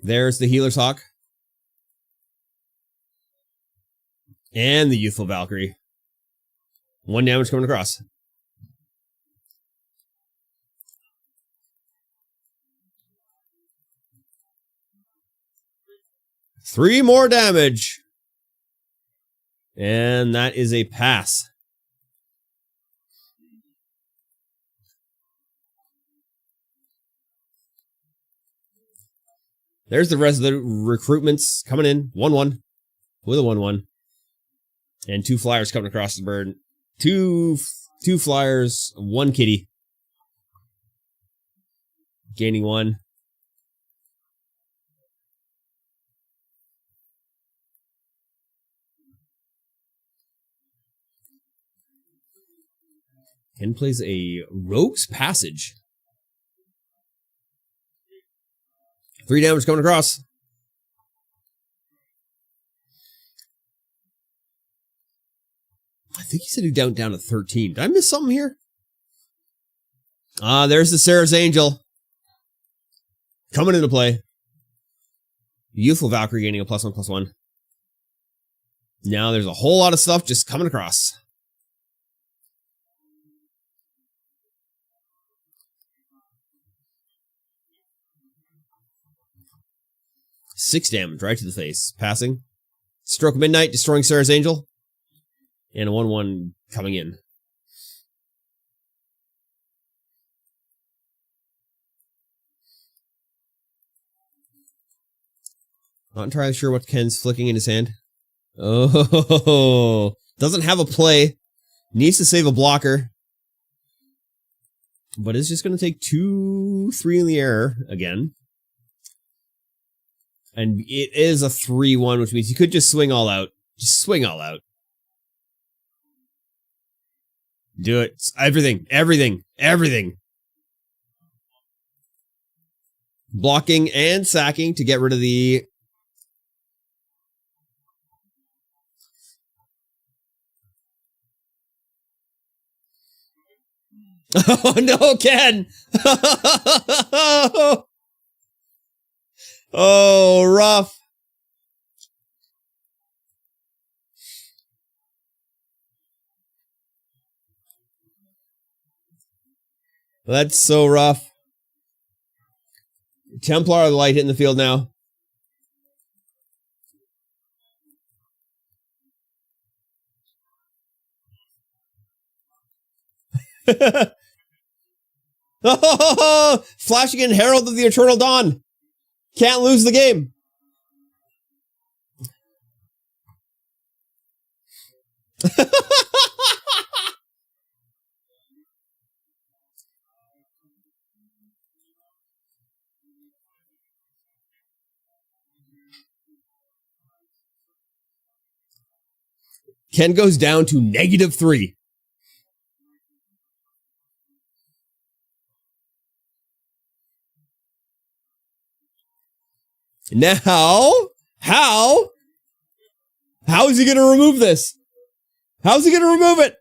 There's the Healer's Hawk. And the Youthful Valkyrie. 1 damage coming across. Three more damage. And that is a pass. There's the rest of the recruitments coming in. 1-1 with a 1-1. And 2 flyers coming across the bird. Two flyers, 1 kitty. Gaining 1. Ken plays a Rogue's Passage. 3 damage coming across. I think he said he down to 13. Did I miss something here? There's the Seraph's Angel. Coming into play. Youthful Valkyrie gaining a +1/+1. Now there's a whole lot of stuff just coming across. Six damage right to the face. Passing. Stroke of Midnight, destroying Seraph's Angel. And a 1-1 coming in. Not entirely sure what Ken's flicking in his hand. Oh, doesn't have a play. Needs to save a blocker. But it's just going to take 2-3 in the air again. And it is a 3-1, which means you could just swing all out. Just swing all out. Do it. Everything. Everything. Everything. Blocking and sacking to get rid of the... Oh, no, Ken! Oh, rough. That's so rough. Templar of the Light hitting the field now. Oh, flashing in Herald of the Eternal Dawn. Can't lose the game. Ken goes down to -3. Now, how is he going to remove this? How's he going to remove it?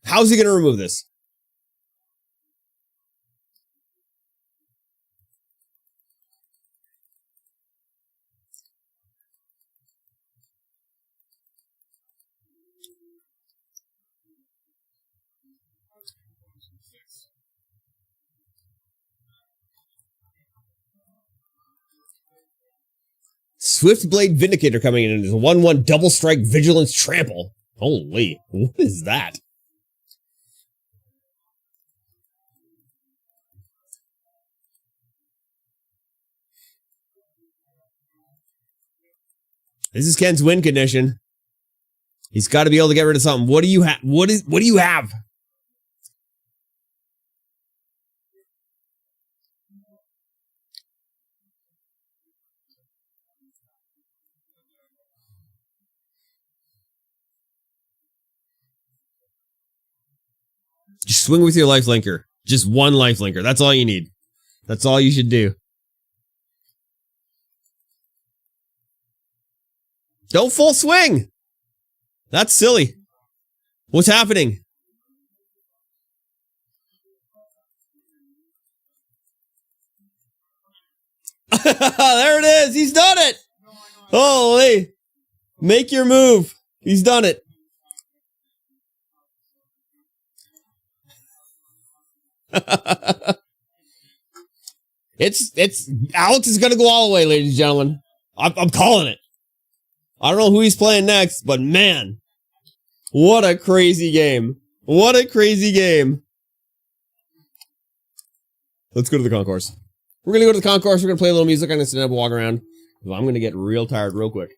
How's he going to remove this? Swift Blade Vindicator coming in as a 1-1 double strike vigilance trample. Holy, what is that? This is Ken's win condition. He's got to be able to get rid of something. What do you have? What do you have? Just swing with your life linker. Just one life linker. That's all you need. That's all you should do. Don't full swing. That's silly. What's happening? There it is. He's done it. Holy. Make your move. He's done it. It's Alex is going to go all the way, ladies and gentlemen. I'm calling it. I don't know who he's playing next, but man, what a crazy game. What a crazy game. Let's go to the concourse. We're going to go to the concourse. We're going to play a little music. I'm going to sit up and walk around. I'm going to get real tired real quick.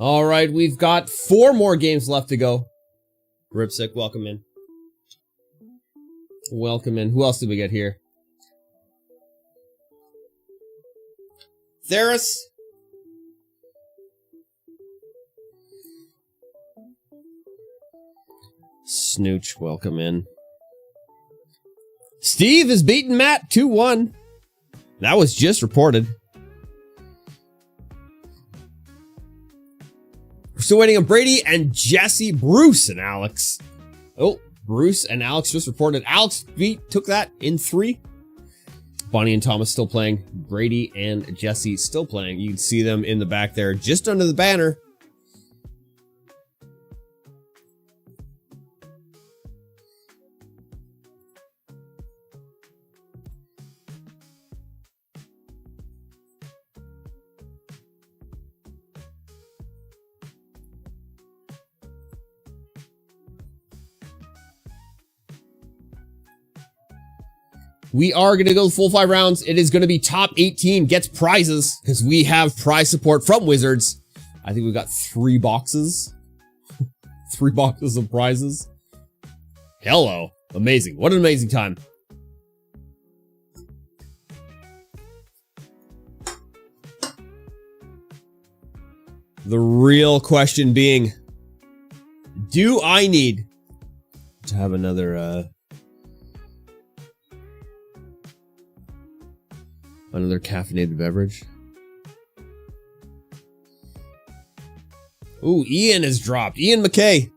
All right, we've got 4 more games left to go. Ripsick, welcome in. Welcome in. Who else did we get here? Theris. Snooch, welcome in. Steve is beating Matt 2-1. That was just reported. We're still waiting on Brady and Jesse, Bruce and Alex. Oh, Bruce and Alex just reported. Alex took that in 3. Bonnie and Thomas still playing. Brady and Jesse still playing. You can see them in the back there, just under the banner. We are going to go the full 5 rounds. It is going to be top 18 gets prizes because we have prize support from Wizards. I think we've got 3 boxes. 3 boxes of prizes. Hello. Amazing. What an amazing time. The real question being, do I need to have another, another caffeinated beverage? Ooh, Ian has dropped. Ian McKay.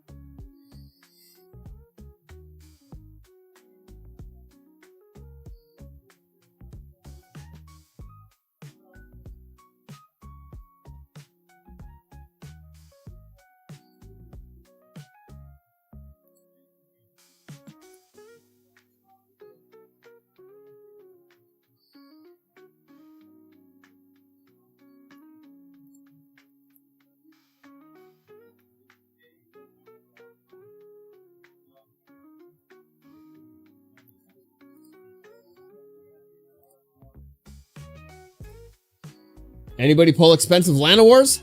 Anybody pull expensive Lana Wars?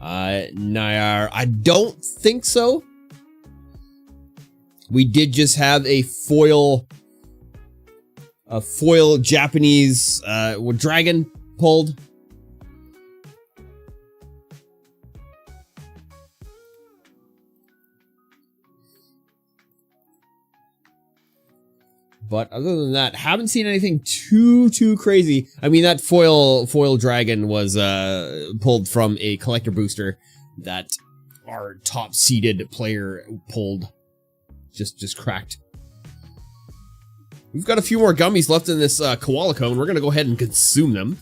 Nayar, I don't think so. We did just have a foil Japanese dragon pulled. But other than that, haven't seen anything too crazy. I mean, that foil dragon was pulled from a collector booster that our top seeded player pulled. Just cracked. We've got a few more gummies left in this koala cone. We're going to go ahead and consume them.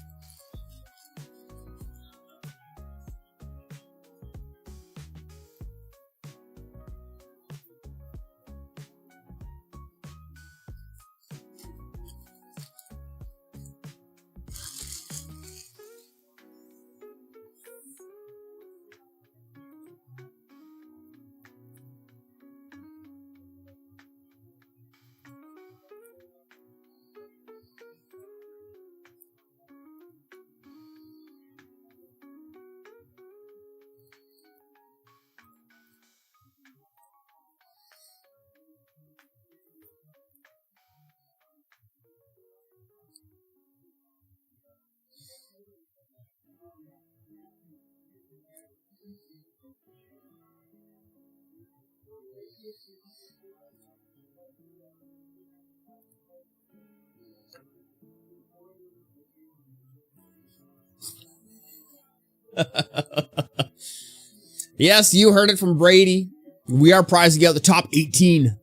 Yes, you heard it from Brady. We are prizing out the top 18.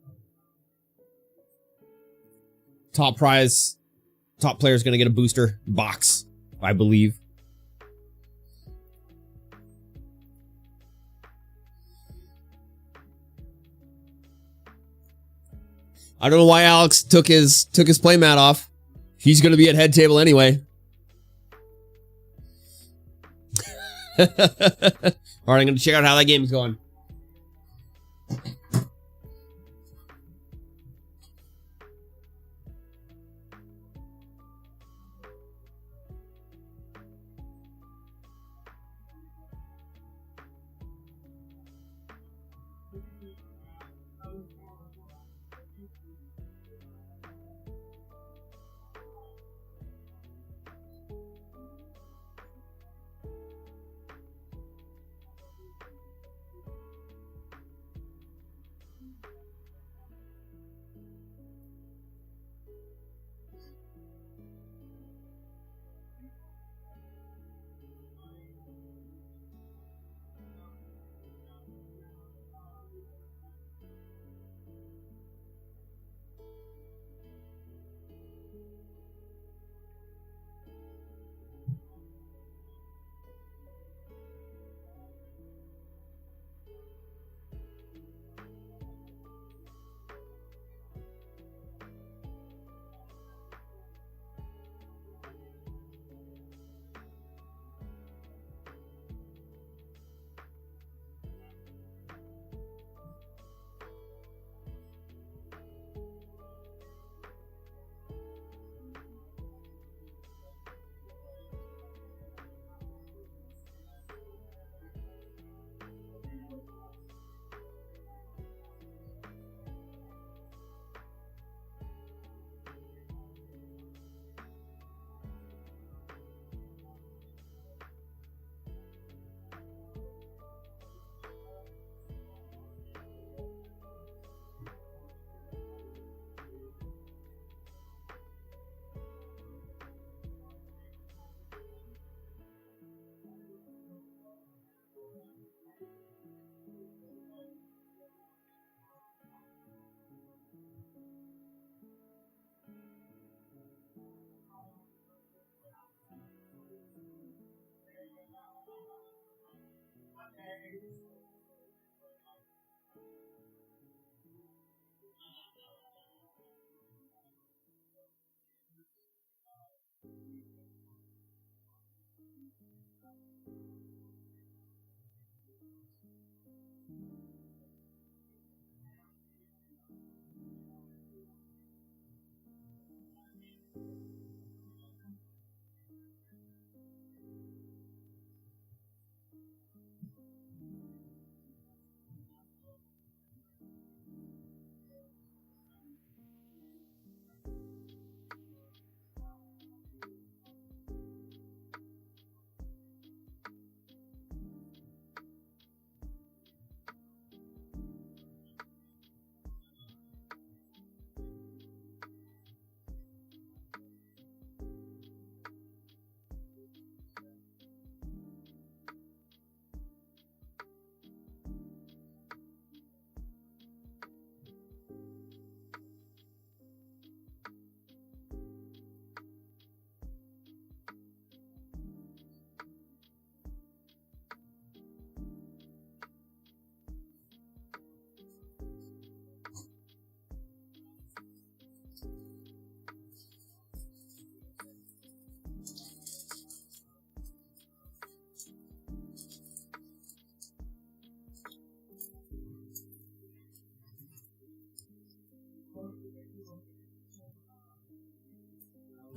Top prize. Top player is going to get a booster box, I believe. I don't know why Alex took his playmat off. He's going to be at head table anyway. All right, I'm going to check out how that game's going.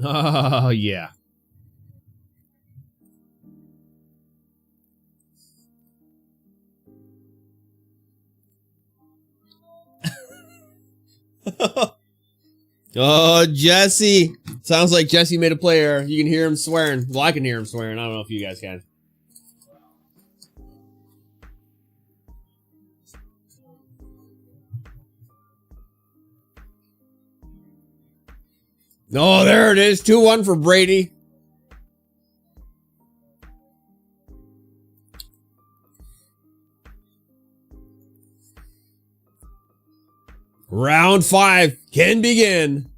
Oh, yeah. Oh, Jesse. Sounds like Jesse made a play error. You can hear him swearing. Well, I can hear him swearing. I don't know if you guys can. Oh, there it is. 2-1 for Brady. Round 5 can begin.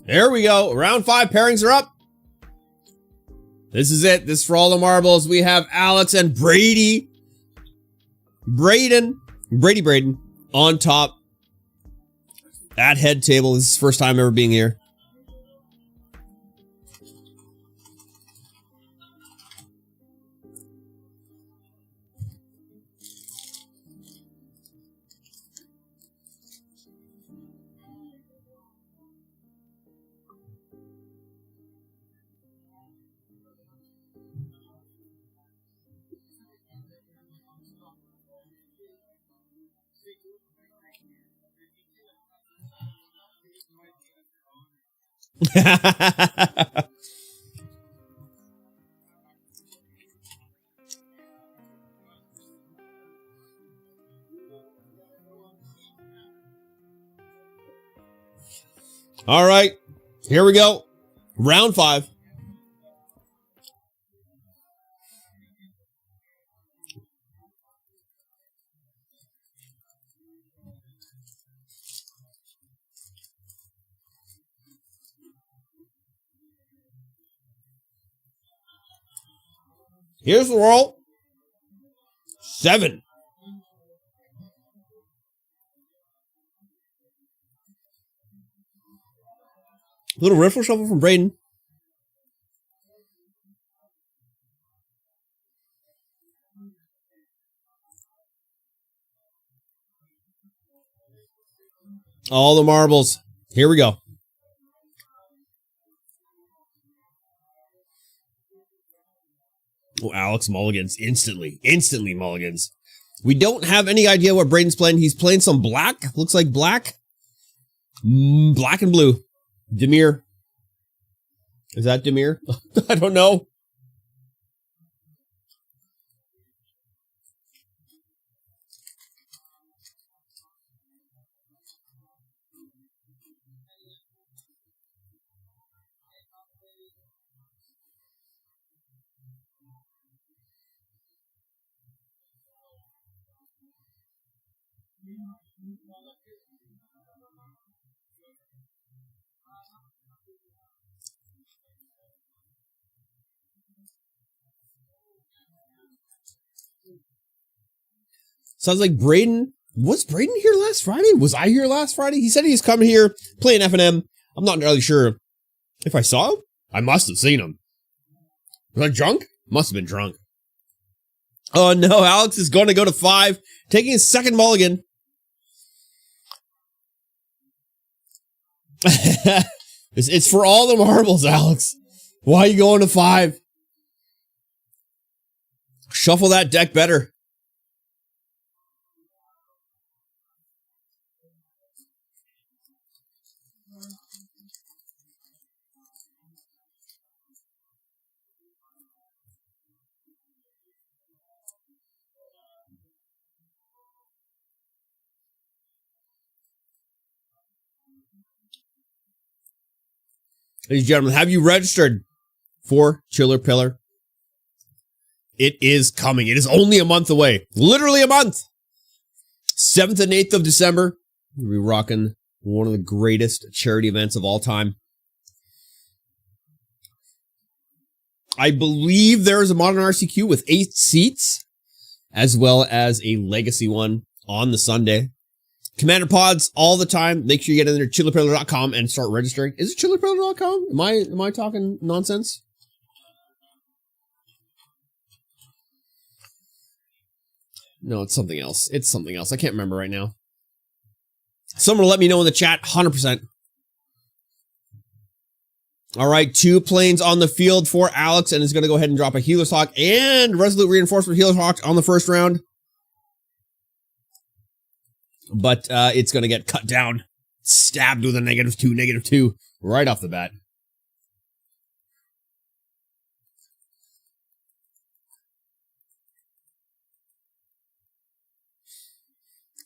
There we go. Round 5 pairings are up. This is it. This is for all the marbles. We have Alex and Brady. Braden on top. At head table. This is the first time ever being here. All right, here we go. Round 5. Here's the roll. 7. Little riffle shuffle from Braden. All the marbles. Here we go. Oh, Alex mulligans instantly. Instantly mulligans. We don't have any idea what Braden's playing. He's playing some black. Looks like black. Black and blue. Demir. Is that Demir? I don't know. Sounds like Braden. Was Braden here last Friday? Was I here last Friday? He said he's coming here playing F&M. I'm not entirely sure if I saw him. I must have seen him. Was I drunk? Must have been drunk. Oh no, Alex is going to go to 5, taking his second mulligan. It's for all the marbles, Alex. Why are you going to 5? Shuffle that deck better. Ladies and gentlemen, have you registered for Chiller Pillar? It is coming. It is only a month away. Literally a month. 7th and 8th of December. We'll be rocking one of the greatest charity events of all time. I believe there is a modern RCQ with 8 seats, as well as a legacy one on the Sunday. Commander pods all the time. Make sure you get in there, chilipriller.com, and start registering. Is it chilipriller.com? Am I talking nonsense? No, it's something else. It's something else. I can't remember right now. Someone will let me know in the chat. 100%. All right, 2 planes on the field for Alex, and is going to go ahead and drop a Healer's Hawk and Resolute Reinforcement Healer's Hawk on the first round. But it's going to get cut down. Stabbed with a -2 right off the bat.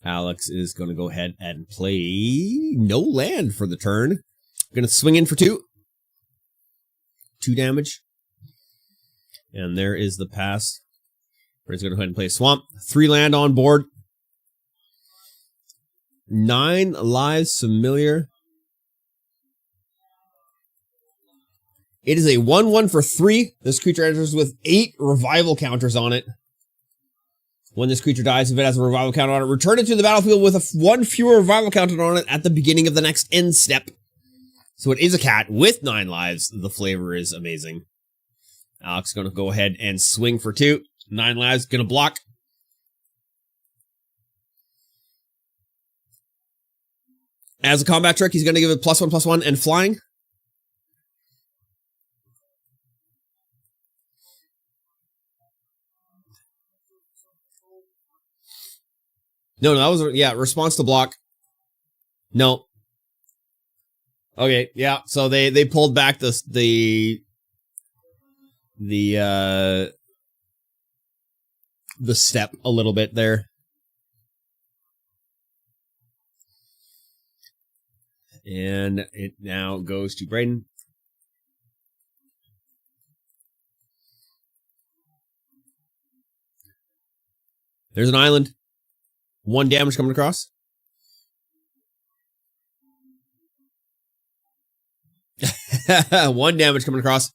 Alex is going to go ahead and play no land for the turn. Going to swing in for 2. 2 damage. And there is the pass. He's going to go ahead and play a swamp. 3 land on board. 9 lives familiar. It is a 1/1 for 3. This creature enters with 8 revival counters on it. When this creature dies, if it has a revival counter on it, return it to the battlefield with 1 fewer revival counter on it at the beginning of the next end step. So it is a cat with 9 lives. The flavor is amazing. Alex is going to go ahead and swing for 2. 9 lives, going to block. As a combat trick, he's going to give it +1/+1 and flying. No, that was, yeah, response to block. No. Okay, yeah, so they pulled back the step a little bit there. And it now goes to Braden. There's an island. 1 damage coming across. One damage coming across.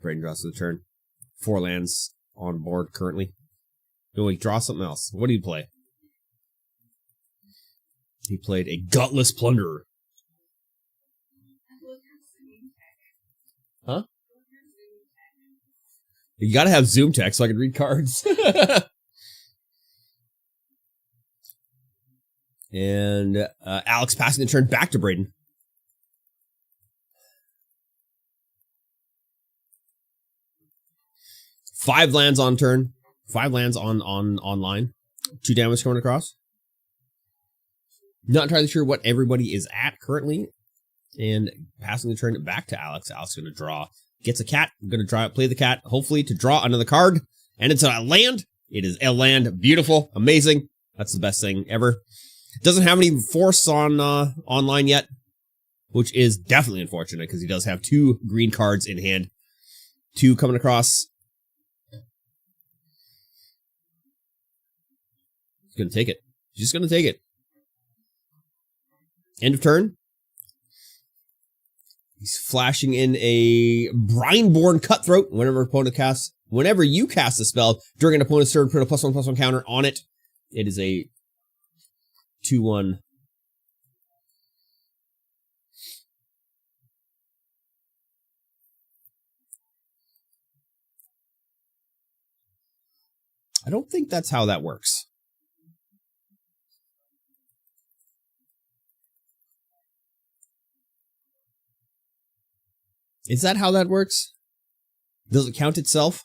Braden draws to the turn. 4 lands on board currently. No, he draw something else. What did he play? He played a Gutless Plunderer. Huh? You gotta have Zoom text so I can read cards. And Alex passing the turn back to Braden. Five lands on turn. 5 lands on line. 2 damage coming across. Not entirely sure what everybody is at currently. And passing the turn back to Alex. Alex is going to draw. Gets a cat. I'm going to play the cat, hopefully, to draw another card. And it's a land. It is a land. Beautiful. Amazing. That's the best thing ever. Doesn't have any force on online yet. Which is definitely unfortunate because he does have 2 green cards in hand. 2 coming across. He's going to take it. He's just going to take it. End of turn. He's flashing in a Brineborn Cutthroat. Whenever you cast a spell during an opponent's turn, put a +1/+1 counter on it. It is a 2/1. I don't think that's how that works. Is that how that works? Does it count itself?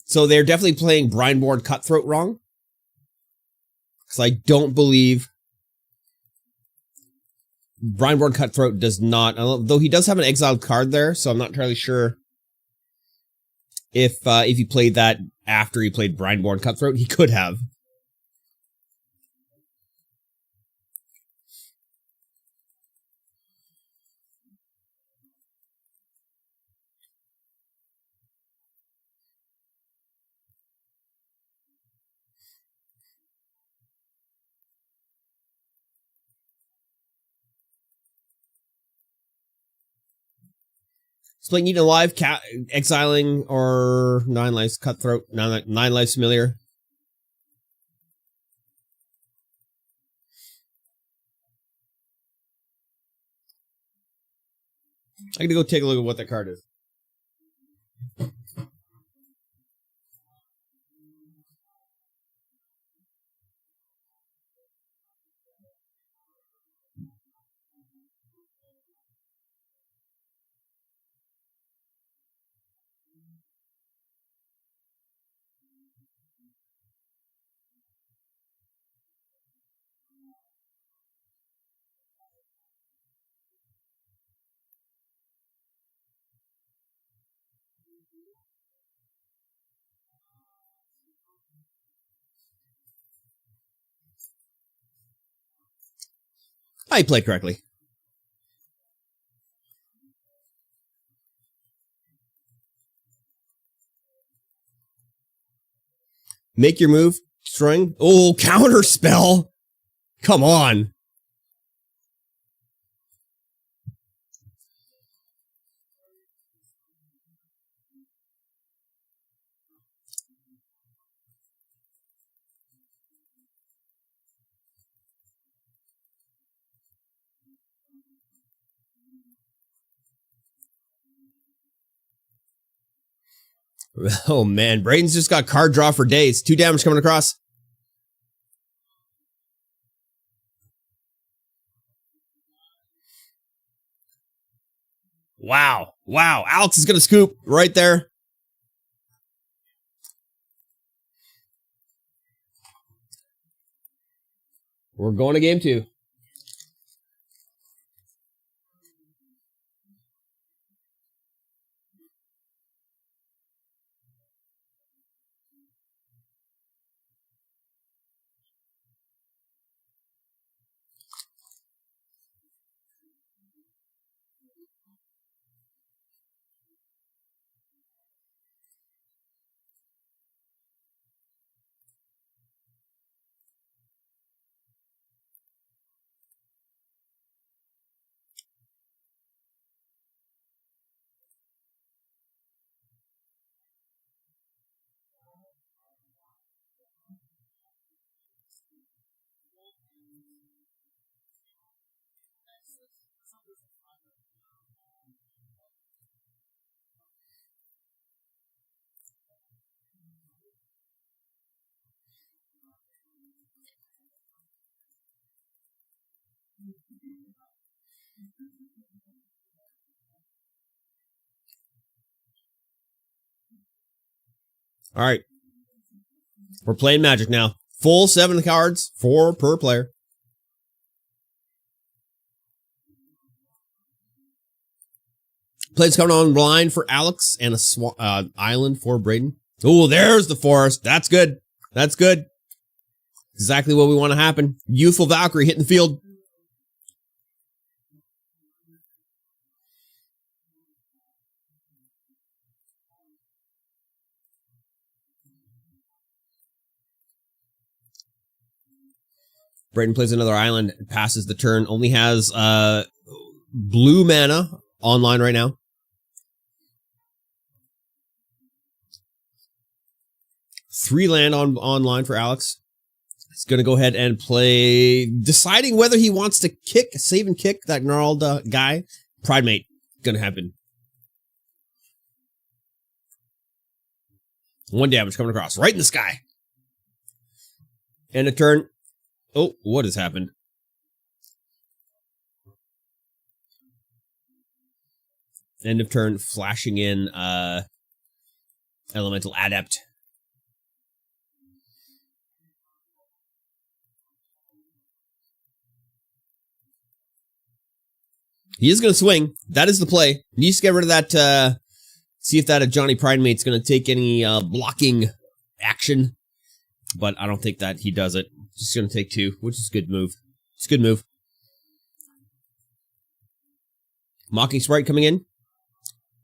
So they're definitely playing Brineborn Cutthroat wrong. Because I don't believe Brineborn Cutthroat does not, though he does have an exiled card there, so I'm not entirely sure if he played that after he played Brineborn Cutthroat. He could have. Splitting Eaten Alive, exiling, or 9 lives Cutthroat, 9 lives Familiar. I'm gonna go take a look at what that card is. I played correctly. Make your move, string. Oh, counter spell. Come on. Oh man, Braden's just got card draw for days. 2 damage coming across. Wow. Wow. Alex is going to scoop right there. We're going to game 2. All right. We're playing Magic now. Full 7 cards, 4 per player. Plays coming on blind for Alex and a island for Braden. Oh, there's the forest. That's good. That's good. Exactly what we want to happen. Youthful Valkyrie hitting the field. Braden plays another island, passes the turn, only has blue mana online right now. Three land online for Alex. He's going to go ahead and play, deciding whether he wants to save and kick that gnarled guy. Pridemate, going to happen. 1 damage coming across, right in the sky. End of turn. Oh, what has happened? End of turn, flashing in Elemental Adept. He is going to swing. That is the play. Needs to get rid of that, see if that Johnny Pridemate's going to take any blocking action. But I don't think that he does it. Just going to take 2, which is a good move. It's a good move. Mocking Sprite coming in.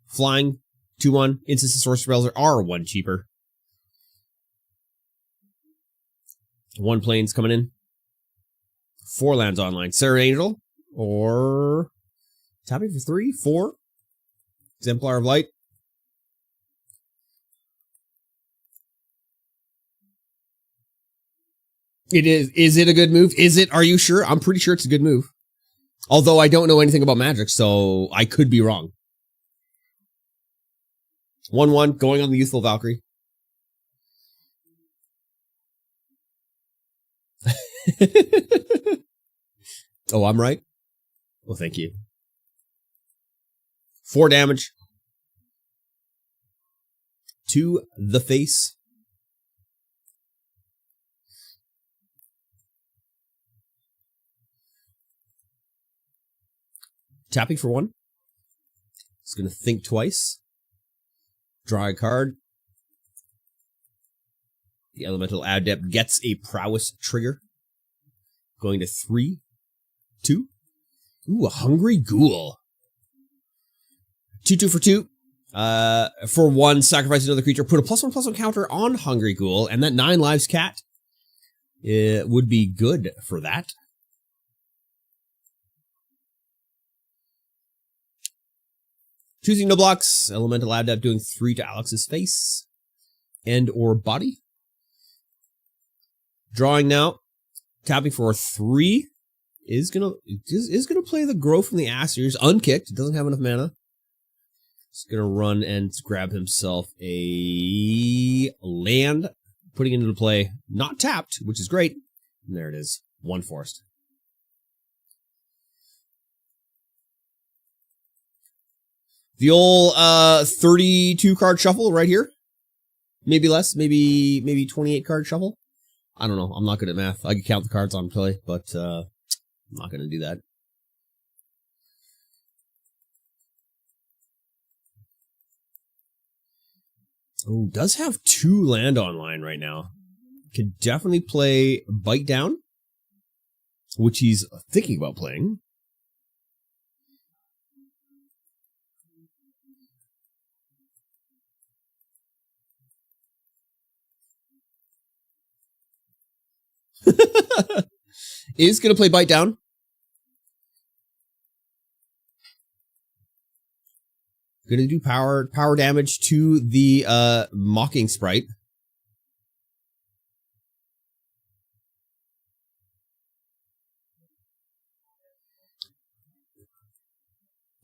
Flying, 2-1. Instance and Sorcery Spells are 1 cheaper. 1 planes coming in. 4 lands online. Seraph Angel, or tapping for 3, 4. Exemplar of Light. It is. Is it a good move? Is it? Are you sure? I'm pretty sure it's a good move. Although I don't know anything about Magic, so I could be wrong. 1-1, going on the Youthful Valkyrie. Oh, I'm right? Well, thank you. 4 damage. To the face. Tapping for 1. It's going to think twice. Draw a card. The Elemental Adept gets a Prowess trigger. Going to 3, 2. Ooh, a Hungry Ghoul. 2/2 for 2. For 1, sacrifice another creature. Put a +1/+1 counter on Hungry Ghoul, and that 9 lives cat would be good for that. Choosing no blocks. Elemental Adept doing 3 to Alex's face and or body. Drawing now. Tapping for 3 is gonna play the Grow from the Assirs unkicked. It doesn't have enough mana. He's gonna run and grab himself a land, putting it into play, not tapped, which is great. And there it is, 1 forest. The old 32 card shuffle right here. Maybe less, maybe 28 card shuffle. I don't know. I'm not good at math. I can count the cards on play, but I'm not going to do that. Oh, does have 2 land online right now. Could definitely play Bite Down, which he's thinking about playing. Is going to play Bite Down. Going to do power damage to the Mocking Sprite.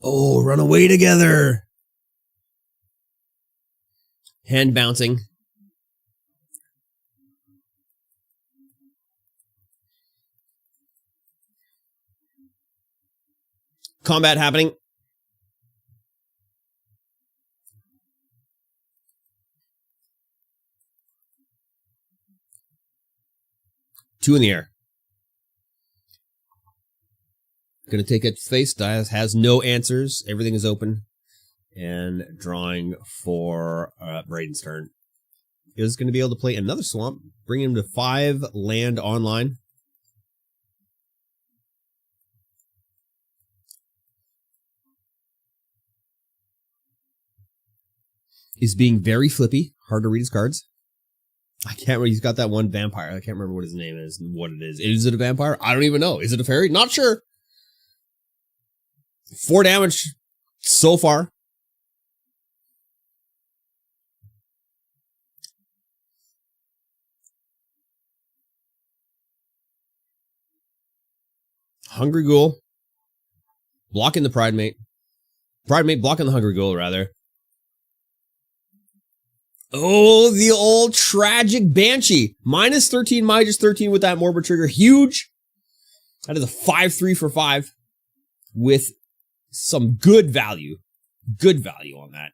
Oh, run away together. Hand bouncing. Combat happening. Two in the air. Gonna take it face. Has no answers. Everything is open. And drawing for Brayden's turn. Is going to be able to play another swamp. Bring him to 5 land online. He's being very flippy. Hard to read his cards. I can't remember. He's got that one vampire. I can't remember what his name is and what it is. Is it a vampire? I don't even know. Is it a fairy? Not sure. 4 damage so far. Hungry Ghoul. Blocking the Pridemate. Pridemate blocking the Hungry Ghoul, rather. Oh, the old tragic Banshee. Minus 13, minus 13 with that Morbid trigger. Huge. That is a 5/3 for 5 with some good value. Good value on that.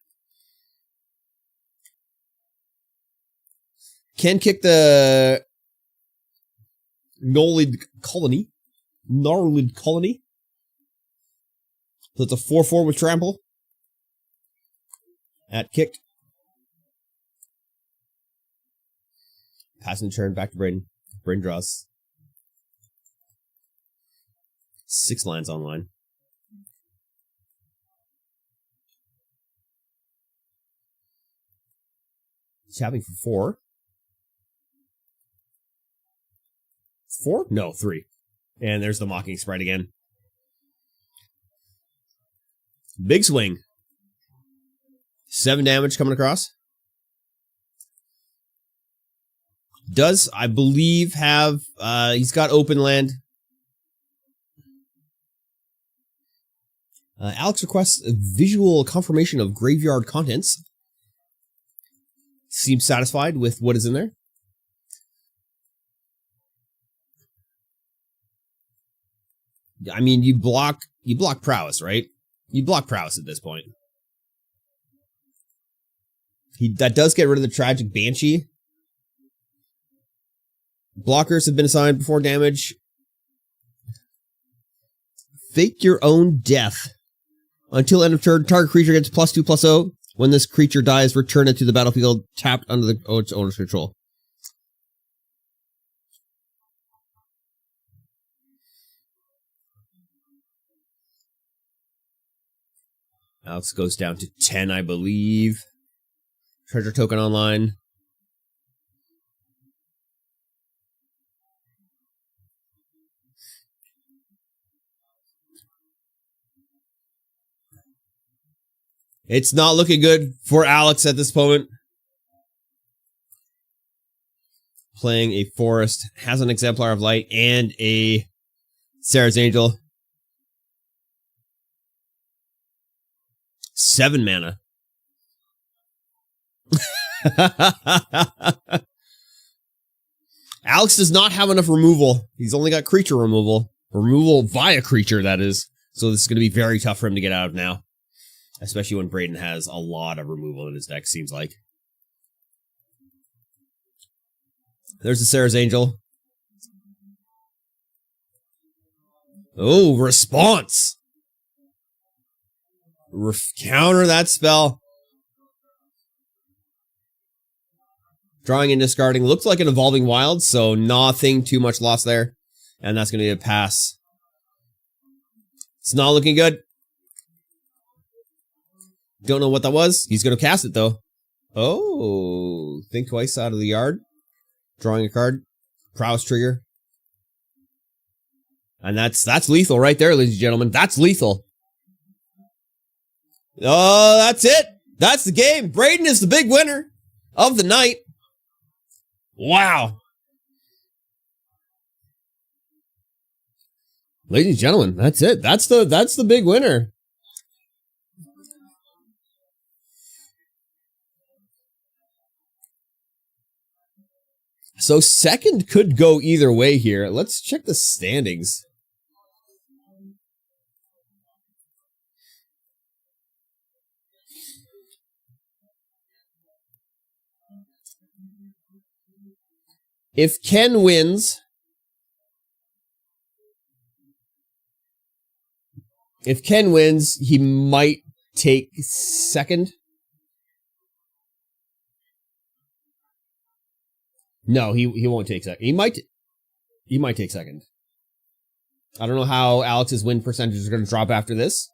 Can kick the Gnarlid Colony. So it's a 4/4 with trample. At kicked. Passing the turn back to Braden. Braden draws. 6 lines online. Tapping for 4. 4? No, 3. And there's the Mocking Sprite again. Big swing. 7 damage coming across. Does, I believe, have, he's got open land. Alex requests a visual confirmation of graveyard contents. Seems satisfied with what is in there. I mean, you block prowess, right? You block prowess at this point. That does get rid of the Tragic Banshee. Blockers have been assigned before damage. Fake your own death. Until end of turn, target creature gets +2/+0. When this creature dies, return it to the battlefield tapped under its owner's control. Alex goes down to 10, I believe. Treasure token online. It's not looking good for Alex at this moment. Playing a Forest, has an Exemplar of Light, and a Sarah's Angel. 7 mana. Alex does not have enough removal. He's only got creature removal. Removal via creature, that is. So this is going to be very tough for him to get out of now. Especially when Braden has a lot of removal in his deck, seems like. There's the Sarah's Angel. Oh, response! Counter that spell. Drawing and discarding. Looks like an Evolving Wild, so nothing too much loss there. And that's going to be a pass. It's not looking good. Don't know what that was. He's going to cast it, though. Oh, think twice out of the yard. Drawing a card. Prowess trigger. And that's lethal right there, ladies and gentlemen. That's lethal. Oh, that's it. That's the game. Braden is the big winner of the night. Wow. Ladies and gentlemen, that's it. That's the big winner. So second could go either way here. Let's check the standings. If Ken wins, he might take second. No, he won't take second. He might take second. I don't know how Alex's win percentage is going to drop after this.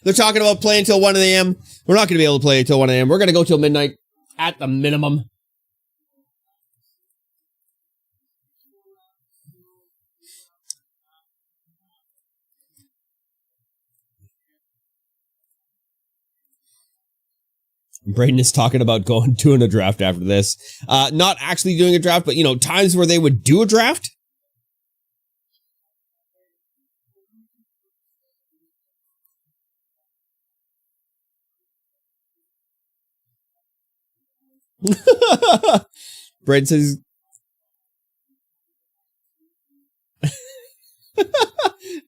They're talking about playing till 1 a.m. We're not going to be able to play till 1 a.m. We're going to go till midnight at the minimum. Braden is talking about doing a draft after this. Not actually doing a draft, but, times where they would do a draft. Braden says...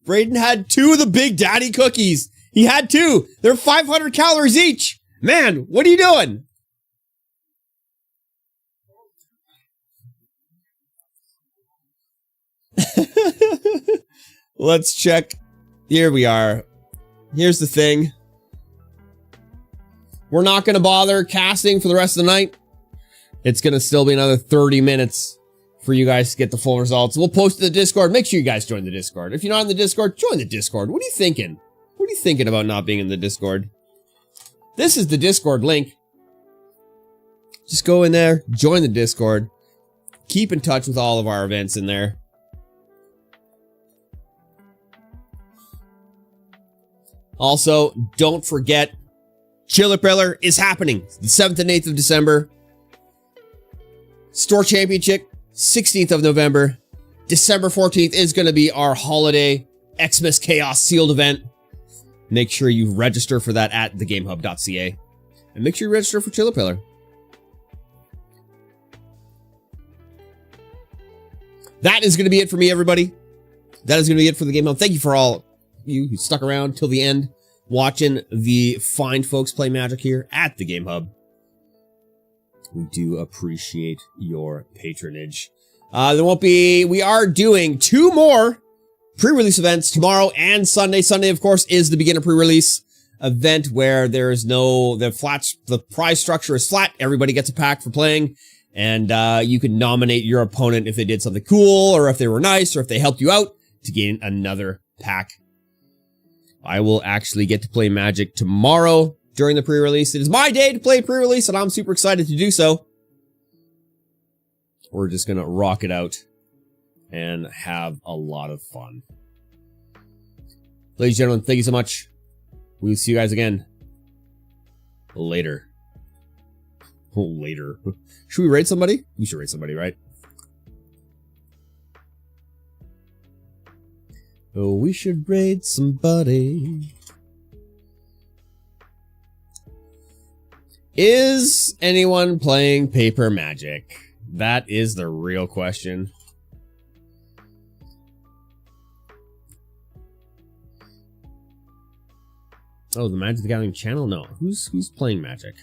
Braden had 2 of the Big Daddy cookies. He had 2. They're 500 calories each. Man, what are you doing? Let's check. Here we are. Here's the thing. We're not going to bother casting for the rest of the night. It's going to still be another 30 minutes for you guys to get the full results. We'll post to the Discord. Make sure you guys join the Discord. If you're not in the Discord, join the Discord. What are you thinking? What are you thinking about not being in the Discord? This is the Discord link. Just go in there, join the Discord. Keep in touch with all of our events in there. Also, don't forget, Chiller Pillar is happening the 7th and 8th of December. Store Championship, 16th of November. December 14th is going to be our holiday Xmas Chaos sealed event. Make sure you register for that at thegamehub.ca. And make sure you register for Chiller Pillar. That is going to be it for me, everybody. That is going to be it for the Game Hub. Thank you for all you who stuck around till the end, watching the fine folks play Magic here at the Game Hub. We do appreciate your patronage. We are doing 2 more pre-release events tomorrow and Sunday. Sunday, of course, is the beginner pre-release event where there is the prize structure is flat. Everybody gets a pack for playing, and you can nominate your opponent if they did something cool, or if they were nice, or if they helped you out to gain another pack. I will actually get to play Magic tomorrow during the pre-release. It is my day to play pre-release, and I'm super excited to do so. We're just gonna rock it out and have a lot of fun. Ladies and gentlemen, thank you so much. We'll see you guys again later. Later. Should we raid somebody? We should raid somebody, right? Oh, we should raid somebody. Is anyone playing paper Magic? That is the real question. Oh, the Magic the Gathering channel? No. Who's playing Magic?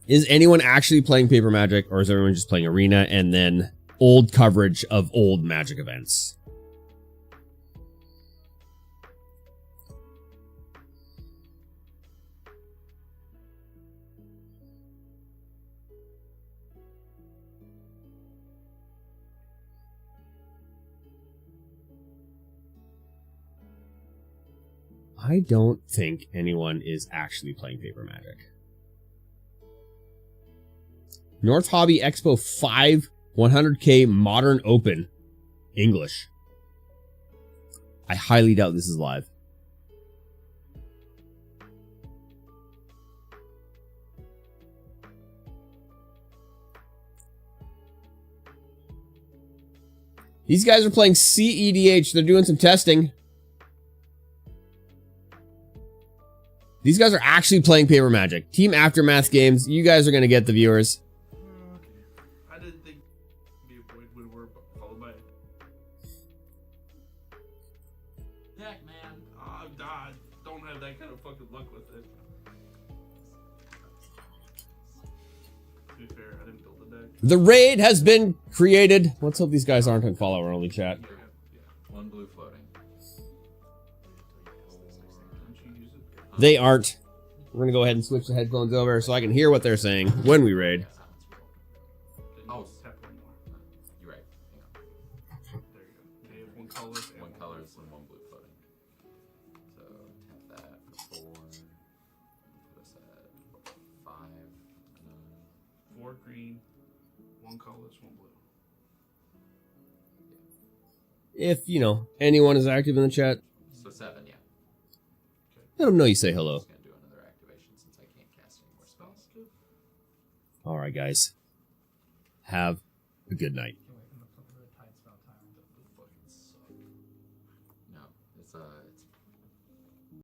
Is anyone actually playing paper Magic, or is everyone just playing Arena and then old coverage of old Magic events? I don't think anyone is actually playing paper Magic. North Hobby Expo 5 100K Modern Open English. I highly doubt this is live. These guys are playing CEDH. They're doing some testing. These guys are actually playing paper Magic. Team Aftermath Games. You guys are going to get the viewers. I didn't think it'd be a point when we're followed by. Heck, man. I don't have that kind of fucking luck with it. To be fair, I didn't build the deck. The raid has been created. Let's hope these guys aren't on follower only chat. Yeah. One blue floating. They aren't. We're going to go ahead and switch the headphones over so I can hear what they're saying when we raid. Oh, Tap one more. you're right. Hang on. There you go. They have one colorless and One colorless and one blue floating. So tap that for 4. Put us at 5. 4 green, 1 colorless, 1 blue. If, anyone is active in the chat, So 7, yeah. let them know you say hello. Just gonna do another activation since I can't cast any more spells. All right, guys. Have a good night. No, it's